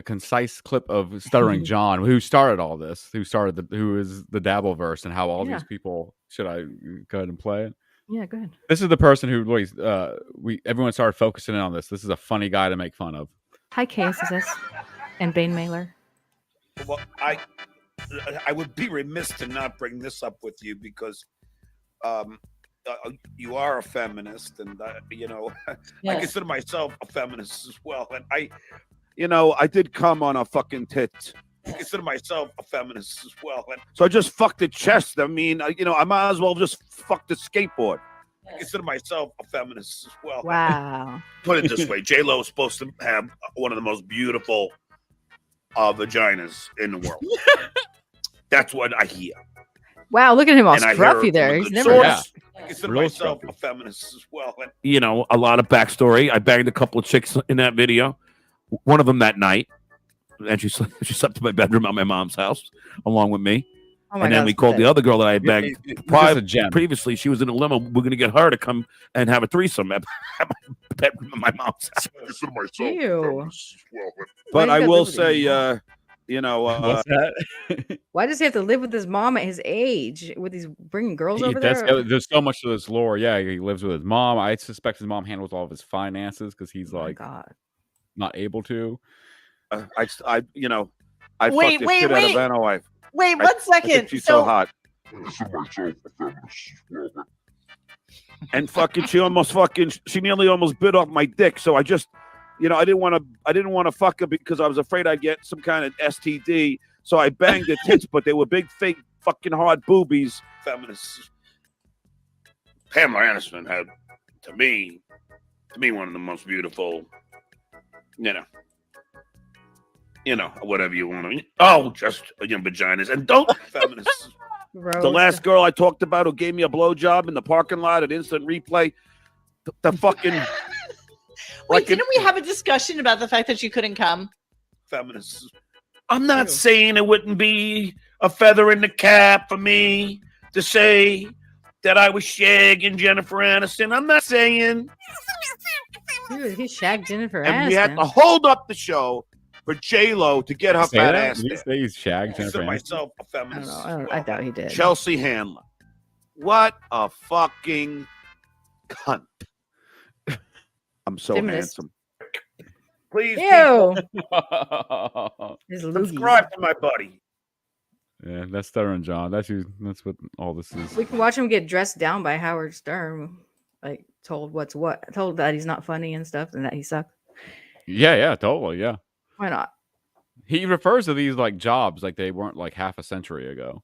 concise clip of Stuttering John, who started all this, who is the dabble verse, and how all Yeah. these people. Should I go ahead and play it? Yeah, go ahead. This is the person who everyone started focusing in on this. This is a funny guy to make fun of. Hi, KSSS and Bane Mailer. Well, I would be remiss to not bring this up with you because you are a feminist, and I Yes. consider myself a feminist as well. And I did come on a fucking tit. I consider myself a feminist as well. And so I just fucked the chest. I mean, I might as well just fuck the skateboard. I consider myself a feminist as well. Wow. Put it this way: J-Lo is supposed to have one of the most beautiful vaginas in the world. That's what I hear. Wow, look at him all And I hear scruffy there. from a He's good never. source. I consider Real myself scruffy. a feminist as well. And, a lot of backstory. I banged a couple of chicks in that video. One of them that night, and she slept in my bedroom at my mom's house along with me. Oh my And then God, we that's called the pathetic. other girl that I had banged just a gem. previously. She was in a limo. We're going to get her to come and have a threesome at my bedroom at my mom's house. Ew. But Why I you gotta will live with say, your What's that? Why does he have to live with his mom at his age? With these bringing girls over there? There's so much to this lore. Yeah, he lives with his mom. I suspect his mom handles all of his finances because he's like not able to. I fucked Wait, the wait, shit out wait. of Anna wife. Wait, I 1 think second. she's so So, hot. And fucking, she nearly almost bit off my dick. So I just, I didn't want to fuck her because I was afraid I'd get some kind of STD. So I banged her tits, but they were big, fake, fucking hard boobies. Feminists. Pamela Anderson had, to me, one of the most beautiful, whatever you want to. Oh, just vaginas, and don't feminists. The last girl I talked about who gave me a blowjob in the parking lot at Instant Replay, the fucking. wait, didn't we have a discussion about the fact that you couldn't come? Feminists. I'm not saying it wouldn't be a feather in the cap for me to say that I was shagging Jennifer Aniston. I'm not saying. Dude, he shagged Jennifer And Aniston. we had to hold up the show for J-Lo to get her fat ass Did he there. say he's shagged I Jennifer consider Aniston? myself a feminist. I doubt he did. Chelsea Handler. What a fucking cunt. I'm so Feminist. handsome. Please Ew. people, His loogie. subscribe to my buddy. Yeah, that's Stuttering John. That's what all this is. We can watch him get dressed down by Howard Stern, like told what's what, told that he's not funny and stuff, and that he sucks. Yeah, totally. Yeah. Why not? He refers to these like jobs like they weren't like half a century ago.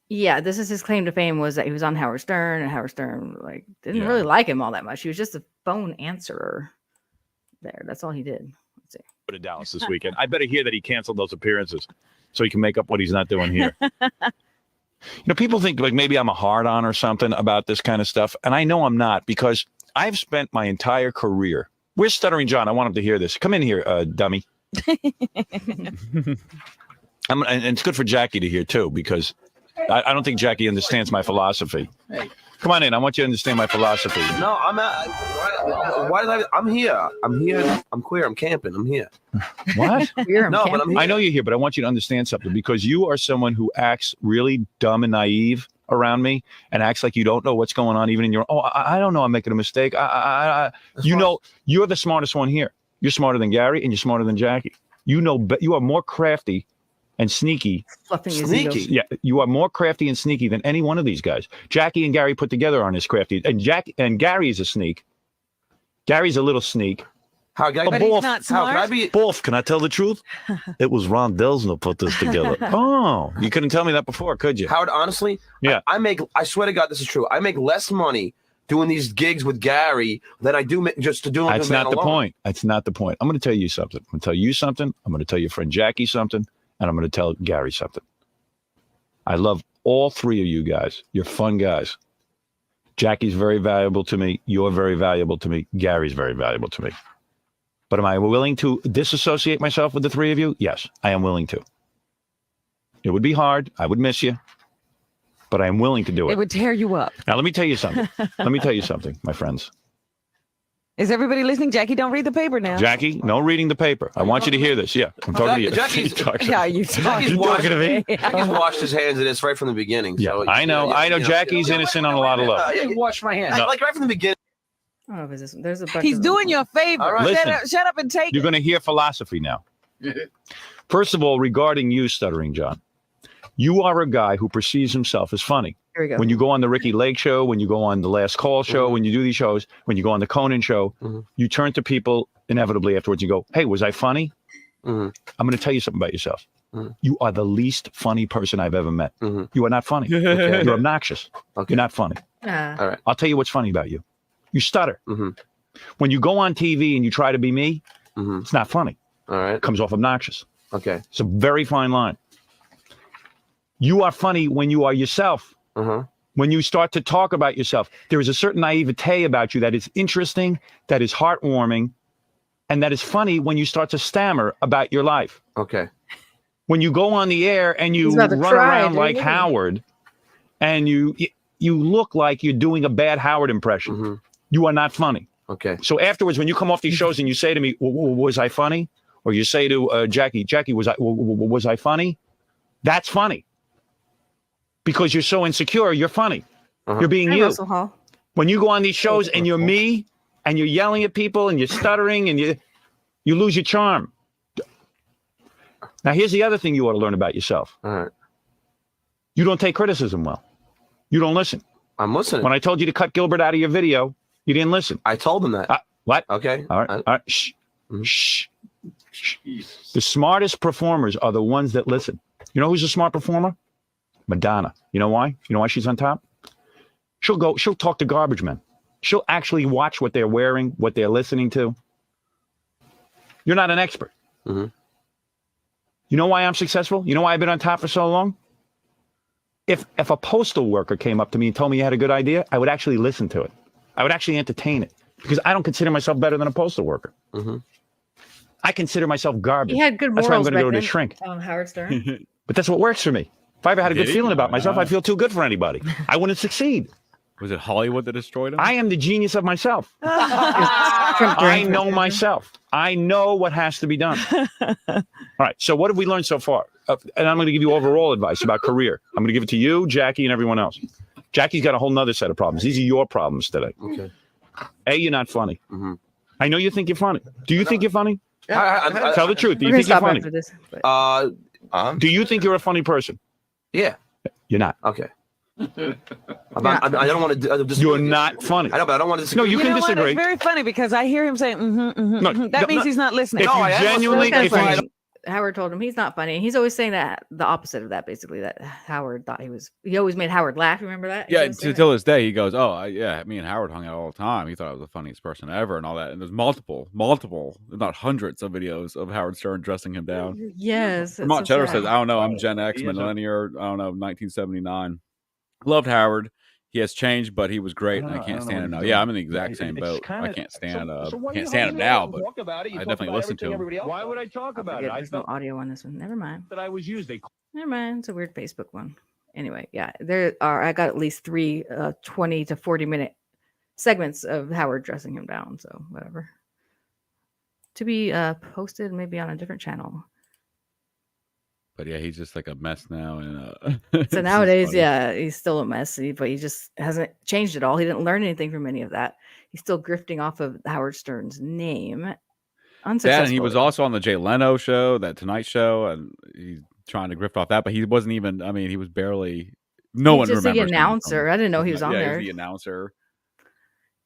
Yeah, this is his claim to fame, was that he was on Howard Stern, and Howard Stern like didn't really like him all that much. He was just a phone answerer there. That's all he did. Let's see. Go to Dallas this weekend. I better hear that he canceled those appearances so he can make up what he's not doing here. People think like maybe I'm a hard-on or something about this kind of stuff, and I know I'm not, because I've spent my entire career. Where's Stuttering John? I want him to hear this. Come in here, dummy. And it's good for Jackie to hear too, because I don't think Jackie understands my philosophy. Hey. Come on in. I want you to understand my philosophy. No, I'm not. Why did I'm here. I'm here. I'm queer. I'm camping. I'm here. What? No, but I'm here. I know you're here, but I want you to understand something, because you are someone who acts really dumb and naive around me and acts like you don't know what's going on, even in your. Oh, I don't know. I'm making a mistake. You're the smartest one here. You're smarter than Gary, and you're smarter than Jackie. You are more crafty and sneaky. Sneaky. Yeah, you are more crafty and sneaky than any one of these guys. Jackie and Gary put together aren't as crafty, and Gary is a sneak. Gary's a little sneak. How can I be? Both, can I tell the truth? It was Ron Delsner put this together. Oh, you couldn't tell me that before, could you? Howard, honestly, yeah. I swear to God, this is true. I make less money doing these gigs with Gary than I do just to do it. That's not the point. That's not the point. I'm going to tell you something. I'm going to tell you something. I'm going to tell your friend Jackie something. And I'm going to tell Gary something. I love all three of you guys. You're fun guys. Jackie's very valuable to me. You're very valuable to me. Gary's very valuable to me. But am I willing to disassociate myself with the three of you? Yes, I am willing to. It would be hard. I would miss you. But I am willing to do it. It would tear you up. Now, let me tell you something. My friends. Is everybody listening? Jackie, don't read the paper now. Jackie, no reading the paper. I want you to hear this. Yeah, I'm talking to you. Jackie's talking to me. Jackie's washed his hands of this right from the beginning. Yeah, so, I know. Jackie's innocent on a lot of love. I didn't wash my hands. No. Like right from the beginning. I don't know if it's this one. There's a bunch He's of doing you a favor. All right. Shut up and take You're it. going to hear philosophy now. First of all, regarding you, Stuttering John, you are a guy who perceives himself as funny. Here we go. When you go on the Ricky Lake show, when you go on the Last Call show, when you do these shows, when you go on the Conan show, you turn to people inevitably afterwards. You go, "Hey, was I funny?" I'm going to tell you something about yourself. You are the least funny person I've ever met. You are not funny. Okay. You're obnoxious. Okay. You're not funny. All right. I'll tell you what's funny about you. You stutter. When you go on TV and you try to be me, it's not funny. All right. It comes off obnoxious. Okay. It's a very fine line. You are funny when you are yourself. When you start to talk about yourself, there is a certain naivete about you that is interesting, that is heartwarming, and that is funny when you start to stammer about your life. Okay. When you go on the air and you He's about to run cry, around like dude. Howard, and you look like you're doing a bad Howard impression, you are not funny. Okay. So afterwards, when you come off these shows and you say to me, "Was I funny?" or you say to Jackie, "Was I funny?" That's funny. Because you're so insecure, you're funny. You're being Hi, you. Russell Hall. When you go on these shows and you're me, and you're yelling at people and you're stuttering and you lose your charm. Now, here's the other thing you ought to learn about yourself. All right. You don't take criticism well. You don't listen. I'm listening. When I told you to cut Gilbert out of your video, you didn't listen. I told him that. What? Okay. All right. All right. Shh. Shh. The smartest performers are the ones that listen. You know who's a smart performer? Madonna. You know why? You know why she's on top? She'll talk to garbage men. She'll actually watch what they're wearing, what they're listening to. You're not an expert. Mm-hmm. You know why I'm successful? You know why I've been on top for so long? If a postal worker came up to me and told me you had a good idea, I would actually listen to it. I would actually entertain it because I don't consider myself better than a postal worker. Mm-hmm. I consider myself garbage. He had good morals. That's why I'm going to go to back the shrink. then, Howard Stern. But that's what works for me. If I ever had a good Did he? feeling about myself, Wow. I'd feel too good for anybody. I wouldn't succeed. Was it Hollywood that destroyed him? I am the genius of myself. I know myself. I know what has to be done. All right. So what have we learned so far? And I'm going to give you overall advice about career. I'm going to give it to you, Jackie, and everyone else. Jackie's got a whole nother set of problems. These are your problems today. Okay. A, you're not funny. Mm-hmm. I know you think you're funny. Do you think you're funny? Yeah, Tell the truth. Do you think you're funny? Do you think you're a funny person? Yeah. You're not. Okay. I don't want to. You're not funny. I know, but I don't want to disagree. No, you can know disagree. What? It's very funny because I hear him saying, No, that means he's not listening. Howard told him he's not funny. He's always saying that the opposite of that, basically, that Howard thought he was. He always made Howard laugh. Remember that? Yeah, till this day, he goes, "Oh, yeah, me and Howard hung out all the time. He thought I was the funniest person ever, and all that." And there's multiple, if not hundreds of videos of Howard Stern dressing him down. Yes. Vermont Cheddar says, "I don't know. I'm Gen X, millennial. I don't know, 1979. Loved Howard. He has changed, but he was great, and I can't stand him now. Yeah, I'm in the exact same boat. I can't stand him now, but I definitely listen to him. Why would I talk about it? There's no audio on this one. Never mind. That I was used. Never mind. It's a weird Facebook one. Anyway, yeah, there are. I got at least 3 20 to 40-minute segments of Howard dressing him down. So whatever. To be posted maybe on a different channel. But yeah, he's just like a mess now. And So nowadays, yeah, he's still a mess, but he just hasn't changed at all. He didn't learn anything from any of that. He's still grifting off of Howard Stern's name. And he was also on the Jay Leno show, that Tonight Show, and he's trying to grift off that. But he wasn't even. I mean, he was barely. No one remembers. He's just the announcer. I didn't know he was on there. there. He's the announcer.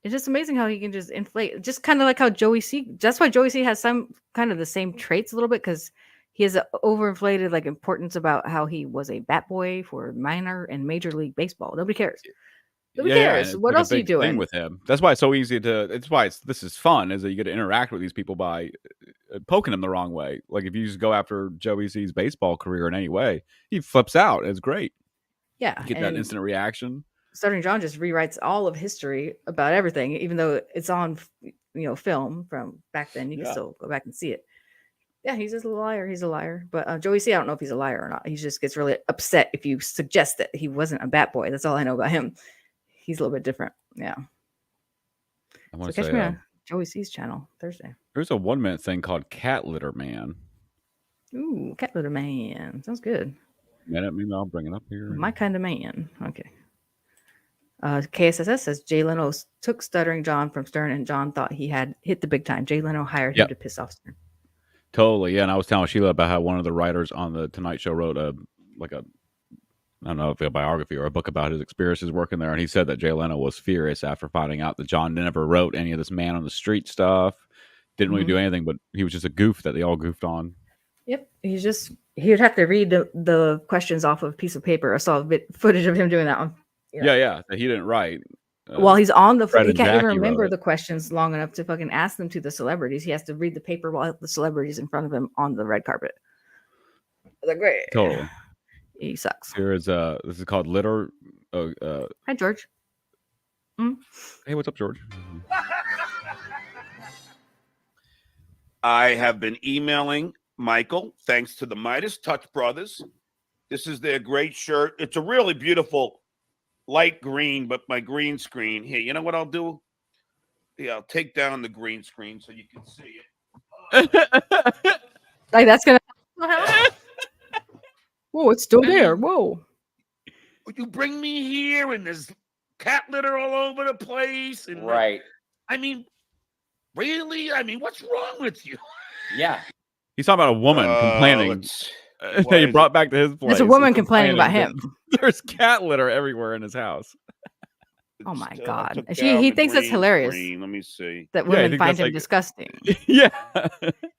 It's just amazing how he can just inflate, just kind of like how Joey C. That's why Joey C. has some kind of the same traits a little bit, because he has an overinflated like importance about how he was a bat boy for minor and major league baseball. Nobody cares. Nobody cares. What else are you doing with him? That's why it's so easy to. It's why this is fun, is that you get to interact with these people by poking them the wrong way. Like if you just go after Joey C's baseball career in any way, he flips out. It's great. Yeah, you get that instant reaction. Stuttering John just rewrites all of history about everything, even though it's on film from back then. You can still go back and see it. Yeah, he's just a liar. He's a liar. But Joey C, I don't know if he's a liar or not. He just gets really upset if you suggest that he wasn't a bat boy. That's all I know about him. He's a little bit different. Yeah. So catch me on Joey C's channel Thursday. There's a 1-minute thing called Cat Litter Man. Ooh, Cat Litter Man. Sounds good. Maybe I'll bring it up here. My kind of man. Okay. KSSS says Jay Leno took Stuttering John from Stern, and John thought he had hit the big time. Jay Leno hired him to piss off Stern. Totally, yeah. And I was telling Sheila about how one of the writers on the Tonight Show wrote I don't know if a biography or a book about his experiences working there, and he said that Jay Leno was furious after finding out that John never wrote any of this man on the street stuff. Didn't really do anything, but he was just a goof that they all goofed on. Yep, he would have to read the questions off of a piece of paper. I saw a bit footage of him doing that one. Yeah, that he didn't write. While he's on the Fred he and can't even Jackie remember wrote the questions long enough to fucking ask them to the celebrities. He has to read the paper while the celebrities in front of him on the red carpet. They're great. Totally. He sucks. Here is this is called Litter. Hi, George. Hey, what's up, George? I have been emailing Michael, thanks to the Midas Touch Brothers. This is their great shirt. It's a really beautiful light green, but my green screen here. You know what I'll do? Yeah, I'll take down the green screen so you can see it. Like that's gonna. Whoa, it's still there. Whoa. You bring me here and there's cat litter all over the place. And right. I mean, really? I mean, what's wrong with you? Yeah. He's talking about a woman complaining. He brought back to his place. There's a woman He's complaining about complaining him. that There's cat litter everywhere in his house. Oh my I God. took He down the thinks that's green hilarious screen. Let me see. that Yeah, I women think find that's him like- disgusting. Yeah.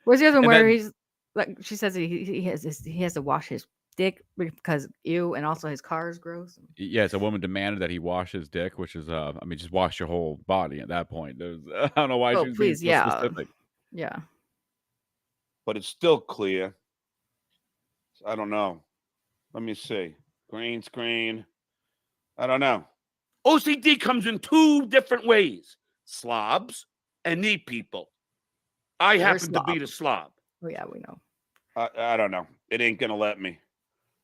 Where's the other one And where then- he's like, she says he has to wash his dick because ew, and also his car is gross. Yes, a woman demanded that he wash his dick, which is, I mean, just wash your whole body at that point. I don't know why Oh, she was please, being so yeah. specific. Yeah. But it's still clear. I don't know. Let me see. Green screen. I don't know. OCD comes in two different ways: slobs and neat people. I You're a happen to be slob. the slob. Oh yeah, we know. I don't know. It ain't gonna let me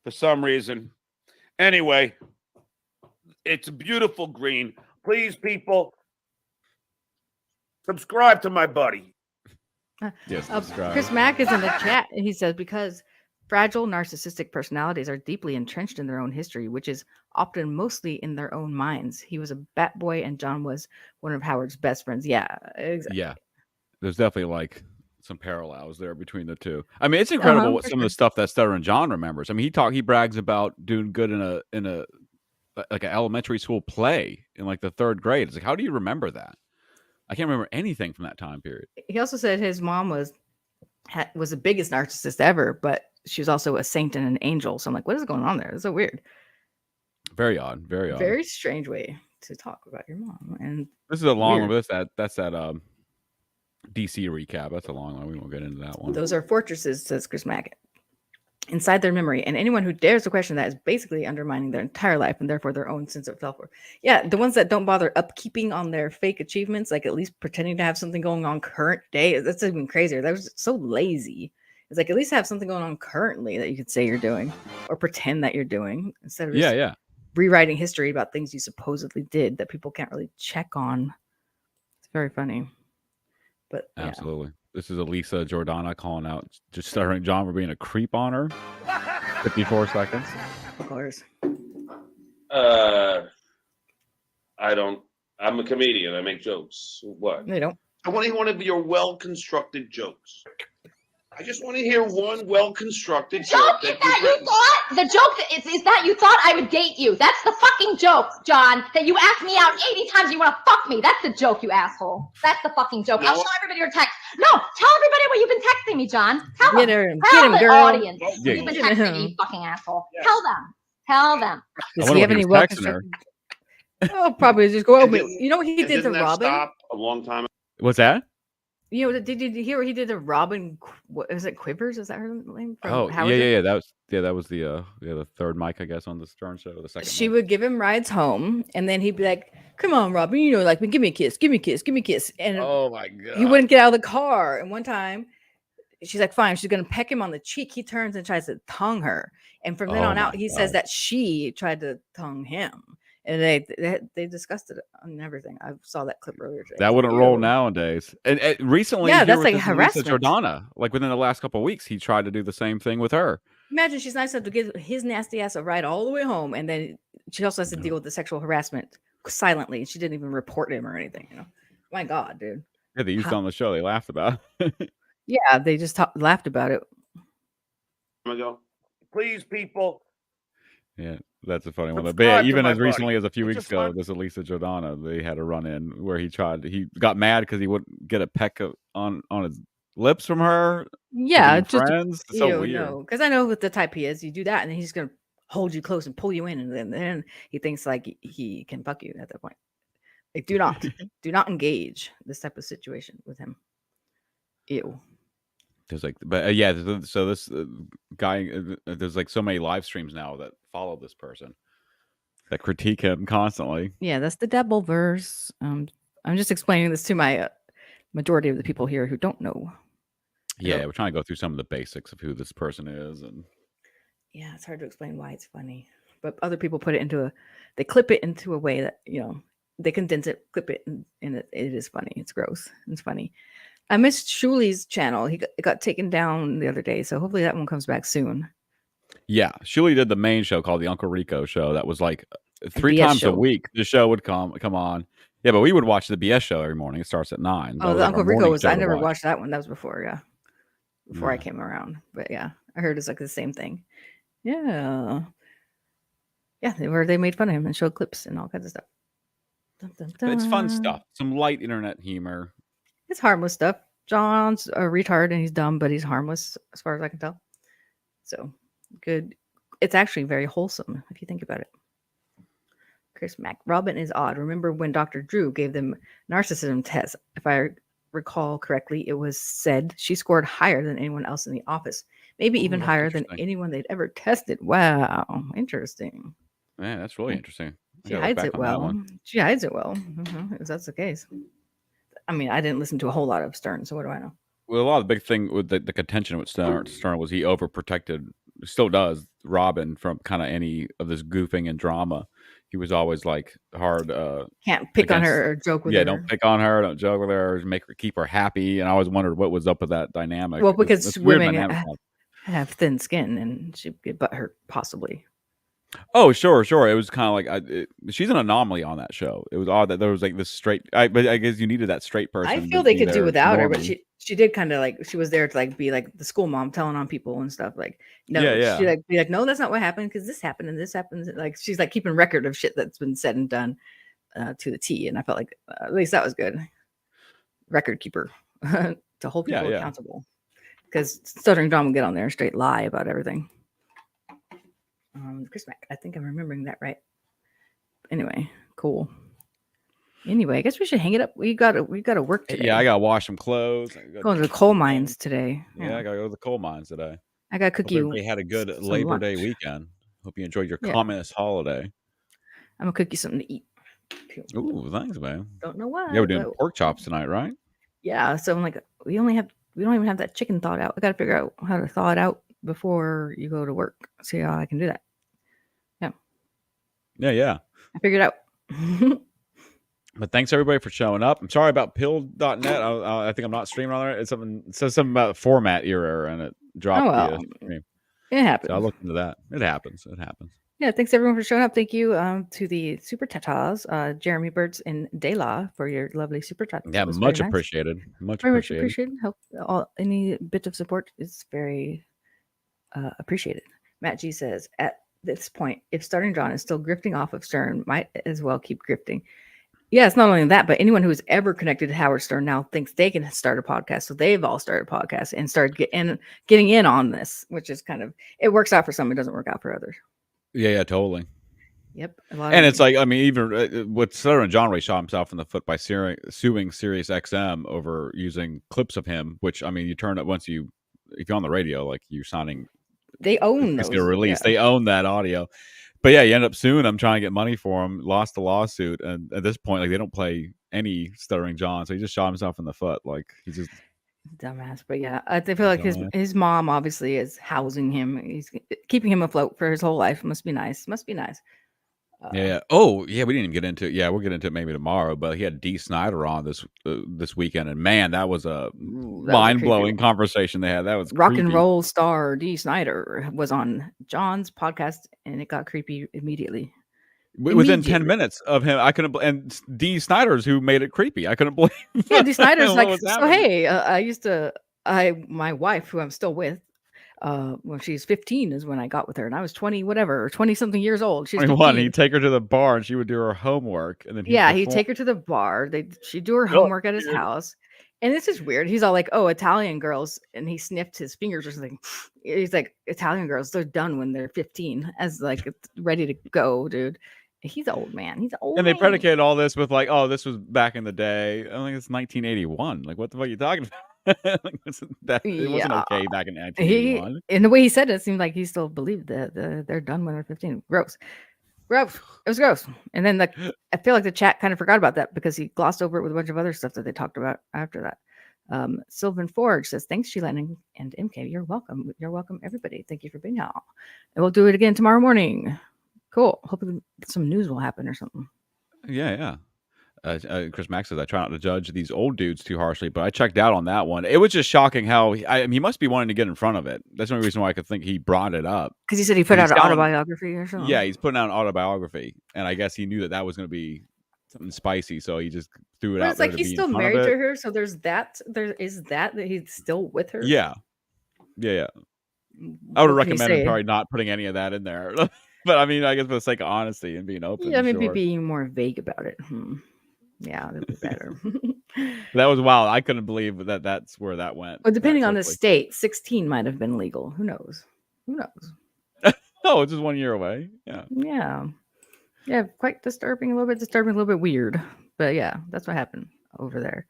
for some reason. Anyway, it's a beautiful green. Please, people, subscribe to my buddy. Yes, Chris Mack is in the chat, and he says because fragile narcissistic personalities are deeply entrenched in their own history, which is often mostly in their own minds. He was a bat boy, and John was one of Howard's best friends. Yeah, exactly. Yeah, there's definitely like some parallels there between the two. I mean, it's incredible what for some of the stuff that Stuttering John remembers. I mean, he brags about doing good in a like an elementary school play in like the 3rd grade. It's like, how do you remember that? I can't remember anything from that time period. He also said his mom was the biggest narcissist ever, but she was also a saint and an angel. So I'm like, what is going on there? It's so weird. Very odd. Very odd. Very strange way to talk about your mom. And This is a long weird. list. That's that DC recap. That's a long one. We won't get into that one. Those are fortresses, says Chris Mack, inside their memory. And anyone who dares to question that is basically undermining their entire life and therefore their own sense of self-worth. Yeah, the ones that don't bother upkeeping on their fake achievements, like at least pretending to have something going on current day, that's even crazier. That was so lazy. It's like at least have something going on currently that you could say you're doing or pretend that you're doing instead of just rewriting history about things you supposedly did that people can't really check on. It's very funny. But yeah. Absolutely. This is Elisa Jordana calling out just Stuttering John for being a creep on her. 54 seconds. Of course. I'm a comedian. I make jokes. What? They don't. I want to hear one of your well-constructed jokes. I just want to hear one well-constructed joke. Is that you thought? The joke is that you thought I would date you. That's the fucking joke, John. That you asked me out 80 times you want to fuck me. That's the joke, you asshole. That's the fucking joke. No. I'll show everybody your text. No, tell everybody what you've been texting me, John. Tell Get them. him. Tell Get him, the girl. audience. Yeah, You've been get texting him. me, you fucking asshole. Tell them. Tell them. Does he have any well constructed? Oh, probably just go. Oh, but you know what he did to Didn't that Robin? stop a long time? What's that? You know, did you hear what he did to Robin? What is it? Quivers? Is that her name? From Oh, Howard? yeah. That was the 3rd mic, I guess, on the Stern show. The 2nd. She would give him rides home, and then he'd be like, "Come on, Robin, you know, like, give me a kiss, give me a kiss, give me a kiss." And oh my god, he wouldn't get out of the car. And one time, she's like, "Fine," she's gonna peck him on the cheek. He turns and tries to tongue her, and from then Oh on out, my he says God. that she tried to tongue him, and they discussed it on everything. I saw that clip earlier today. That wouldn't roll nowadays. And recently, Yeah, here that's with like this Elisa harassment. Jordana, like within the last couple of weeks, he tried to do the same thing with her. Imagine she's nice enough to give his nasty ass a ride all the way home, and then she also has to deal with the sexual harassment silently. She didn't even report him or anything. You know, my God, dude. Yeah, they used it on the show. They laughed about it. Yeah, they just laughed about it. Please, people. Yeah, that's a funny one. But Subscribe yeah, to even my as recently buddy. as a few It's weeks just ago, fun. this Elisa Jordana, they had a run in where he got mad because he wouldn't get a peck on his lips from her. Yeah, being just friends. It's so weird. no, because I know what the type he is. You do that, and then he's gonna hold you close and pull you in, and then he thinks like he can fuck you at that point. Like, do not engage this type of situation with him. Ew. There's like, but yeah, so this guy, there's like so many live streams now that follow this person that critique him constantly. Yeah, that's the dabble verse. I'm just explaining this to my majority of the people here who don't know. Yeah, we're trying to go through some of the basics of who this person is, and Yeah, it's hard to explain why it's funny, but other people put it they clip it into a way that, you know, they condense it, clip it, and it is funny. It's gross. It's funny. I missed Shuli's channel. It got taken down the other day, so hopefully that one comes back soon. yeah, Sheila did the main show called the Uncle Rico Show. That was like 3 BS times a show. week. The show would come on. Yeah, but we would watch the BS show every morning. It starts at 9. That Oh, was the like our Uncle Rico morning was. show I to never watch. watched that one. That was before, yeah, before I Yeah. came around. But yeah, I heard it's like the same thing. Yeah. Yeah, they made fun of him and showed clips and all kinds of stuff. Dun, dun, But it's fun dun. stuff. Some light internet humor. It's harmless stuff. John's a retard and he's dumb, but he's harmless as far as I can tell. So good. It's actually very wholesome if you think about it. Chris Mack. Robin is odd. Remember when Dr. Drew gave them narcissism tests? If I recall correctly, it was said she scored higher than anyone else in the office. Maybe even that's higher than interesting. anyone they'd ever tested. Wow. Interesting. Man, that's really interesting. I She gotta look hides back it on that well. one. She hides it well. If that's the case. I mean, I didn't listen to a whole lot of Stern, so what do I know? Well, a lot of the big thing with the contention with Stern was he overprotected, still does, Robin from kind of any of this goofing and drama. He was always like hard. Can't pick on against- her or joke with yeah, her. don't pick on her, don't joke with her, keep her happy. And I always wondered what was up with that dynamic. Well, because it's a weird women dynamic. have thin skin and she'd get butthurt, possibly. Oh, sure. It was kind of like she's an anomaly on that show. It was odd that there was like this straight. But I guess you needed that straight person. I to feel they be could do there without her, but normally. she did kind of like she was there to like be like the school mom telling on people and stuff. Like no, Yeah. she like be like, no, that's not what happened because this happened and this happened. Like she's like keeping record of shit that's been said and done to the T. And I felt like at least that was good. Record keeper to hold people Yeah. accountable. Because Stuttering John would get on there and straight lie about everything. Chris Mack, I think I'm remembering that right. Anyway, cool. Anyway, I guess we should hang it up. We got to work today. Yeah, I gotta wash some clothes. Going to the coal mines today. Yeah, I gotta go to the coal mines today. I got to cook Hope you. everybody had a good some Labor Day lunch. weekend. Hope you enjoyed your Yeah. communist holiday. I'm gonna cook you something to eat. Ooh, thanks, man. Don't know why. Yeah, we're doing but- pork chops tonight, right? Yeah, so I'm like, we don't even have that chicken thawed out. I got to figure out how to thaw it out before you go to work. See how I can do that. Yeah. I figured it out. But thanks everybody for showing up. I'm sorry about pill.net. I think I'm not streaming on there. It says something about format error and it dropped well, the stream. It happens. So I looked into that. It happens. Yeah, thanks everyone for showing up. Thank you to the super tatas, Jeremy Burtz and Dayla for your lovely super chat. Yeah, That was much very nice. appreciated. Much Very much appreciated. appreciated. Any bit of support is very appreciated. Matt G says, at this point, if Stuttering John is still grifting off of Stern, might as well keep grifting. Yeah, it's not only that, but anyone who is ever connected to Howard Stern now thinks they can start a podcast. So they've all started podcasts and started getting in on this, which is kind of, it works out for some, it doesn't work out for others. Yeah, totally. Yep. And it's like, I mean, even with Stuttering John really shot himself in the foot by suing Sirius XM over using clips of him, which, I mean, you turn it if you're on the radio, like you're signing. They own It's those. going to release. Yeah. They own that audio. But yeah, you end up suing them, trying to get money for him, lost the lawsuit. And at this point, like they don't play any Stuttering John. So he just shot himself in the foot. Like he's just Dumbass, but yeah, I feel like his mom obviously is housing him. He's keeping him afloat for his whole life. Must be nice. yeah. Oh, yeah. We didn't even get into it. Yeah, we'll get into it maybe tomorrow. But he had Dee Snider on this weekend, and man, that was a mind blowing conversation they had. That was Rock and creepy. roll star Dee Snider was on John's podcast, and it got creepy immediately. Within 10 minutes of him, I couldn't. And Dee Snider's who made it creepy. I couldn't believe. Yeah, Dee Snider's what like, was so happening. hey, my wife, who I'm still with, when she's 15 is when I got with her, and I was 20, whatever, 20 something years old. She's 21. 15. He'd take her to the bar, and she would do her homework, and then He'd take her to the bar. She'd do her homework at his house. And this is weird. He's all like, oh, Italian girls. And he sniffed his fingers or something. He's like, Italian girls, they're done when they're 15, as like ready to go, dude. He's an old man. He's an old And they man. predicated all this with like, oh, this was back in the day. I think it's 1981. Like, what the fuck are you talking about? Like, it wasn't okay back in 1981. And the way he said it seemed like he still believed that they're done when they're 15. Gross. It was gross. And then I feel like the chat kind of forgot about that because he glossed over it with a bunch of other stuff that they talked about after that. Sylvan Forge says, thanks, Sheila and MK. You're welcome. You're welcome, everybody. Thank you for being here. And we'll do it again tomorrow morning. Cool. Hopefully some news will happen or something. Yeah. Chris Max says, I try not to judge these old dudes too harshly, but I checked out on that one. It was just shocking how he must be wanting to get in front of it. That's the only reason why I could think he brought it up. Because he said he put out an autobiography or something. Yeah, he's putting out an autobiography. And I guess he knew that was going to be something spicy. So he just threw it But out it's there like to he's be in still front married of to it. her. So there is that he's still with her. Yeah. I would What can you recommend say? probably not putting any of that in there. But I mean, I guess for the sake of honesty and being open. Yeah, maybe sure. being more vague about it. Yeah, that'd be better. That was wild. I couldn't believe that that's where that went. Well, that depending on the quickly. state, 16 might have been legal. Who knows? Who knows? No, it's just 1 year away. Yeah. Yeah. Yeah, quite disturbing, a little bit weird. But yeah, that's what happened over there.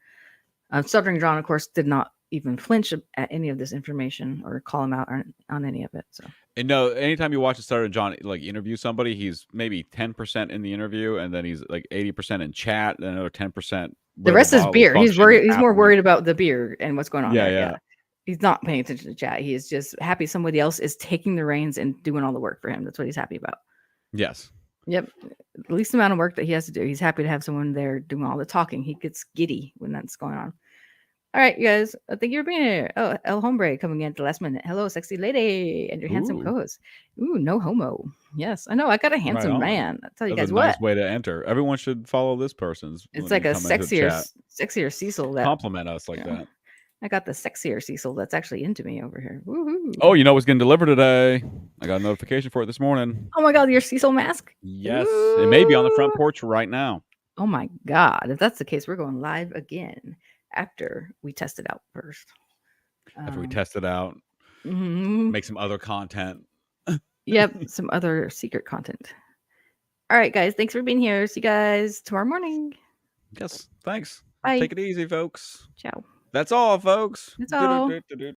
Stuttering John, of course, did not even flinch at any of this information or call him out on any of it. So And no, anytime you watch a Stuttering John like interview somebody, he's maybe 10% in the interview, and then he's like 80% in chat, and another 10%. the rest is beer. He's worried. He's more worried about the beer and what's going on there. Yeah. He's not paying attention to chat. He is just happy somebody else is taking the reins and doing all the work for him. That's what he's happy about. Yes. Yep. The least amount of work that he has to do. He's happy to have someone there doing all the talking. He gets giddy when that's going on. All right, you guys. Thank you for being here. Oh, El Hombre coming in at the last minute. Hello, sexy lady, and your handsome co-host. Ooh, no homo. Yes, I know. I got a handsome on. man. I tell you That's guys a what. nice way to enter. Everyone should follow this person's. It's when like you a come into the chat. sexier Cecil. That Compliment us like that. I got the sexier Cecil that's actually into me over here. Woohoo. Oh, you know what's getting delivered today? I got a notification for it this morning. Oh my God, your Cecil mask? Yes, it may be on the front porch right now. Oh my God. If that's the case, we're going live again after we test it out first. After we test it out, Mhm. make some other content. Yep, some other secret content. All right, guys. Thanks for being here. See you guys tomorrow morning. Yes, thanks. Bye. Take it easy, folks. Ciao. That's all, folks. That's all.